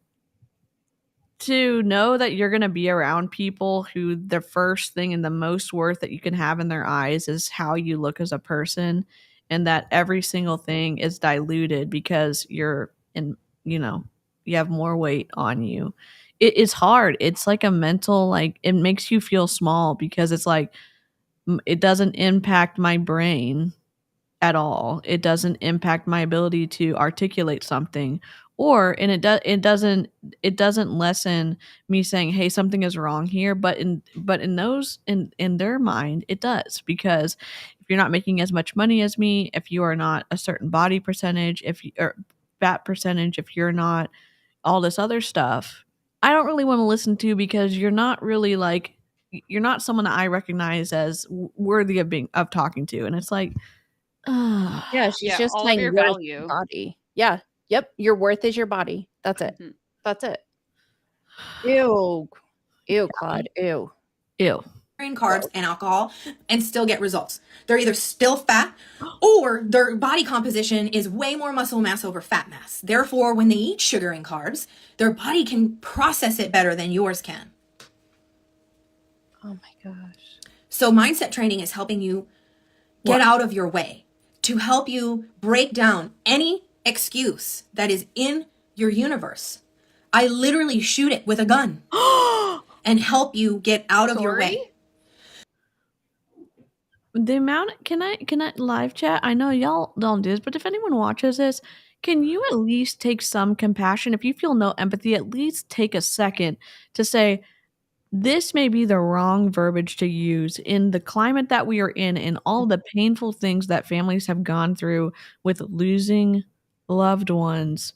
to know that you're gonna be around people who the first thing and the most worth that you can have in their eyes is how you look as a person, and that every single thing is diluted because you're in, you know, you have more weight on you. It is hard. It's like a mental, like it makes you feel small because it's like it doesn't impact my brain at all. It doesn't impact my ability to articulate something and it doesn't lessen me saying, "Hey, something is wrong here," but in their mind it does because if you're not making as much money as me, if you are not a certain body percentage, if you or fat percentage, if you're not all this other stuff, I don't really want to listen to because you're not really like you're not someone that I recognize as worthy of talking to, and it's like, Yeah, she's Yeah, just all of saying your your value. body. Yeah. Yep. Your worth is your body. That's it. Mhm. That's it. Ew. Ew, Claude. Ew. ew. carbs and alcohol and still get results. They're either still fat or their body composition is way more muscle mass over fat mass. Therefore, when they eat sugar and carbs, their body can process it better than yours can. Oh my gosh. So mindset training is helping you get out of your way to help you break down any excuse that is in your universe. I literally shoot it with a gun and help you get out of your way. The amount can I live chat? I know y'all don't do this, but if anyone watches this, can you at least take some compassion? If you feel no empathy, at least take a second to say, this may be the wrong verbiage to use in the climate that we are in and all the painful things that families have gone through with losing loved ones.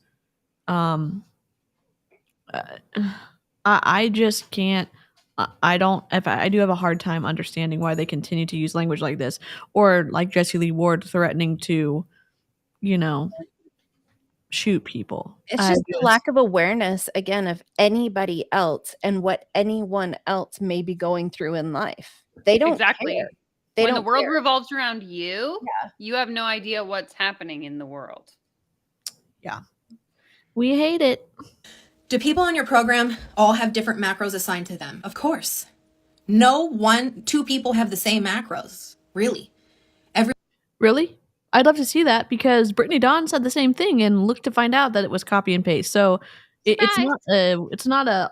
I just can't. I don't. If I do have a hard time understanding why they continue to use language like this, or like Jesse Lee Ward threatening to, you know, shoot people. It's just the lack of awareness, again, of anybody else and what anyone else may be going through in life. They don't Exactly. care. They when don't the world care. revolves around you, you have no idea what's happening in the world. Yeah. We hate it. Do people in your program all have different macros assigned to them? Of course. No two people have the same macros. Really? Really? I'd love to see that because Brittany Dawn said the same thing and looked to find out that it was copy and paste. So it's not a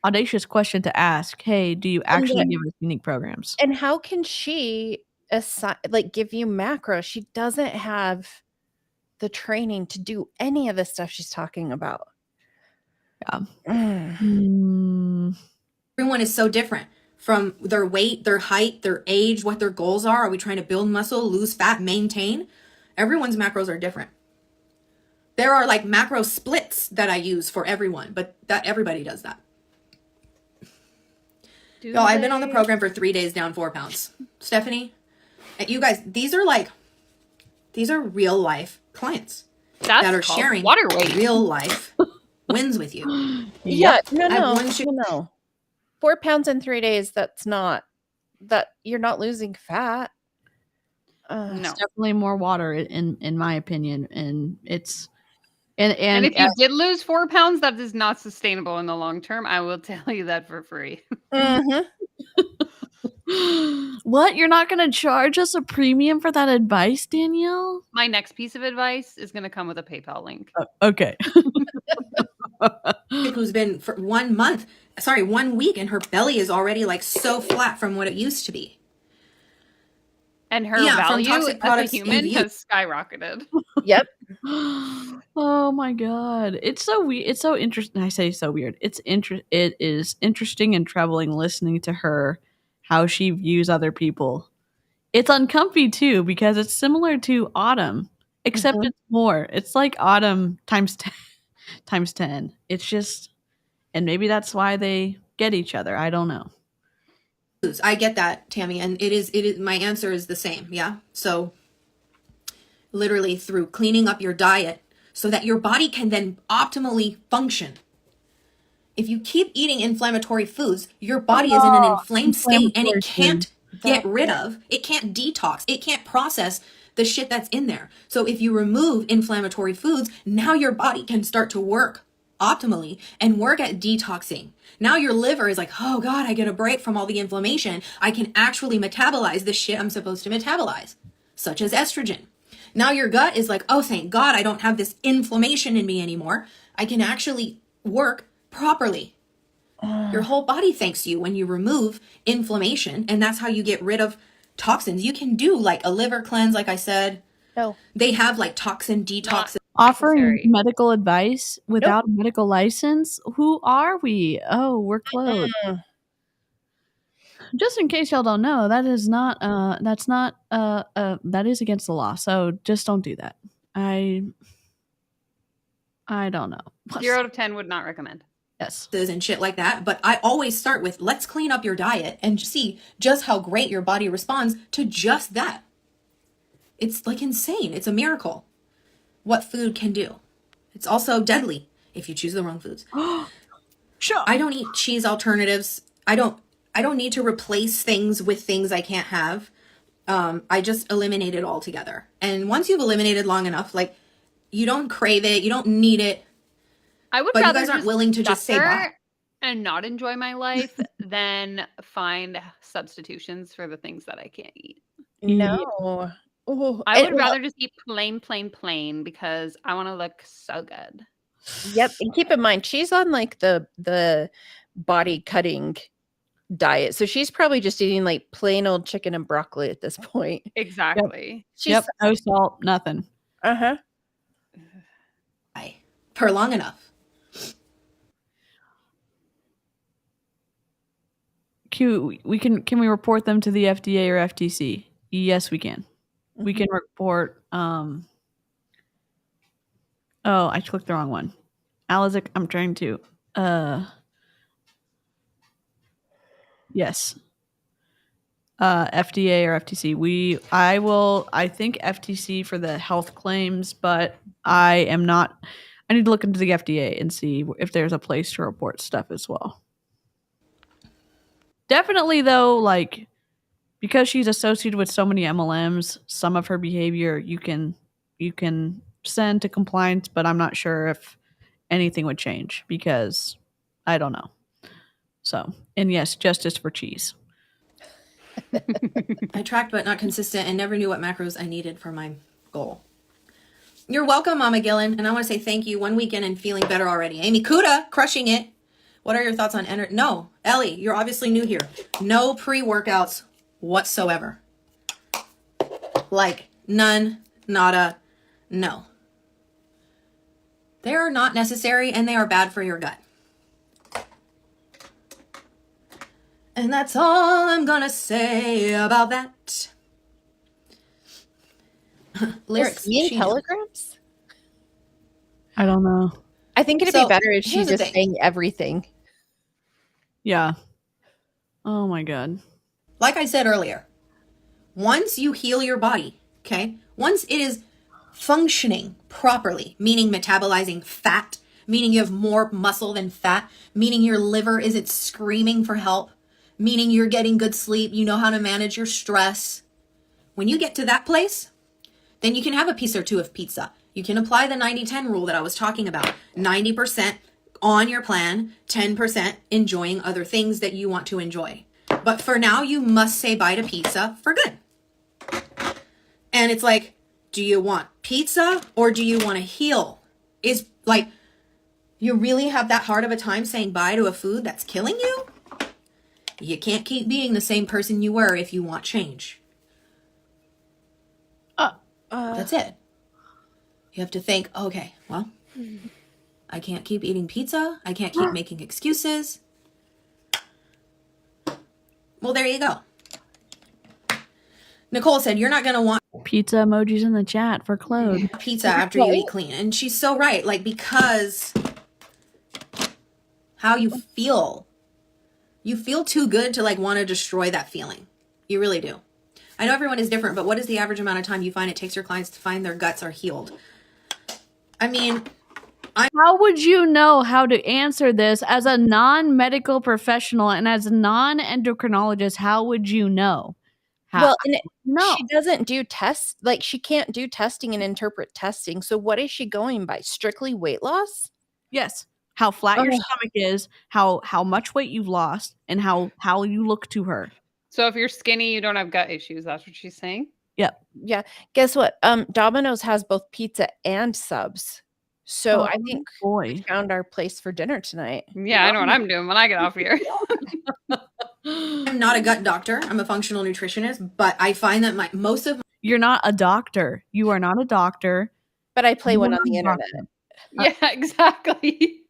audacious question to ask. Hey, do you actually give us unique programs? And how can she give you macros? She doesn't have the training to do any of the stuff she's talking about. Yeah. Everyone is so different from their weight, their height, their age, what their goals are. Are we trying to build muscle, lose fat, maintain? Everyone's macros are different. There are like macro splits that I use for everyone, but everybody does that. Yo, I've been on the program for 3 days, down 4 pounds. Stephanie, you guys, these are real life clients that are sharing water weight. real life wins with you. Yeah, no. 4 pounds in 3 days, that's not, that you're not losing fat. No. It's definitely more water in my opinion. And it's and if you did lose 4 pounds, that is not sustainable in the long term. I will tell you that for free. Mm-hmm. What? You're not going to charge us a premium for that advice, Danielle? My next piece of advice is going to come with a PayPal link. Okay. Who's been for 1 week, and her belly is already like so flat from what it used to be. And her value as a human has skyrocketed. Yep. Oh my god, it's so weird. It's so interesting. I say so weird. It is interesting and troubling listening to her, how she views other people. It's uncomfy too because it's similar to Autumn, except it's more. It's like Autumn times 10. It's just, and maybe that's why they get each other. I don't know. I get that, Tammy, and it is my answer is the same. Yeah. So literally through cleaning up your diet so that your body can then optimally function. If you keep eating inflammatory foods, your body is in an inflamed state and it can't get rid of. It can't detox. It can't process the shit that's in there. So if you remove inflammatory foods, now your body can start to work optimally and work at detoxing. Now your liver is like, oh God, I get a break from all the inflammation. I can actually metabolize the shit I'm supposed to metabolize, such as estrogen. Now your gut is like, oh, thank God I don't have this inflammation in me anymore. I can actually work properly. Your whole body thanks you when you remove inflammation, and that's how you get rid of toxins. You can do like a liver cleanse, like I said. No. They have like toxin detox. Offering Necessary. medical advice without a medical license? Who are we? Oh, we're Claude. Just in case y'all don't know, that is not that is against the law. So just don't do that. I don't know. 0 out of 10 would not recommend. Yes. And shit like that. But I always start with, let's clean up your diet and see just how great your body responds to just that. It's like insane. It's a miracle what food can do. It's also deadly if you choose the wrong foods. Sure. I don't eat cheese alternatives. I don't need to replace things with things I can't have. I just eliminate it altogether. And once you've eliminated long enough, like, you don't crave it, you don't need it. I would But you rather guys aren't just willing to just say suffer bye. and not enjoy my life than find substitutions for the things that I can't eat. No. Oh, I would rather just eat plain because I want to look so good. Yep. And keep in mind, she's on like the body cutting diet. So she's probably just eating like plain old chicken and broccoli at this point. Exactly. Yep. No salt, nothing. Uh-huh. For long enough. Can we report them to the FDA or FTC? Yes, we can. Mm-hmm. We can report oh, I clicked the wrong one. Alizic, I'm trying to yes. FDA or FTC. I think FTC for the health claims, but I need to look into the FDA and see if there's a place to report stuff as well. Definitely though, like, because she's associated with so many MLMs, some of her behavior you can send to compliance, but I'm not sure if anything would change because I don't know. So, and yes, justice for cheese. I tracked but not consistent and never knew what macros I needed for my goal. You're welcome, Mama Gillen, and I want to say thank you. 1 weekend and feeling better already. Amy Kuda, crushing it. What are your thoughts on energy? No, Ellie, you're obviously new here. No pre-workouts whatsoever. Like, none, nada, no. They are not necessary and they are bad for your gut. And that's all I'm gonna say about that. Lyrics. Telegrams? I don't know. I think it'd be better if she's just saying everything. Yeah. Oh my God. Like I said earlier, once you heal your body, okay, once it is functioning properly, meaning metabolizing fat, meaning you have more muscle than fat, meaning your liver isn't screaming for help, meaning you're getting good sleep, you know how to manage your stress. When you get to that place, then you can have a piece or two of pizza. You can apply the 90-10 rule that I was talking about. 90% on your plan, 10% enjoying other things that you want to enjoy. But for now, you must say bye to pizza for good. And it's like, do you want pizza or do you want to heal? Is like, you really have that hard of a time saying bye to a food that's killing you? You can't keep being the same person you were if you want change. That's it. You have to think, okay, well, I can't keep eating pizza. I can't keep making excuses. Well, there you go. Nicole said, you're not going to want pizza emojis in the chat for Claude. Pizza after you eat clean. And she's so right. Like, because how you feel. You feel too good to like want to destroy that feeling. You really do. I know everyone is different, but what is the average amount of time you find it takes your clients to find their guts are healed? I mean, how would you know how to answer this as a non-medical professional and as a non-endocrinologist? How would you know? How? and No. she doesn't do tests. Like, she can't do testing and interpret testing. So what is she going by? Strictly weight loss? Yes. How flat your Ugh. stomach is, how much weight you've lost, and how you look to her. So if you're skinny, you don't have gut issues. That's what she's saying. Yep. Yeah. Guess what? Domino's has both pizza and subs. So I think we found our place for dinner tonight. Yeah, I know what I'm doing when I get off here. I'm not a gut doctor. I'm a functional nutritionist, but I find that most of You're not a doctor. You are not a doctor. But I play You one are on the not a internet. Yeah, exactly.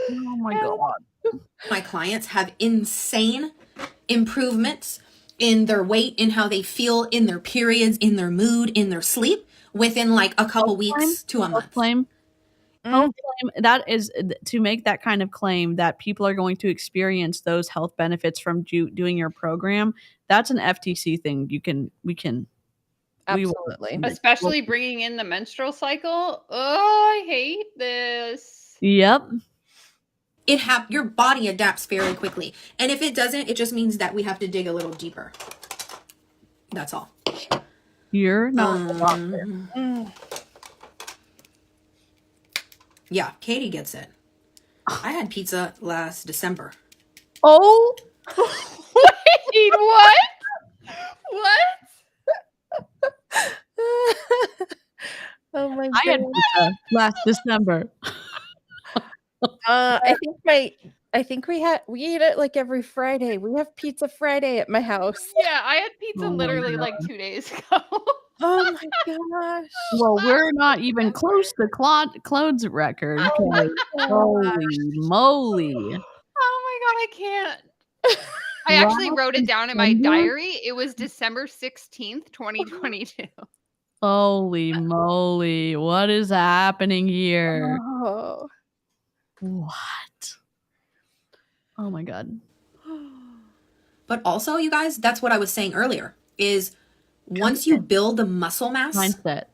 Oh my God. my clients have insane improvements in their weight, in how they feel, in their periods, in their mood, in their sleep within like a couple weeks to a month. Claim. Health claim, that is to make that kind of claim that people are going to experience those health benefits from doing your program. That's an FTC thing. Absolutely. Especially bringing in the menstrual cycle. Oh, I hate this. Yep. Your body adapts fairly quickly. And if it doesn't, it just means that we have to dig a little deeper. That's all. You're not a doctor. Yeah, Katie gets it. I had pizza last December. Oh. Wait, what? What? Oh my God. I had pizza last December. I think we eat it like every Friday. We have pizza Friday at my house. Yeah, I had pizza literally like 2 days ago. Oh my gosh. Well, we're not even close to Claude's record. Oh Holy moly. Oh my God, I can't. I actually wrote it down in my diary. It was December 16th, 2022. Holy moly. What is happening here? Oh. What? Oh my God. But also, you guys, that's what I was saying earlier, is once you build the muscle mass, Mindset.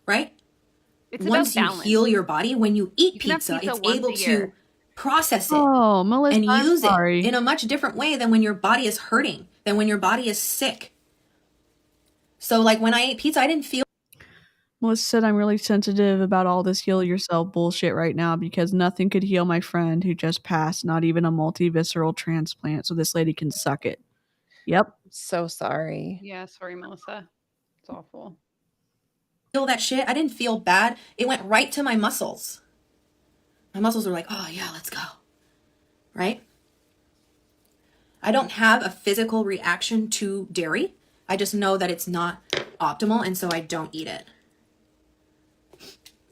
right? It's Once you balance. heal your body, when you eat You can have pizza, pizza it's once able a year. to process it Oh, Melissa, and I'm use sorry. it in a much different way than when your body is hurting, than when your body is sick. So like when I ate pizza, I didn't feel Melissa said I'm really sensitive about all this heal yourself bullshit right now because nothing could heal my friend who just passed, not even a multi-visceral transplant, so this lady can suck it. Yep. So sorry. Yeah, sorry, Melissa. It's awful. that shit. I didn't feel bad. It went right to my muscles. My muscles were like, oh yeah, let's go. Right? I don't have a physical reaction to dairy. I just know that it's not optimal, and so I don't eat it.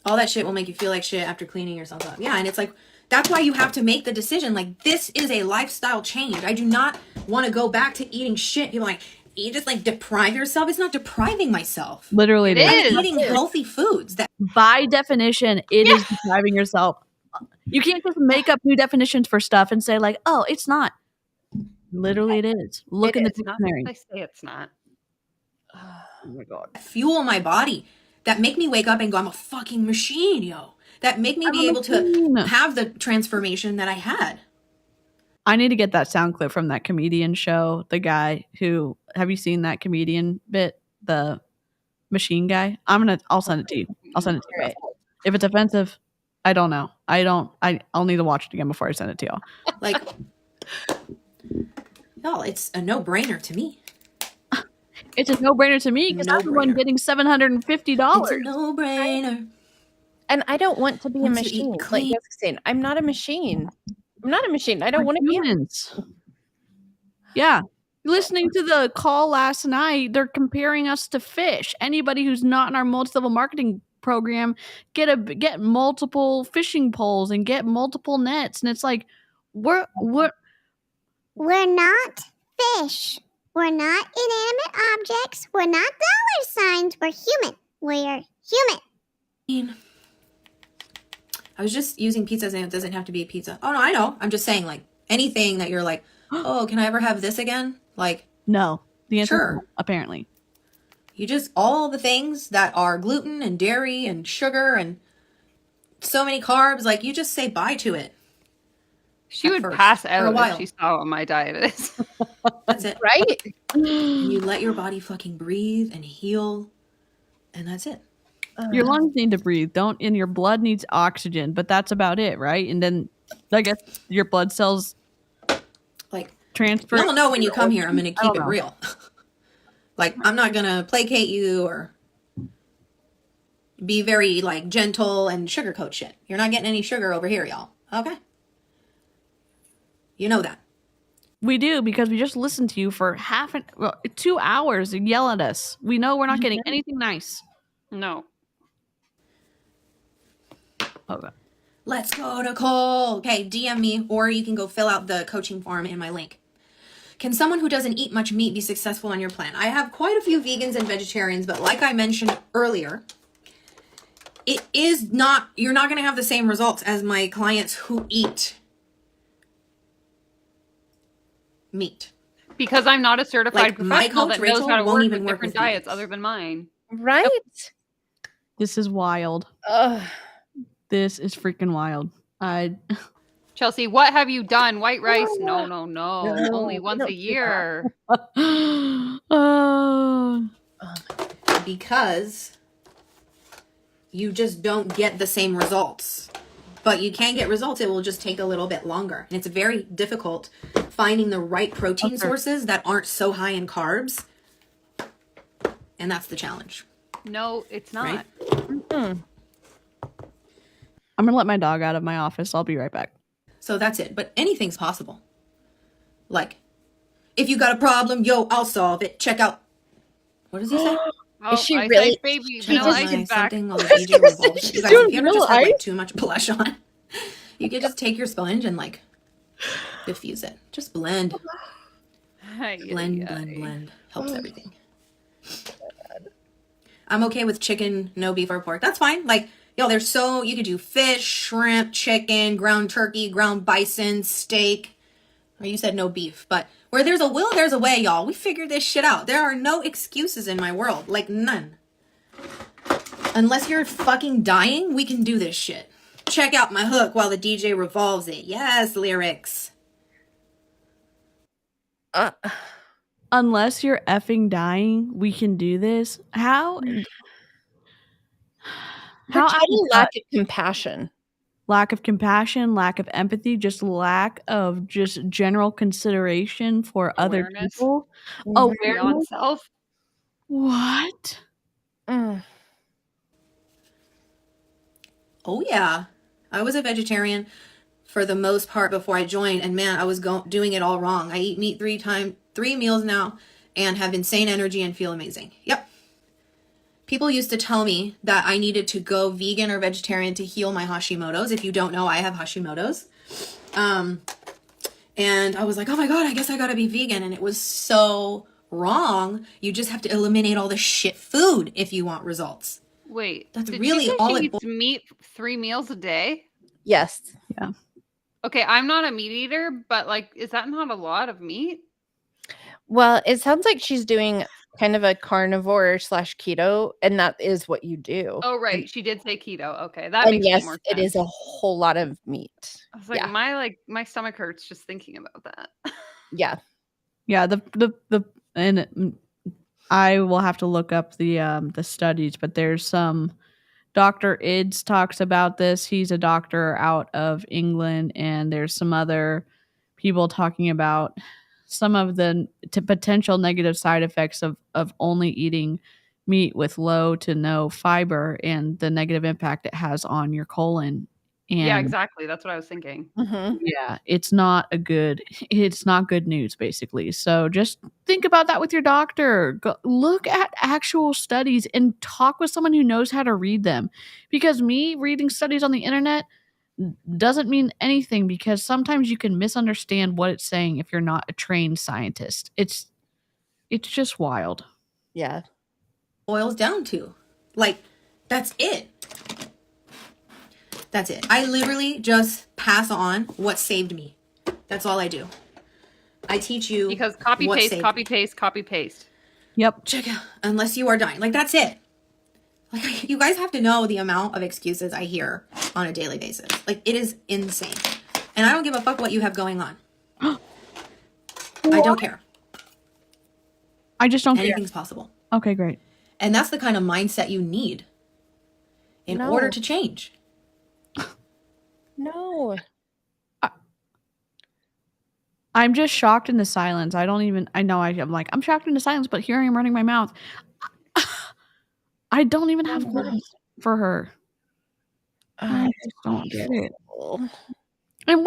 All that shit will make you feel like shit after cleaning yourself up. Yeah, and it's like, that's why you have to make the decision. Like, this is a lifestyle change. I do not want to go back to eating shit. People are like, you just like deprive yourself. It's not depriving myself. Literally, It is. I'm eating healthy foods. That by definition, it is depriving yourself. You can't just make up new definitions for stuff and say like, oh, it's not. Literally, it is. Look in the dictionary. I say it's not. Oh my God. fuel my body, that make me wake up and go, I'm a fucking machine, yo. That make me be able to have the transformation that I had. I need to get that sound clip from that comedian show. The guy who, have you seen that comedian bit? The machine guy? I'll send it to you. I'll send it to you. Right. If it's offensive, I don't know. I'll need to watch it again before I send it to y'all. Like, y'all, it's a no-brainer to me. It's a no-brainer to me because I'm the one No-brainer. getting $750. It's a no-brainer. And I don't want to be a Once you eat machine. Like clean. Jessica saying, I'm not a machine. I'm not a machine. I don't want to be. Humans. Yeah. Listening to the call last night, they're comparing us to fish. Anybody who's not in our multi-level marketing program get multiple fishing poles and get multiple nets, and it's like we're not fish. We're not inanimate objects. We're not dollar signs. We're human. We're human. I was just using pizza saying it doesn't have to be a pizza. Oh no, I know. I'm just saying like anything that you're like, oh, can I ever have this again? Like, no. The answer Sure. is no, apparently. you just, all the things that are gluten and dairy and sugar and so many carbs, like you just say bye to it. She at would first, pass for a out if while. she saw what my diet is. That's it. Right? And you let your body fucking breathe and heal, and that's it. Your lungs need to breathe, and your blood needs oxygen, but that's about it, right? And then I guess your blood cells Like, transfer. you'll know when you come here. I'm gonna I keep don't it know. real. Like, I'm not gonna placate you or be very like gentle and sugarcoat shit. You're not getting any sugar over here, y'all. Okay? You know that. We do, because we just listened to you for 2 hours and yell at us. We know we're not getting anything nice. No. Okay. Let's go to Cole. Okay, DM me, or you can go fill out the coaching form in my link. Can someone who doesn't eat much meat be successful on your plan? I have quite a few vegans and vegetarians, but like I mentioned earlier, you're not going to have the same results as my clients who eat meat. Because I'm not a certified Like, my professional coach, that knows Rachel, how to won't work even with work different with diets vegans. other than mine. Right? This is wild. Ugh. This is freaking wild. Chelsea, what have you done? White rice? No. Only once don't a do year. Because you just don't get the same results. But you can get results. It will just take a little bit longer. And it's very difficult finding the right protein sources that aren't so high in carbs. And that's the challenge. No, it's not. Right? I'm gonna let my dog out of my office. I'll be right back. So that's it. But anything's possible. Like, if you got a problem, yo, I'll solve it. Check out. What does he say? Oh, Is she Ice really- Ice baby. she Vanilla just- Ice is back. Something on the DJ revolves. She's You guys, doing if you ever just Vanilla have like Ice? too much blush on, you could just take your sponge and like diffuse it. Just blend. Blend. Helps everything. I'm okay with chicken, no beef or pork. That's fine. Like, yo, you could do fish, shrimp, chicken, ground turkey, ground bison, steak. Or you said no beef, but where there's a will, there's a way, y'all. We figured this shit out. There are no excuses in my world. Like, none. Unless you're fucking dying, we can do this shit. Check out my hook while the DJ revolves it. Yes, lyrics. Unless you're effing dying, we can do this. How? How Total lack of compassion. lack of compassion, lack of empathy, just lack of just general consideration for other Awareness. people. Mhm. Beyond Awareness? self. What? Mm. Oh, yeah. I was a vegetarian for the most part before I joined, and man, I was doing it all wrong. I eat meat 3 meals now and have insane energy and feel amazing. Yep. People used to tell me that I needed to go vegan or vegetarian to heal my Hashimoto's. If you don't know, I have Hashimoto's. And I was like, oh my God, I guess I gotta be vegan. And it was so wrong. You just have to eliminate all the shit food if you want results. Wait, That's did really she say all she it eats meat 3 meals a day? Yes. Okay, I'm not a meat eater, but like, is that not a lot of meat? Well, it sounds like she's doing kind of a carnivore / keto, and that is what you do. Oh, right. She did say keto. Okay, that And makes yes, more sense. it is a whole lot of meat. I was like, Yeah. my stomach hurts just thinking about that. Yeah. Yeah, I will have to look up the studies, but there's some Dr. Ids talks about this. He's a doctor out of England, and there's some other people talking about some of the potential negative side effects of only eating meat with low to no fiber and the negative impact it has on your colon. And Yeah, exactly. That's what I was thinking. Mhm. yeah, it's not good news, basically. So just think about that with your doctor. Look at actual studies and talk with someone who knows how to read them. Because me reading studies on the internet doesn't mean anything, because sometimes you can misunderstand what it's saying if you're not a trained scientist. It's just wild. Yeah. Boils down to. Like, that's it. That's it. I literally just pass on what saved me. That's all I do. I teach you Because copy what paste, saved copy me. paste, copy paste. Yep. Check out. Unless you are dying. Like, that's it. Like, you guys have to know the amount of excuses I hear on a daily basis. Like, it is insane. And I don't give a fuck what you have going on. I don't care. I just don't care. Anything's possible. Okay, great. And that's the kind of mindset you need in order to change. No. I'm just shocked into silence. I'm like, I'm shocked into silence, but here I am running my mouth. I don't even have words for her. I just don't get it. And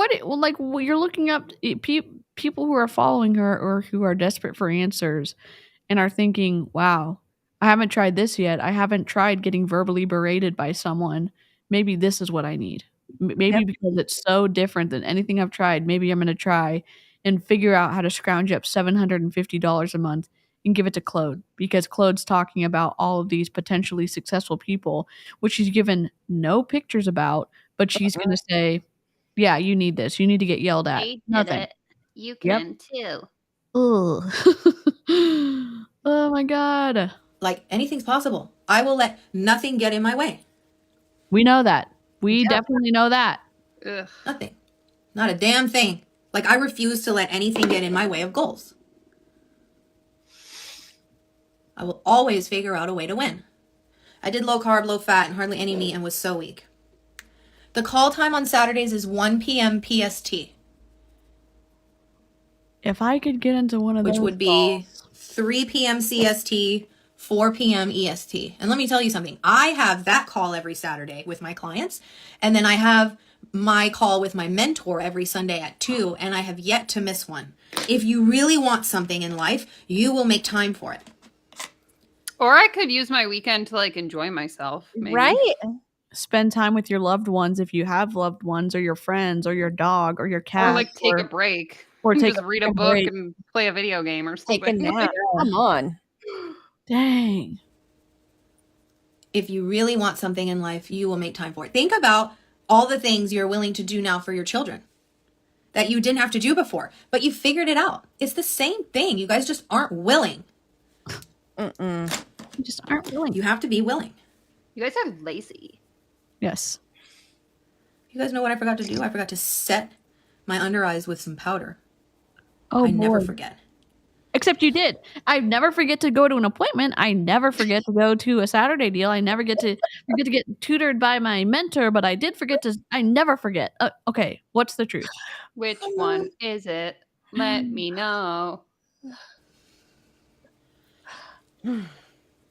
you're looking up people who are following her or who are desperate for answers and are thinking, wow, I haven't tried this yet. I haven't tried getting verbally berated by someone. Maybe this is what I need. Maybe because it's so different than anything I've tried. Maybe I'm going to try and figure out how to scrounge up $750 a month and give it to Claude, because Claude's talking about all of these potentially successful people, which she's given no pictures about, but she's going to say, yeah, you need this. You need to get yelled at. They Nothing. did it. You can too. Ugh. Oh my God. Like, anything's possible. I will let nothing get in my way. We know that. We definitely know that. Ugh. Nothing. Not a damn thing. Like, I refuse to let anything get in my way of goals. I will always figure out a way to win. I did low carb, low fat, and hardly any meat and was so weak. The call time on Saturdays is 1 p.m. PST. If I could get into one of those, which would be calls. 3 p.m. CST, 4 p.m. EST. And let me tell you something. I have that call every Saturday with my clients. And then I have my call with my mentor every Sunday at 2. And I have yet to miss one. If you really want something in life, you will make time for it. Or I could use my weekend to like enjoy myself. Maybe. Right? Spend time with your loved ones if you have loved ones, or your friends, or your dog, or your cat. Or like take a break. Or take just read a book and play a video game or something. Take a nap. Come on. Dang. If you really want something in life, you will make time for it. Think about all the things you're willing to do now for your children that you didn't have to do before, but you figured it out. It's the same thing. You guys just aren't willing. You just aren't willing. You have to be willing. You guys are lazy. Yes. You guys know what I forgot to do? I forgot to set my under eyes with some powder. Oh, I never boy. forget. Except you did. I never forget to go to an appointment. I never forget to go to a Saturday deal. I never get to get tutored by my mentor, but I did forget to. I never forget. Okay, what's the truth? Which one is it? Let me know.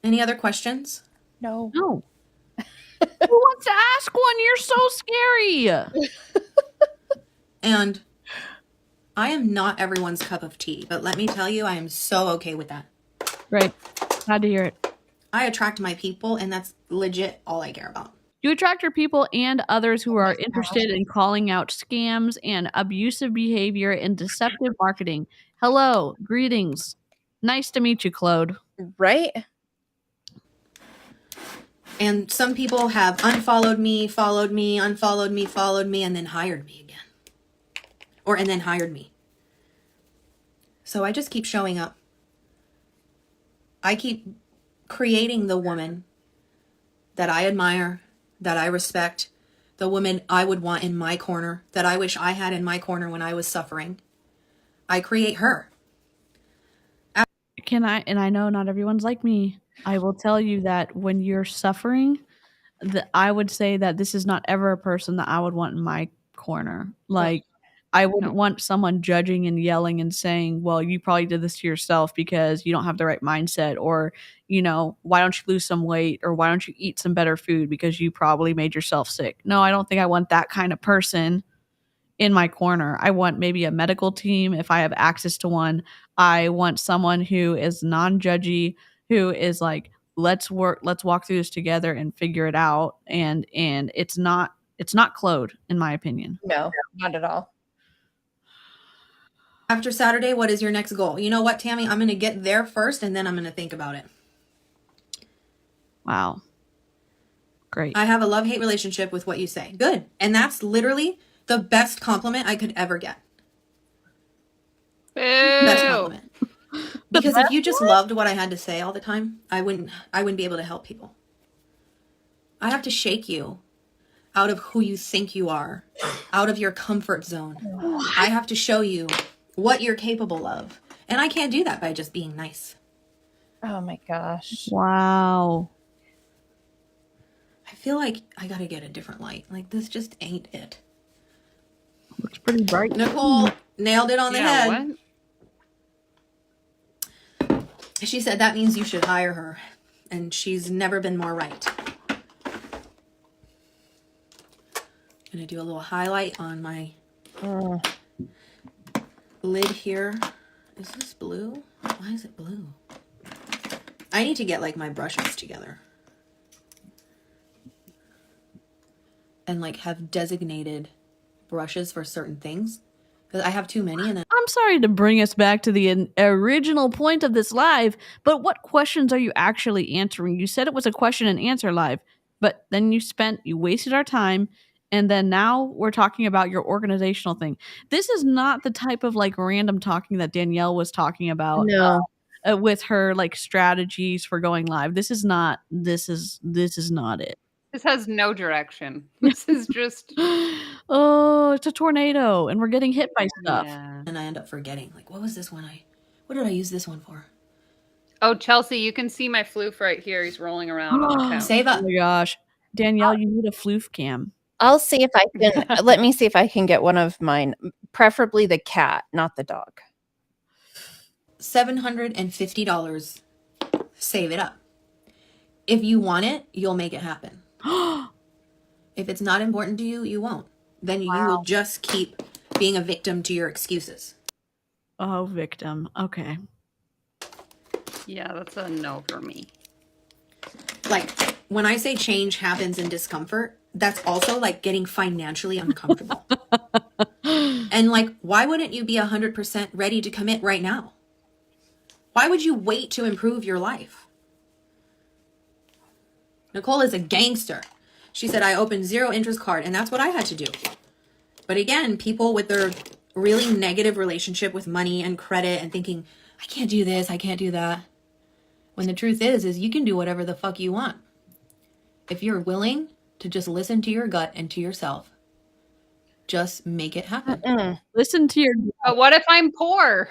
Any other questions? No. No. Who wants to ask one? You're so scary. And I am not everyone's cup of tea, but let me tell you, I am so okay with that. Right. Glad to hear it. I attract my people, and that's legit all I care about. You attract your people and others who are interested in calling out scams and abusive behavior and deceptive marketing. Hello. Greetings. Nice to meet you, Claude. Right? And some people have unfollowed me, followed me, unfollowed me, followed me, and then hired me again. And then hired me. So I just keep showing up. I keep creating the woman that I admire, that I respect, the woman I would want in my corner, that I wish I had in my corner when I was suffering. I create her. And I know not everyone's like me. I will tell you that when you're suffering, I would say that this is not ever a person that I would want in my corner. Like, I wouldn't want someone judging and yelling and saying, well, you probably did this to yourself because you don't have the right mindset, or, you know, why don't you lose some weight, or why don't you eat some better food because you probably made yourself sick. No, I don't think I want that kind of person in my corner. I want maybe a medical team if I have access to one. I want someone who is non-judgy, who is like, let's walk through this together and figure it out. And it's not Claude, in my opinion. No, not at all. After Saturday, what is your next goal? You know what, Tammy? I'm going to get there first, and then I'm going to think about it. Wow. Great. I have a love-hate relationship with what you say. Good. And that's literally the best compliment I could ever get. Boo. Best compliment. Because if you just loved what I had to say all the time, I wouldn't be able to help people. I have to shake you out of who you think you are, out of your comfort zone. I have to show you what you're capable of. And I can't do that by just being nice. Oh my gosh. Wow. I feel like I gotta get a different light. Like, this just ain't it. Looks pretty bright. Nicole nailed it on the head. What? She said that means you should hire her. And she's never been more right. Gonna do a little highlight on my lid here. Is this blue? Why is it blue? I need to get like my brushes together. And like have designated brushes for certain things. Because I have too many and then I'm sorry to bring us back to the original point of this live, but what questions are you actually answering? You said it was a question and answer live, but then you wasted our time, and then now we're talking about your organizational thing. This is not the type of like random talking that Danielle was talking about No. with her like strategies for going live. This is not it. This has no direction. This is just. Oh, it's a tornado, and we're getting hit by stuff. Yeah. and I end up forgetting. Like, what was this one? What did I use this one for? Oh, Chelsea, you can see my floof right here. He's rolling around on the couch. Save Oh up. my gosh. Danielle, you need a floof cam. I'll see if I can. Let me see if I can get one of mine, preferably the cat, not the dog. $750. Save it up. If you want it, you'll make it happen. If it's not important to you, you won't. Then you will just keep being a victim to your excuses. Oh, victim. Okay. Yeah, that's a no for me. Like, when I say change happens in discomfort, that's also like getting financially uncomfortable. And like, why wouldn't you be 100% ready to commit right now? Why would you wait to improve your life? Nicole is a gangster. She said, I opened 0 interest card, and that's what I had to do. But again, people with their really negative relationship with money and credit and thinking, I can't do this, I can't do that. When the truth is you can do whatever the fuck you want. If you're willing to just listen to your gut and to yourself, just make it happen. Listen to your... But what if I'm poor?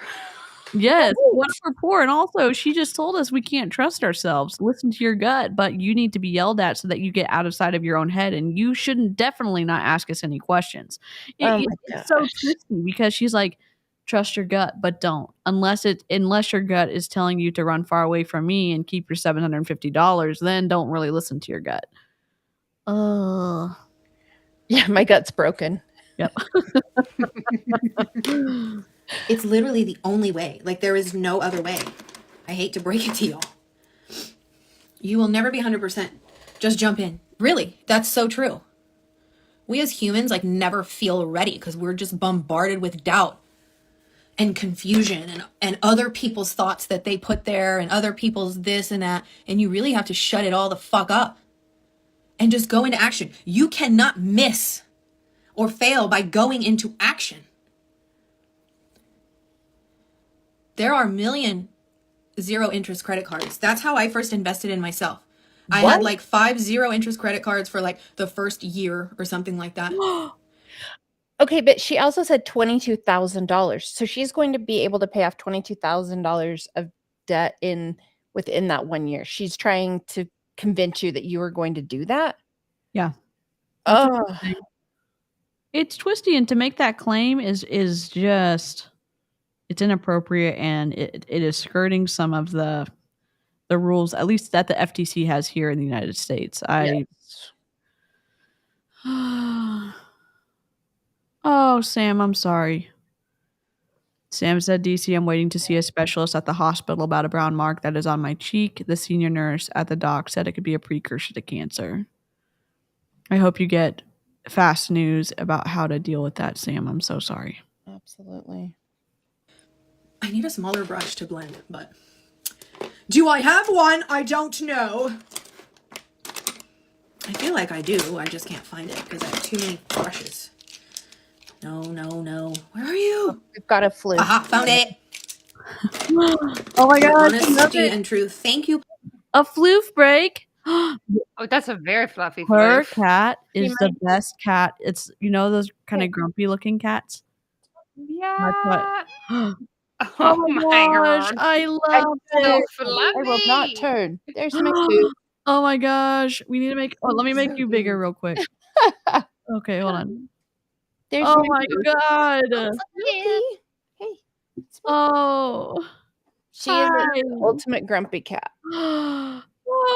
Yes, what if we're poor? And also, she just told us we can't trust ourselves. Listen to your gut, but you need to be yelled at so that you get out of sight of your own head. And you shouldn't definitely not ask us any questions. It's so twisty because she's like, trust your gut, but don't. Unless your gut is telling you to run far away from me and keep your $750, then don't really listen to your gut. Yeah, my gut's broken. Yep. It's literally the only way. Like, there is no other way. I hate to break it to y'all. You will never be 100%. Just jump in. Really, that's so true. We as humans like never feel ready because we're just bombarded with doubt and confusion and other people's thoughts that they put there and other people's this and that. And you really have to shut it all the fuck up and just go into action. You cannot miss or fail by going into action. There are million 0 interest credit cards. That's how I first invested in myself. I had like 5 0 interest credit cards for like the first year or something like that. Okay, but she also said $22,000. So she's going to be able to pay off $22,000 of debt within that 1 year. She's trying to convince you that you are going to do that? Yeah. Oh. It's twisty, and to make that claim is just... it's inappropriate, and it is skirting some of the rules, at least that the FTC has here in the United States. Oh, Sam, I'm sorry. Sam said, DC, I'm waiting to see a specialist at the hospital about a brown mark that is on my cheek. The senior nurse at the doc said it could be a precursor to cancer. I hope you get fast news about how to deal with that, Sam. I'm so sorry. Absolutely. I need a smaller brush to blend, but do I have one? I don't know. I feel like I do. I just can't find it because I have too many brushes. No. Where are you? We've got a flu. Aha, found it. Oh my God. Honesty and truth. Thank you. A floof break. Oh, that's a very fluffy Her floof. cat She is the might be. best cat. It's, you know, those kind Yeah. of grumpy looking cats? That's what. Yeah. Oh Oh my my gosh, god. I I love So turn. it. I will not fluffy. turn. There's my food. Oh my gosh, we need to make. Oh, let me make you bigger real quick. Okay, hold on. There's Oh my my food. god. Fluffy. Hey. It's my- Oh. She is Hi. the ultimate grumpy cat. Oh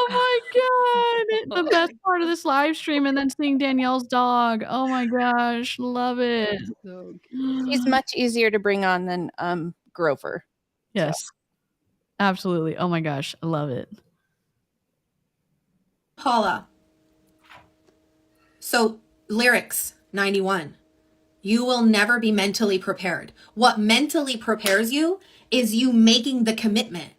my god. The best part of this live stream and then seeing Danielle's dog. Oh my gosh, love it. So She's much easier to bring on than Grover. Yes. Absolutely. Oh my gosh, I love it. Paula. So, lyrics 91. You will never be mentally prepared. What mentally prepares you is you making the commitment.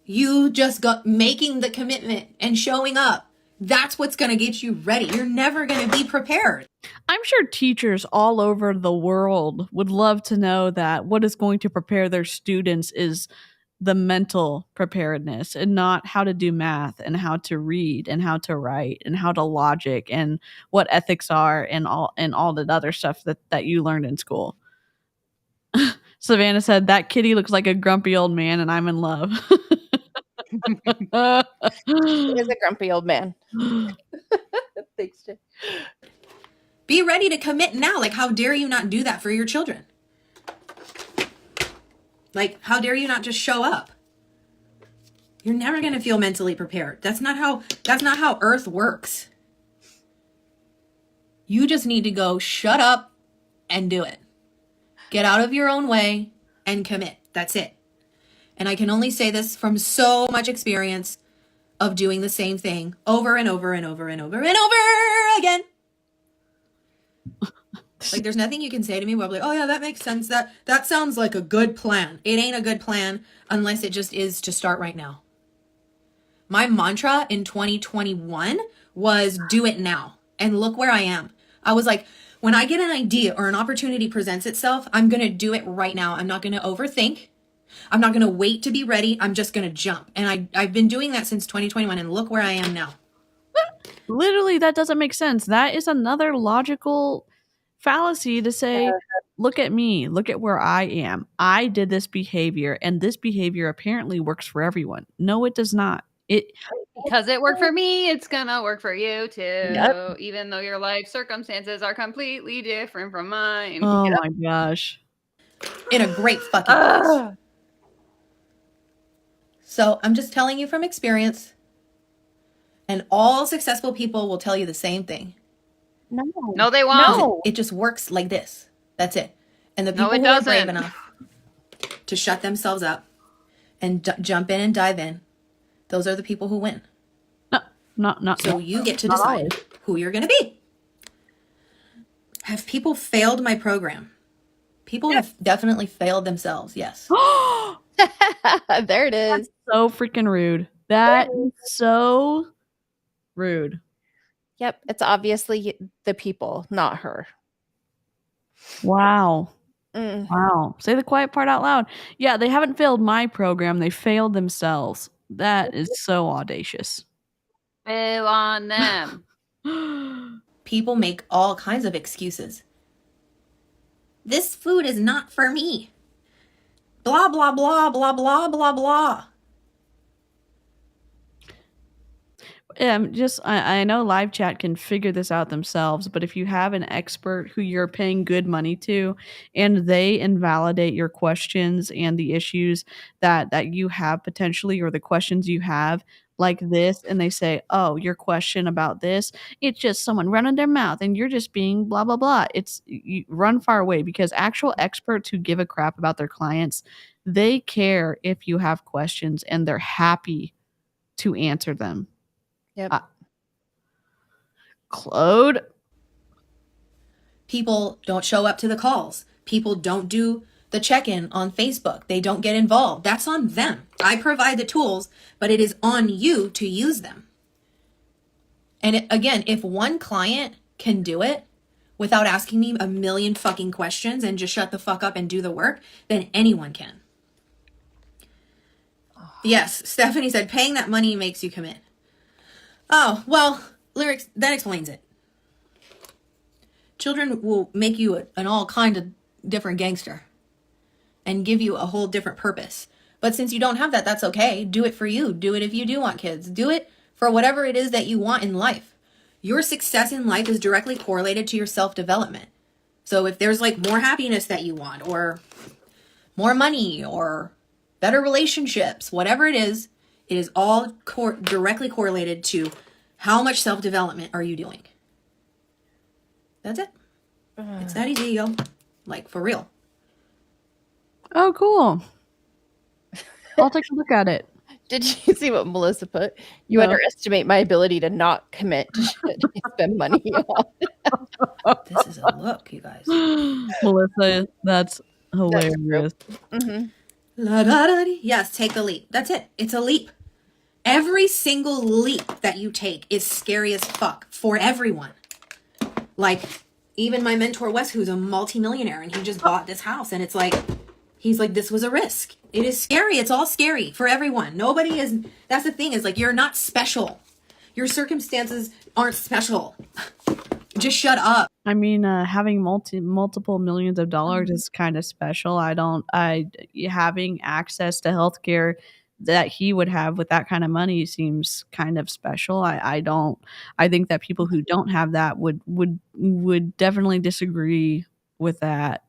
You just got making the commitment and showing up. That's what's going to get you ready. You're never going to be prepared. I'm sure teachers all over the world would love to know that what is going to prepare their students is the mental preparedness and not how to do math and how to read and how to write and how to logic and what ethics are and all that other stuff that you learned in school. Savannah said that kitty looks like a grumpy old man and I'm in love. He is a grumpy old man. Thanks, Jay. Be ready to commit now. Like, how dare you not do that for your children? Like, how dare you not just show up? You're never going to feel mentally prepared. That's not how Earth works. You just need to go shut up and do it. Get out of your own way and commit. That's it. And I can only say this from so much experience of doing the same thing over and over and over and over and over again. Like, there's nothing you can say to me where I'm like, oh yeah, that makes sense. That sounds like a good plan. It ain't a good plan unless it just is to start right now. My mantra in 2021 was do it now. And look where I am. I was like, when I get an idea or an opportunity presents itself, I'm going to do it right now. I'm not going to overthink. I'm not going to wait to be ready. I'm just going to jump. And I've been doing that since 2021. And look where I am now. Literally, that doesn't make sense. That is another logical fallacy to say, look at me, look at where I am. I did this behavior, and this behavior apparently works for everyone. No, it does not. because it worked for me, it's gonna work for you too. Yep. Even though your life circumstances are completely different from mine. Oh my gosh. In a great fucking place. So I'm just telling you from experience. And all successful people will tell you the same thing. No, they won't. No. It just works like this. That's it. And the No, people it who are brave doesn't. enough to shut themselves up and jump in and dive in, those are the people who win. So you get to decide who you're going to be. Have people failed my program? People have definitely failed themselves. Yes. There it is. So freaking rude. That is so rude. Yep. It's obviously the people, not her. Wow. Mm. Wow. Say the quiet part out loud. Yeah, they haven't failed my program. They failed themselves. That is so audacious. Fail on them. People make all kinds of excuses. This food is not for me. Blah, blah, blah, blah, blah, blah, blah. I know live chat can figure this out themselves, but if you have an expert who you're paying good money to and they invalidate your questions and the issues that you have potentially or the questions you have like this, and they say, oh, your question about this, it's just someone running their mouth and you're just being blah, blah, blah. You run far away, because actual experts who give a crap about their clients, they care if you have questions and they're happy to answer them. Yep. Claude. People don't show up to the calls. People don't do the check-in on Facebook. They don't get involved. That's on them. I provide the tools, but it is on you to use them. And again, if one client can do it without asking me a million fucking questions and just shut the fuck up and do the work, then anyone can. Yes, Stephanie said paying that money makes you commit. Oh, well, lyrics, that explains it. Children will make you an all kind of different gangster and give you a whole different purpose. But since you don't have that, that's okay. Do it for you. Do it if you do want kids. Do it for whatever it is that you want in life. Your success in life is directly correlated to your self-development. So if there's like more happiness that you want, or more money, or better relationships, whatever it is all directly correlated to how much self-development are you doing. That's it. It's that easy, yo. Like, for real. Oh, cool. I'll take a look at it. Did you see what Melissa put? You No. underestimate my ability to not commit to shit I spend money on. This is a look, you guys. Melissa, that's hilarious. Yes, take the leap. That's it. It's a leap. Every single leap that you take is scary as fuck for everyone. Like, even my mentor Wes, who's a multimillionaire, and he just bought this house, and it's like, he's like, this was a risk. It is scary. It's all scary for everyone. Nobody is, that's the thing, is like, you're not special. Your circumstances aren't special. Just shut up. I mean, having multiple millions of dollars is kind of special. Having access to healthcare that he would have with that kind of money seems kind of special. I think that people who don't have that would definitely disagree with that.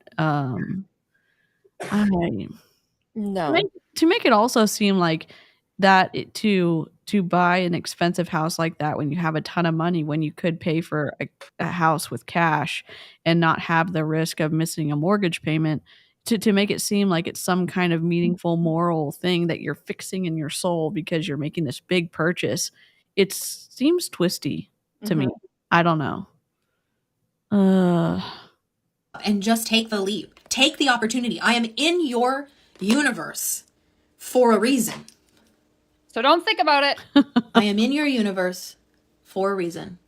No. To make it also seem like that to buy an expensive house like that when you have a ton of money, when you could pay for a house with cash and not have the risk of missing a mortgage payment, to make it seem like it's some kind of meaningful moral thing that you're fixing in your soul because you're making this big purchase, it seems twisty to me. I don't know. And just take the leap. Take the opportunity. I am in your universe for a reason. So don't think about it. I am in your universe for a reason.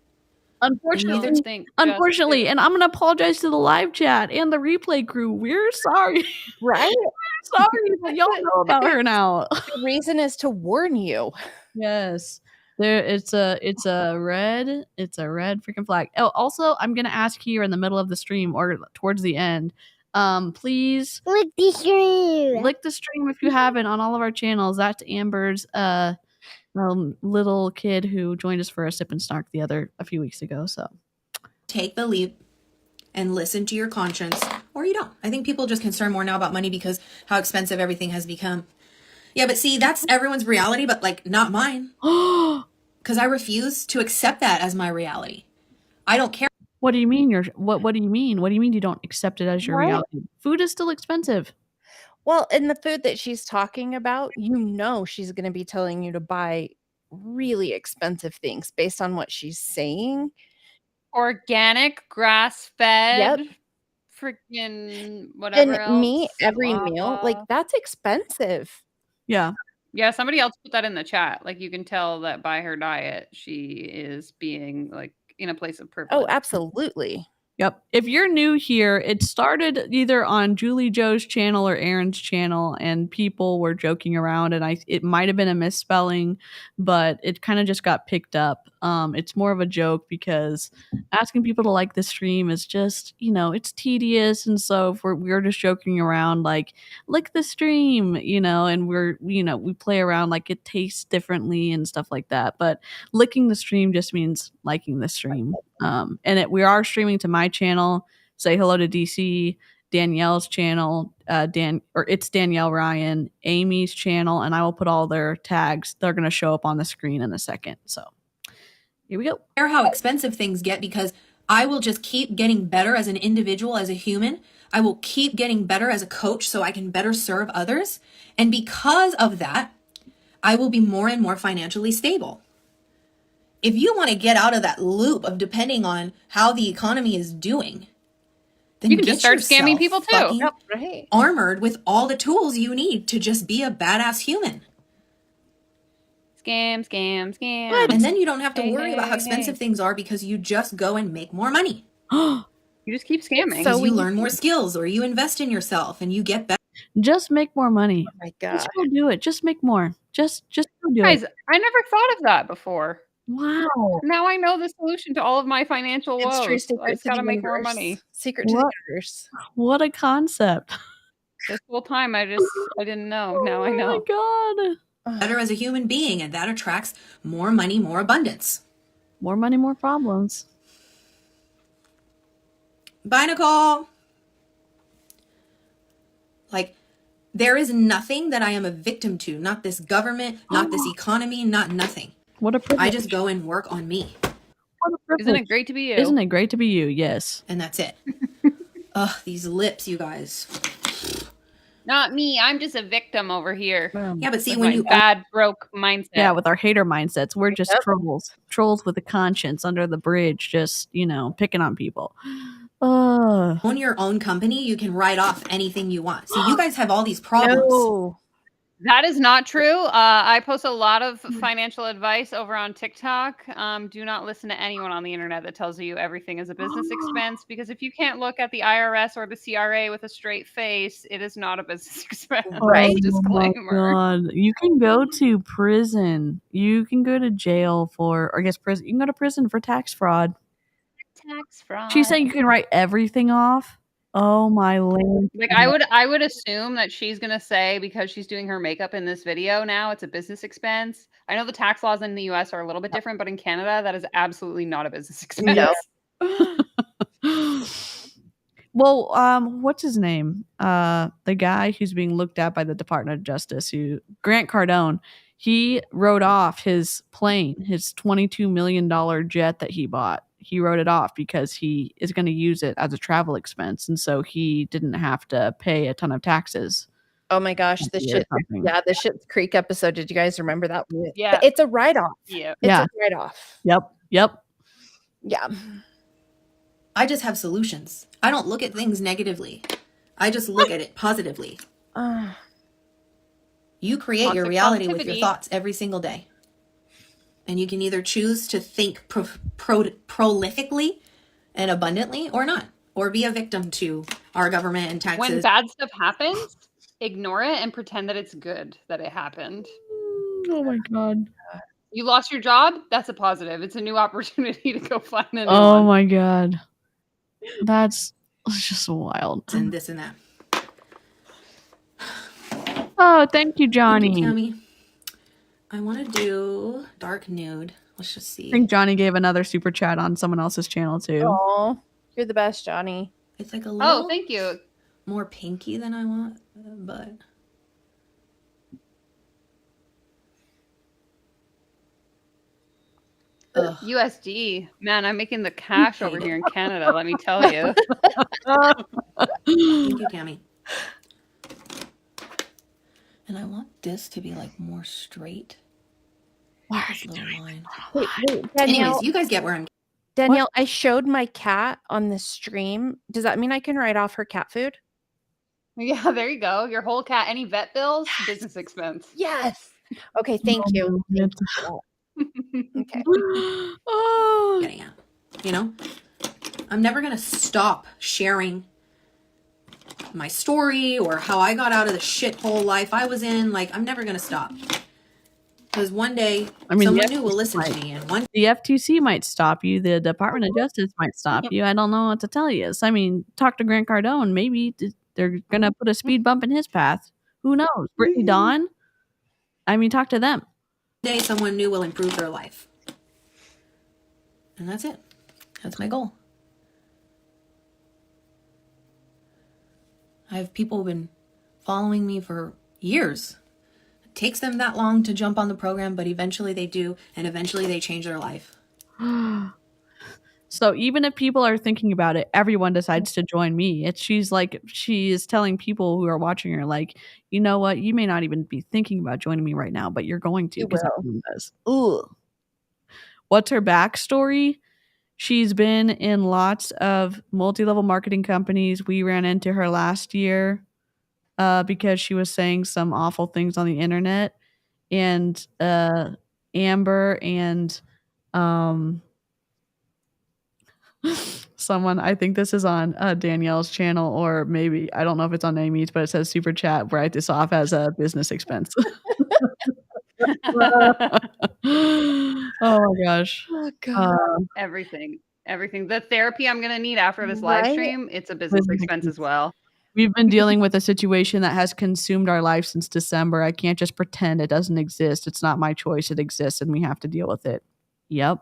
Unfortunately, and I'm gonna apologize to the live chat and the replay crew. We're sorry. Right? We're sorry, but y'all know about her now. The reason is to warn you. Yes. It's a red freaking flag. Oh, also, I'm gonna ask here in the middle of the stream or towards the end, please Lick the stream. Lick the stream if you haven't on all of our channels. That's Amber's little kid who joined us for a sip and snark a few weeks ago. So take the leap and listen to your conscience, or you don't. I think people just concern more now about money because how expensive everything has become. Yeah, but see, that's everyone's reality, but like not mine. Because I refuse to accept that as my reality. I don't care. What do you mean? What do you mean? What do you mean you don't accept it as your reality? Food is still expensive. Well, in the food that she's talking about, she's going to be telling you to buy really expensive things based on what she's saying. Organic, grass-fed, freaking whatever else. And meat every meal, like that's expensive. Yeah. Yeah, somebody else put that in the chat. Like you can tell that by her diet, she is being like in a place of privilege. Oh, absolutely. Yep. If you're new here, it started either on Julie Joe's channel or Aaron's channel, and people were joking around, and it might have been a misspelling, but it kind of just got picked up. It's more of a joke because asking people to like the stream is just, it's tedious, and so if we're just joking around like the stream, and we play around like it tastes differently and stuff like that. But licking the stream just means liking the stream. And we are streaming to my channel. Say hello to DC, Danielle's channel, it's Danielle Ryan, Amy's channel, and I will put all their tags. They're going to show up on the screen in a second. So here we go. I don't care how expensive things get because I will just keep getting better as an individual, as a human. I will keep getting better as a coach so I can better serve others. And because of that, I will be more and more financially stable. If you want to get out of that loop of depending on how the economy is doing, then you can just start scamming people too. Yep, right. Armored with all the tools you need to just be a badass human. Scam. And then you don't have to worry about how expensive things are because you just go and make more money. You just keep scamming. So you learn more skills or you invest in yourself and you get better. Just make more money. Oh my God. Just go do it. Just make more. Just go do Guys, it. I never thought of that before. Wow. Now I know the solution to all of my financial It's true woes. I secret just to got to the make more universe. money. Secret to the What? universe. What a concept. This whole time I didn't know. Now I Oh know. my God. Better as a human being, and that attracts more money, more abundance. More money, more problems. Bye, Nicole. Like, there is nothing that I am a victim to. Not this government, not this economy, not nothing. What a privilege. I just go and work on me. What a privilege. Isn't it great to be you? Isn't it great to be you? Yes. And that's it. Ugh, these lips, you guys. Not me. I'm just a victim over here. Yeah, but see, With when my you bad broke mindset. Yeah, with our hater mindsets, we're just Yep. trolls. Trolls with a conscience under the bridge, just, picking on people. Ugh. own your own company, you can write off anything you want. See, you guys have all these problems. No. That is not true. I post a lot of financial advice over on TikTok. Do not listen to anyone on the internet that tells you everything is a business expense, because if you can't look at the IRS or the CRA with a straight face, it is not a business expense. Right. Disclaimer. God. You can go to prison. You can go to jail for, or I guess prison. You can go to prison for tax fraud. Tax fraud. She's saying you can write everything off. Oh my land. Like I would assume that she's gonna say, because she's doing her makeup in this video now, it's a business expense. I know the tax laws in the US are a little bit different, but in Canada, that is absolutely not a business expense. No. Well, what's his name? The guy who's being looked at by the Department of Justice, Grant Cardone, he wrote off his plane, his $22 million jet that he bought. He wrote it off because he is going to use it as a travel expense. And so he didn't have to pay a ton of taxes. Oh my gosh, the shit. Yeah, the Schitt's Creek episode. Did you guys remember that? Yeah. It's a write-off. Yeah. It's a write-off. Yep. Yeah. I just have solutions. I don't look at things negatively. I just look at it positively. You create your reality with your thoughts every single day. And you can either choose to think prolifically and abundantly or not. Or be a victim to our government and taxes. When bad stuff happens, ignore it and pretend that it's good that it happened. Oh my God. You lost your job? That's a positive. It's a new opportunity to go find a new one. Oh my God. That's just wild. And this and that. Oh, thank you, Johnny. Thank you, Tammy. I want to do dark nude. Let's just see. I think Johnny gave another super chat on someone else's channel too. Oh, you're the best, Johnny. It's like a little thank you. more pinky than I want, but USD. Man, I'm making the cash over here in Canada, let me tell you. thank you, Tammy. And I want this to be like more straight. Why are This you little doing line. Wait, Danielle, Anyways, you guys get where I'm. Danielle, I showed my cat on the stream. Does that mean I can write off her cat food? Yeah, there you go. Your whole cat. Any vet bills? Business expense. Yes. Okay, thank you. Thank you for that. Okay. Oh. Getting at. You know, I'm never gonna stop sharing my story or how I got out of the shithole life I was in. Like, I'm never gonna stop. Because one day, someone new will listen to me. And one the FTC might stop you. The Department of Justice might stop you. I don't know what to tell you. So, I mean, talk to Grant Cardone. Maybe they're going to put a speed bump in his path. Who knows? Brittany Dawn? I mean, talk to them. day, someone new will improve their life. And that's it. That's my goal. I have people who've been following me for years. It takes them that long to jump on the program, but eventually they do, and eventually they change their life. So even if people are thinking about it, everyone decides to join me. She is telling people who are watching her, like, you know what? You may not even be thinking about joining me right now, but you're going to, because everyone does. Ugh. What's her backstory? She's been in lots of multi-level marketing companies. We ran into her last year because she was saying some awful things on the internet. And Amber and someone, I think this is on Danielle's channel, or maybe, I don't know if it's on Amy's, but it says super chat, write this off as a business expense. Oh my gosh. Oh, God. Everything. The therapy I'm gonna need after this live Right? stream, it's a business Business expense as expense. well. We've been dealing with a situation that has consumed our life since December. I can't just pretend it doesn't exist. It's not my choice. It exists, and we have to deal with it. Yep.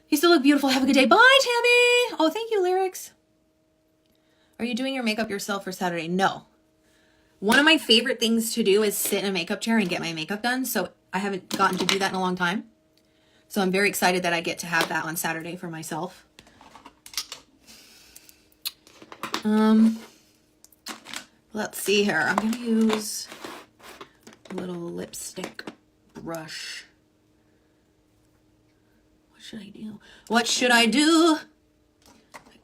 You still look beautiful. Have a good day. Bye, Tammy. Oh, thank you, Lyrics. Are you doing your makeup yourself for Saturday? No. One of my favorite things to do is sit in a makeup chair and get my makeup done. So I haven't gotten to do that in a long time. So I'm very excited that I get to have that on Saturday for myself. Let's see here. I'm going to use a little lipstick brush. What should I do?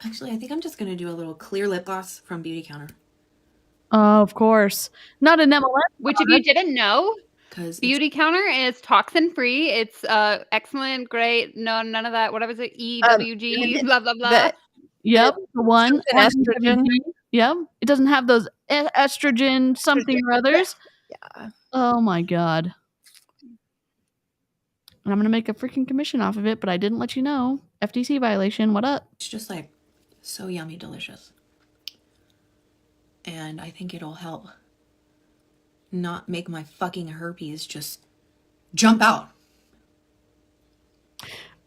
Actually, I think I'm just going to do a little clear lip gloss from Beauty Counter. Of course. Not an MLS. Which, if you didn't know, Because Beauty Counter is toxin free. It's excellent, great. No, none of that. What was it? EWG, blah blah blah. Yep, the one. Something estrogen. Yep. It doesn't have those estrogen something or others. Yeah. Oh my God. And I'm going to make a freaking commission off of it, but I didn't let you know. FTC violation. What up? it's just like so yummy delicious. And I think it'll help not make my fucking herpes just jump out.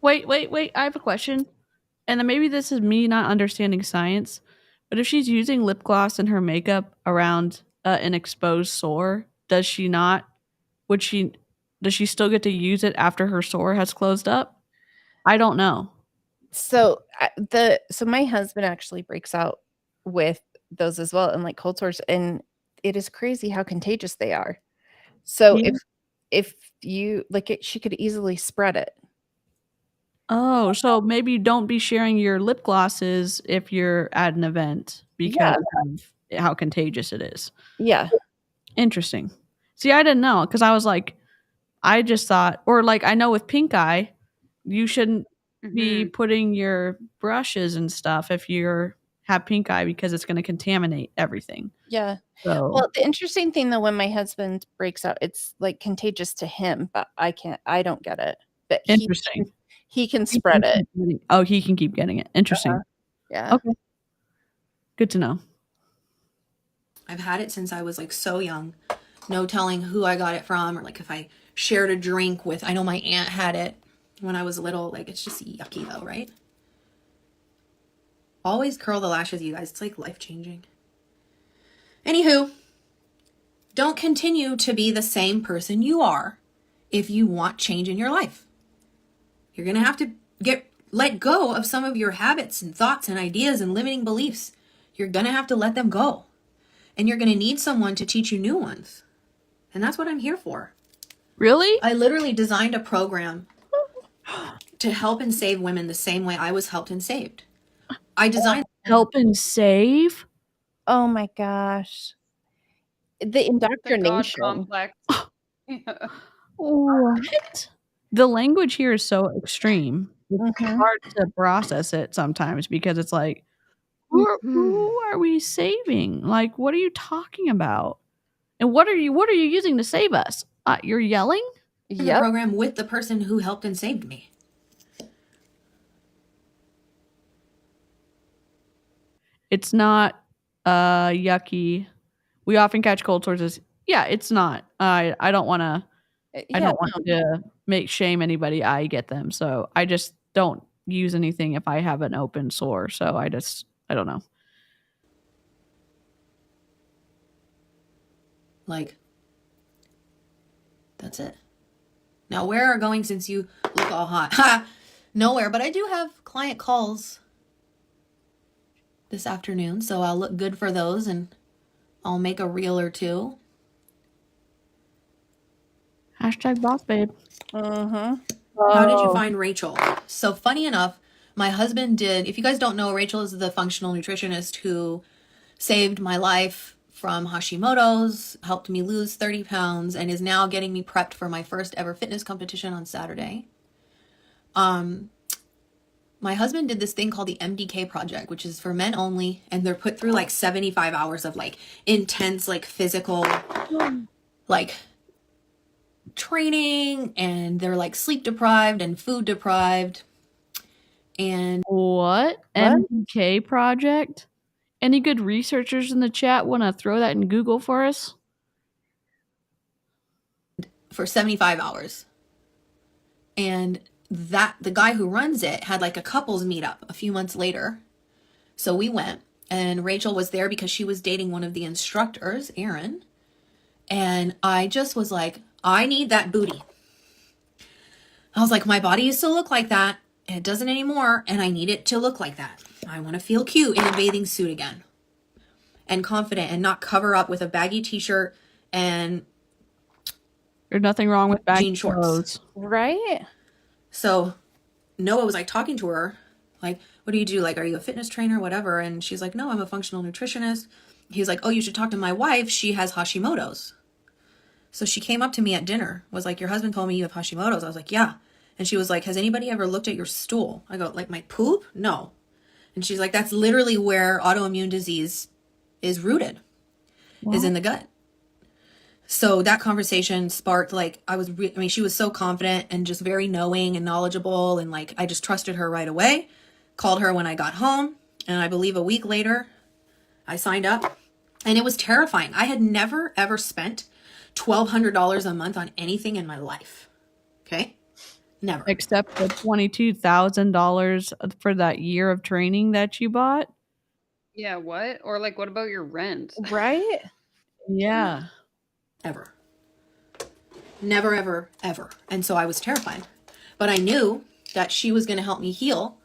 Wait. I have a question. And then maybe this is me not understanding science, but if she's using lip gloss in her makeup around an exposed sore, does she still get to use it after her sore has closed up? I don't know. So my husband actually breaks out with those as well, and like cold sores, and it is crazy how contagious they are. So Yeah. if you like it, she could easily spread it. Oh, so maybe don't be sharing your lip glosses if you're at an event because of how contagious it is. Yeah. Interesting. See, I didn't know because I was like, I just thought, or like I know with pink eye, you shouldn't be putting your brushes and stuff if you have pink eye because it's going to contaminate everything. Yeah. So, Well, the interesting thing though, when my husband breaks out, it's like contagious to him, but I don't get it. But interesting. He can spread it. Oh, he can keep getting it. Interesting. Yeah. Okay. Good to know. I've had it since I was like so young. No telling who I got it from or like if I shared a drink with, I know my aunt had it when I was little. Like it's just yucky though, right? Always curl the lashes, you guys. It's like life-changing. Anywho, don't continue to be the same person you are if you want change in your life. You're going to have to let go of some of your habits and thoughts and ideas and limiting beliefs. You're going to have to let them go. And you're going to need someone to teach you new ones. And that's what I'm here for. Really? I literally designed a program to help and save women the same way I was helped and saved. I designed help and save. Oh my gosh. The indoctrination. The God complex. What? The language here is so extreme. It's Mhm. hard to process it sometimes because it's like, who are we saving? Like, what are you talking about? And what are you using to save us? You're yelling? the Yep. program with the person who helped and saved me. It's not yucky. We often catch cold sores. Yeah, it's not. I don't want to. I don't want to make shame anybody. I get them, so I just don't use anything if I have an open sore. So I don't know. Like, that's it. Now, where are going since you look all hot? Ha! Nowhere, but I do have client calls this afternoon, so I'll look good for those and I'll make a reel or two. Hashtag boss babe. Mm-hmm. How did you find Rachel? So funny enough, my husband did. If you guys don't know, Rachel is the functional nutritionist who saved my life from Hashimoto's, helped me lose 30 pounds, and is now getting me prepped for my first ever fitness competition on Saturday. My my husband did this thing called the MDK project, which is for men only, and they're put through like 75 hours of like intense like physical like training, and they're like sleep deprived and food deprived. And What? MDK project? Any good researchers in the chat want to throw that in Google for us? for 75 hours. And that the guy who runs it had like a couples meetup a few months later. So we went, and Rachel was there because she was dating one of the instructors, Aaron. And I just was like, I need that booty. I was like, my body used to look like that. It doesn't anymore. And I need it to look like that. I want to feel cute in a bathing suit again. And confident, and not cover up with a baggy t-shirt and There's nothing wrong with baggy jean shorts. clothes. Right? So Noah was like talking to her, like, what do you do? Like, are you a fitness trainer, whatever? And she's like, no, I'm a functional nutritionist. He's like, oh, you should talk to my wife. She has Hashimoto's. So she came up to me at dinner, was like, your husband told me you have Hashimoto's. I was like, yeah. And she was like, has anybody ever looked at your stool? I go, like my poop? No. And she's like, that's literally where autoimmune disease is rooted, is in the gut. So that conversation sparked, like, she was so confident and just very knowing and knowledgeable. And like, I just trusted her right away. Called her when I got home. And I believe a week later, I signed up. And it was terrifying. I had never, ever spent $1,200 a month on anything in my life. Okay? Never. Except the $22,000 for that year of training that you bought. Yeah, what? Or like, what about your rent? Right? Yeah. Ever. Never, ever, ever. And so I was terrified. But I knew that she was going to help me heal,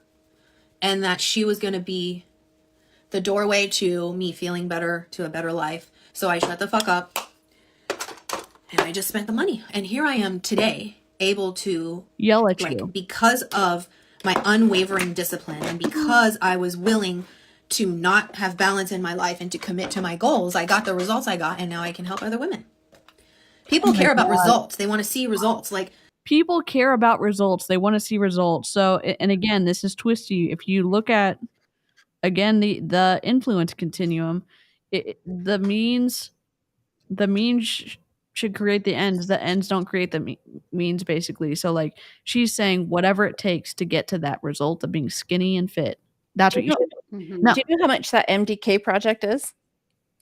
and that she was going to be the doorway to me feeling better, to a better life. So I shut the fuck up, and I just spent the money. And here I am today, able to Yell at like, you. because of my unwavering discipline, and because I was willing to not have balance in my life and to commit to my goals, I got the results I got, and now I can help other women. People care about results. They want to see results. Like, People care about results. They want to see results. So, and again, this is twisty. If you look at, again, the influence continuum, the means should create the ends. The ends don't create the means, basically. So, like, she's saying whatever it takes to get to that result of being skinny and fit. That's what you should do. Mhm. No. Do you know how much that MDK project is?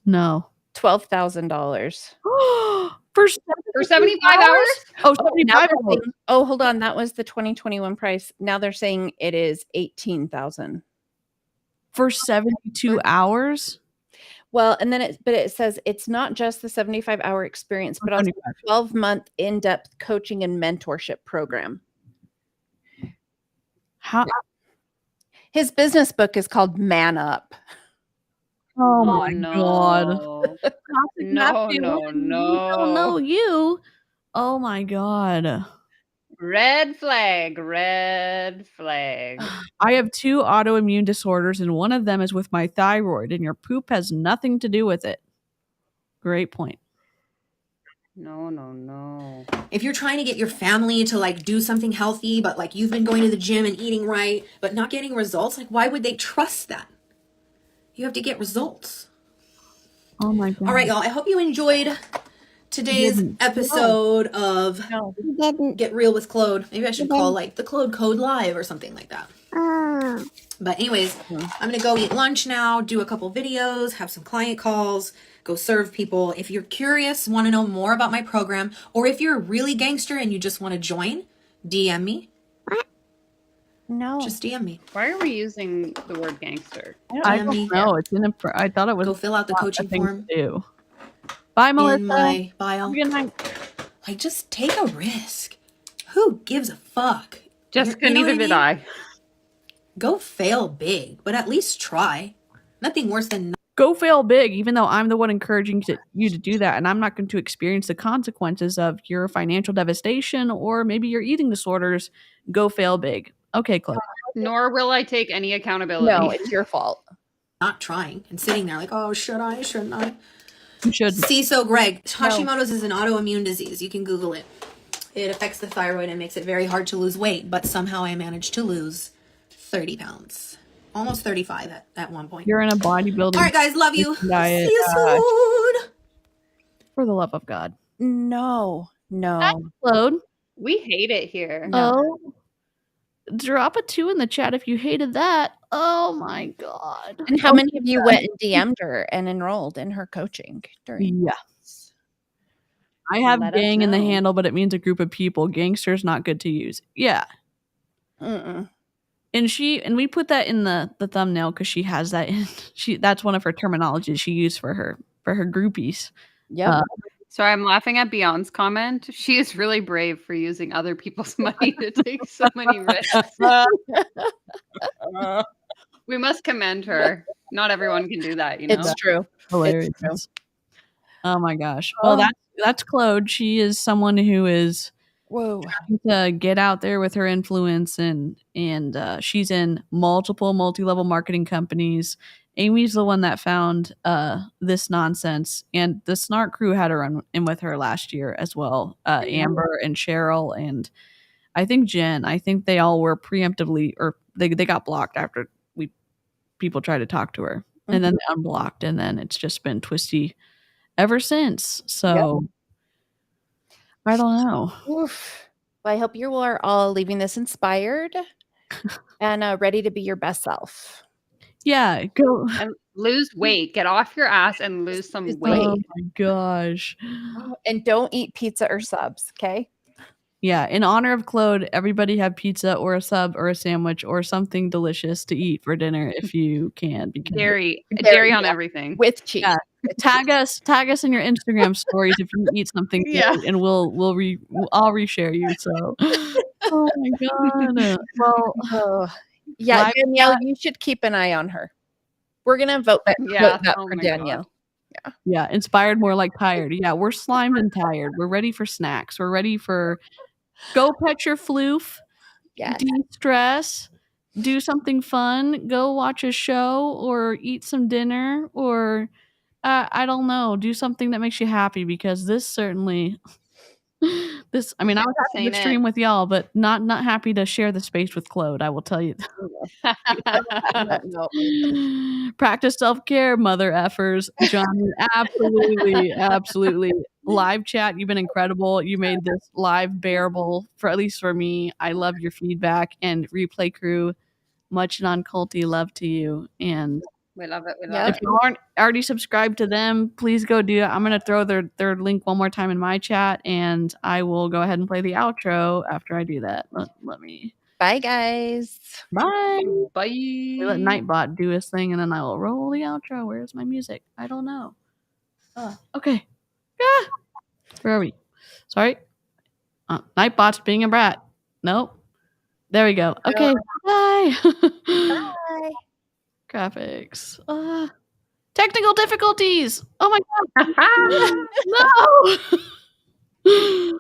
No. $12,000. For For 75 hours? Oh, Now 75 they're hours. saying, oh, hold on. That was the 2021 price. Now they're saying it is 18,000. For 72 hours? Well, and then it says it's not just the 75-hour experience, but also 75. a 12-month in-depth coaching and mentorship program. How? His business book is called Man Up. Oh my no. god. No, Matthew, no, we don't know no. you. Oh my god. Red flag, red flag. I have 2 autoimmune disorders, and one of them is with my thyroid, and your poop has nothing to do with it. Great point. No, no, no. if you're trying to get your family to like do something healthy, but like you've been going to the gym and eating right, but not getting results, like why would they trust that? You have to get results. Oh my god. All right, y'all. I hope you enjoyed today's episode of You didn't. Get Real with Claude. Maybe I should call like the Claude Code Live or something like that. Oh. But anyways, I'm going to go eat lunch now, do a couple videos, have some client calls, go serve people. If you're curious, want to know more about my program, or if you're a really gangster and you just want to join, DM me. No. Just DM me. Why are we using the word gangster? I DM me. don't know. It's in a. I thought it was Go fill out the a coaching thing form to do. Bye, Melissa. in my bio. Good night. Like, just take a risk. Who gives a fuck? Jessica, You know neither what I did mean? I. Go fail big, but at least try. Nothing worse than Go fail big, even though I'm the one encouraging you to do that, and I'm not going to experience the consequences of your financial devastation or maybe your eating disorders. Go fail big. Okay, Claude. Nor will I take any accountability. No, it's your fault. not trying and sitting there like, oh, should I? Shouldn't I? You shouldn't. CISO Greg. Hashimoto's is an autoimmune disease. You can Google it. It affects the thyroid and makes it very hard to lose weight, but somehow I managed to lose 30 pounds. Almost 35 at one point. You're in a bodybuilding. All right, guys. Love you. diet. See you soon. For the love of God. No. Claude. We hate it here. No. Oh. Drop a 2 in the chat if you hated that. Oh my God. And how many of you went and DM'd her and enrolled in her coaching during? Yeah. I have Let us gang in the know. handle, but it means a group of people. Gangster's not good to use. Yeah. Mm-mm. And we put that in the thumbnail because she has that in that's one of her terminologies she used for her groupies. Yep. Sorry, I'm laughing at Beyond's comment. She is really brave for using other people's money to take so many risks. We must commend her. Not everyone can do that, you know? It's true. Hilarious. It's true. Oh my gosh. Well, that's Claude. She is someone who is Whoa. trying to get out there with her influence, and she's in multi-level marketing companies. Amy's the one that found this nonsense, and the Snark crew had her in with her last year as well. Amber and Cheryl, and I think Jen. I think they all were preemptively, or they got blocked after people tried to talk to her, and then they unblocked, and then it's just been twisty ever since. So I don't know. Oof. Well, I hope you are all leaving this inspired and ready to be your best self. Yeah, go. And lose weight. Get off your ass and lose some Lose weight. Oh my gosh. And don't eat pizza or subs, okay? Yeah, in honor of Claude, everybody have pizza or a sub or a sandwich or something delicious to eat for dinner if you can. Because Dairy Dairy, on yeah. everything. With cheese. Yeah. tag us in your Instagram stories if you eat something Yeah. good, and I'll reshare you. So, oh my God. Well, Oh. Yeah, live Danielle, chat. you should keep an eye on her. We're gonna vote that, Yeah. vote that Oh for my Danielle. God. Yeah, inspired more like tired. Yeah, we're slimed and tired. We're ready for snacks. We're ready for go pet your floof. Yes. De-stress, do something fun, go watch a show or eat some dinner, or I don't know, do something that makes you happy, because this certainly I mean, I was happy Ain't to it? stream with y'all, but not happy to share the space with Claude, I will tell you. No. Practice self-care, mother effers. Johnny, absolutely. Live chat, you've been incredible. You made this live bearable, for at least for me. I love your feedback. And replay crew, much non-culty love to you. And We love it. We Yep. love if you aren't already subscribed to them, please go do it. I'm going to throw their link one more time in my chat, and I will go ahead and play the outro after I do that. Let me. Bye, guys. Bye. it. Bye. We let Nightbot do his thing, and then I will roll the outro. Where's my music? I don't know. Okay. Where are we? Sorry. Nightbot's being a brat. Nope. There we go. Okay. Bye. Bye. Graphics. Technical difficulties. Oh my God. No.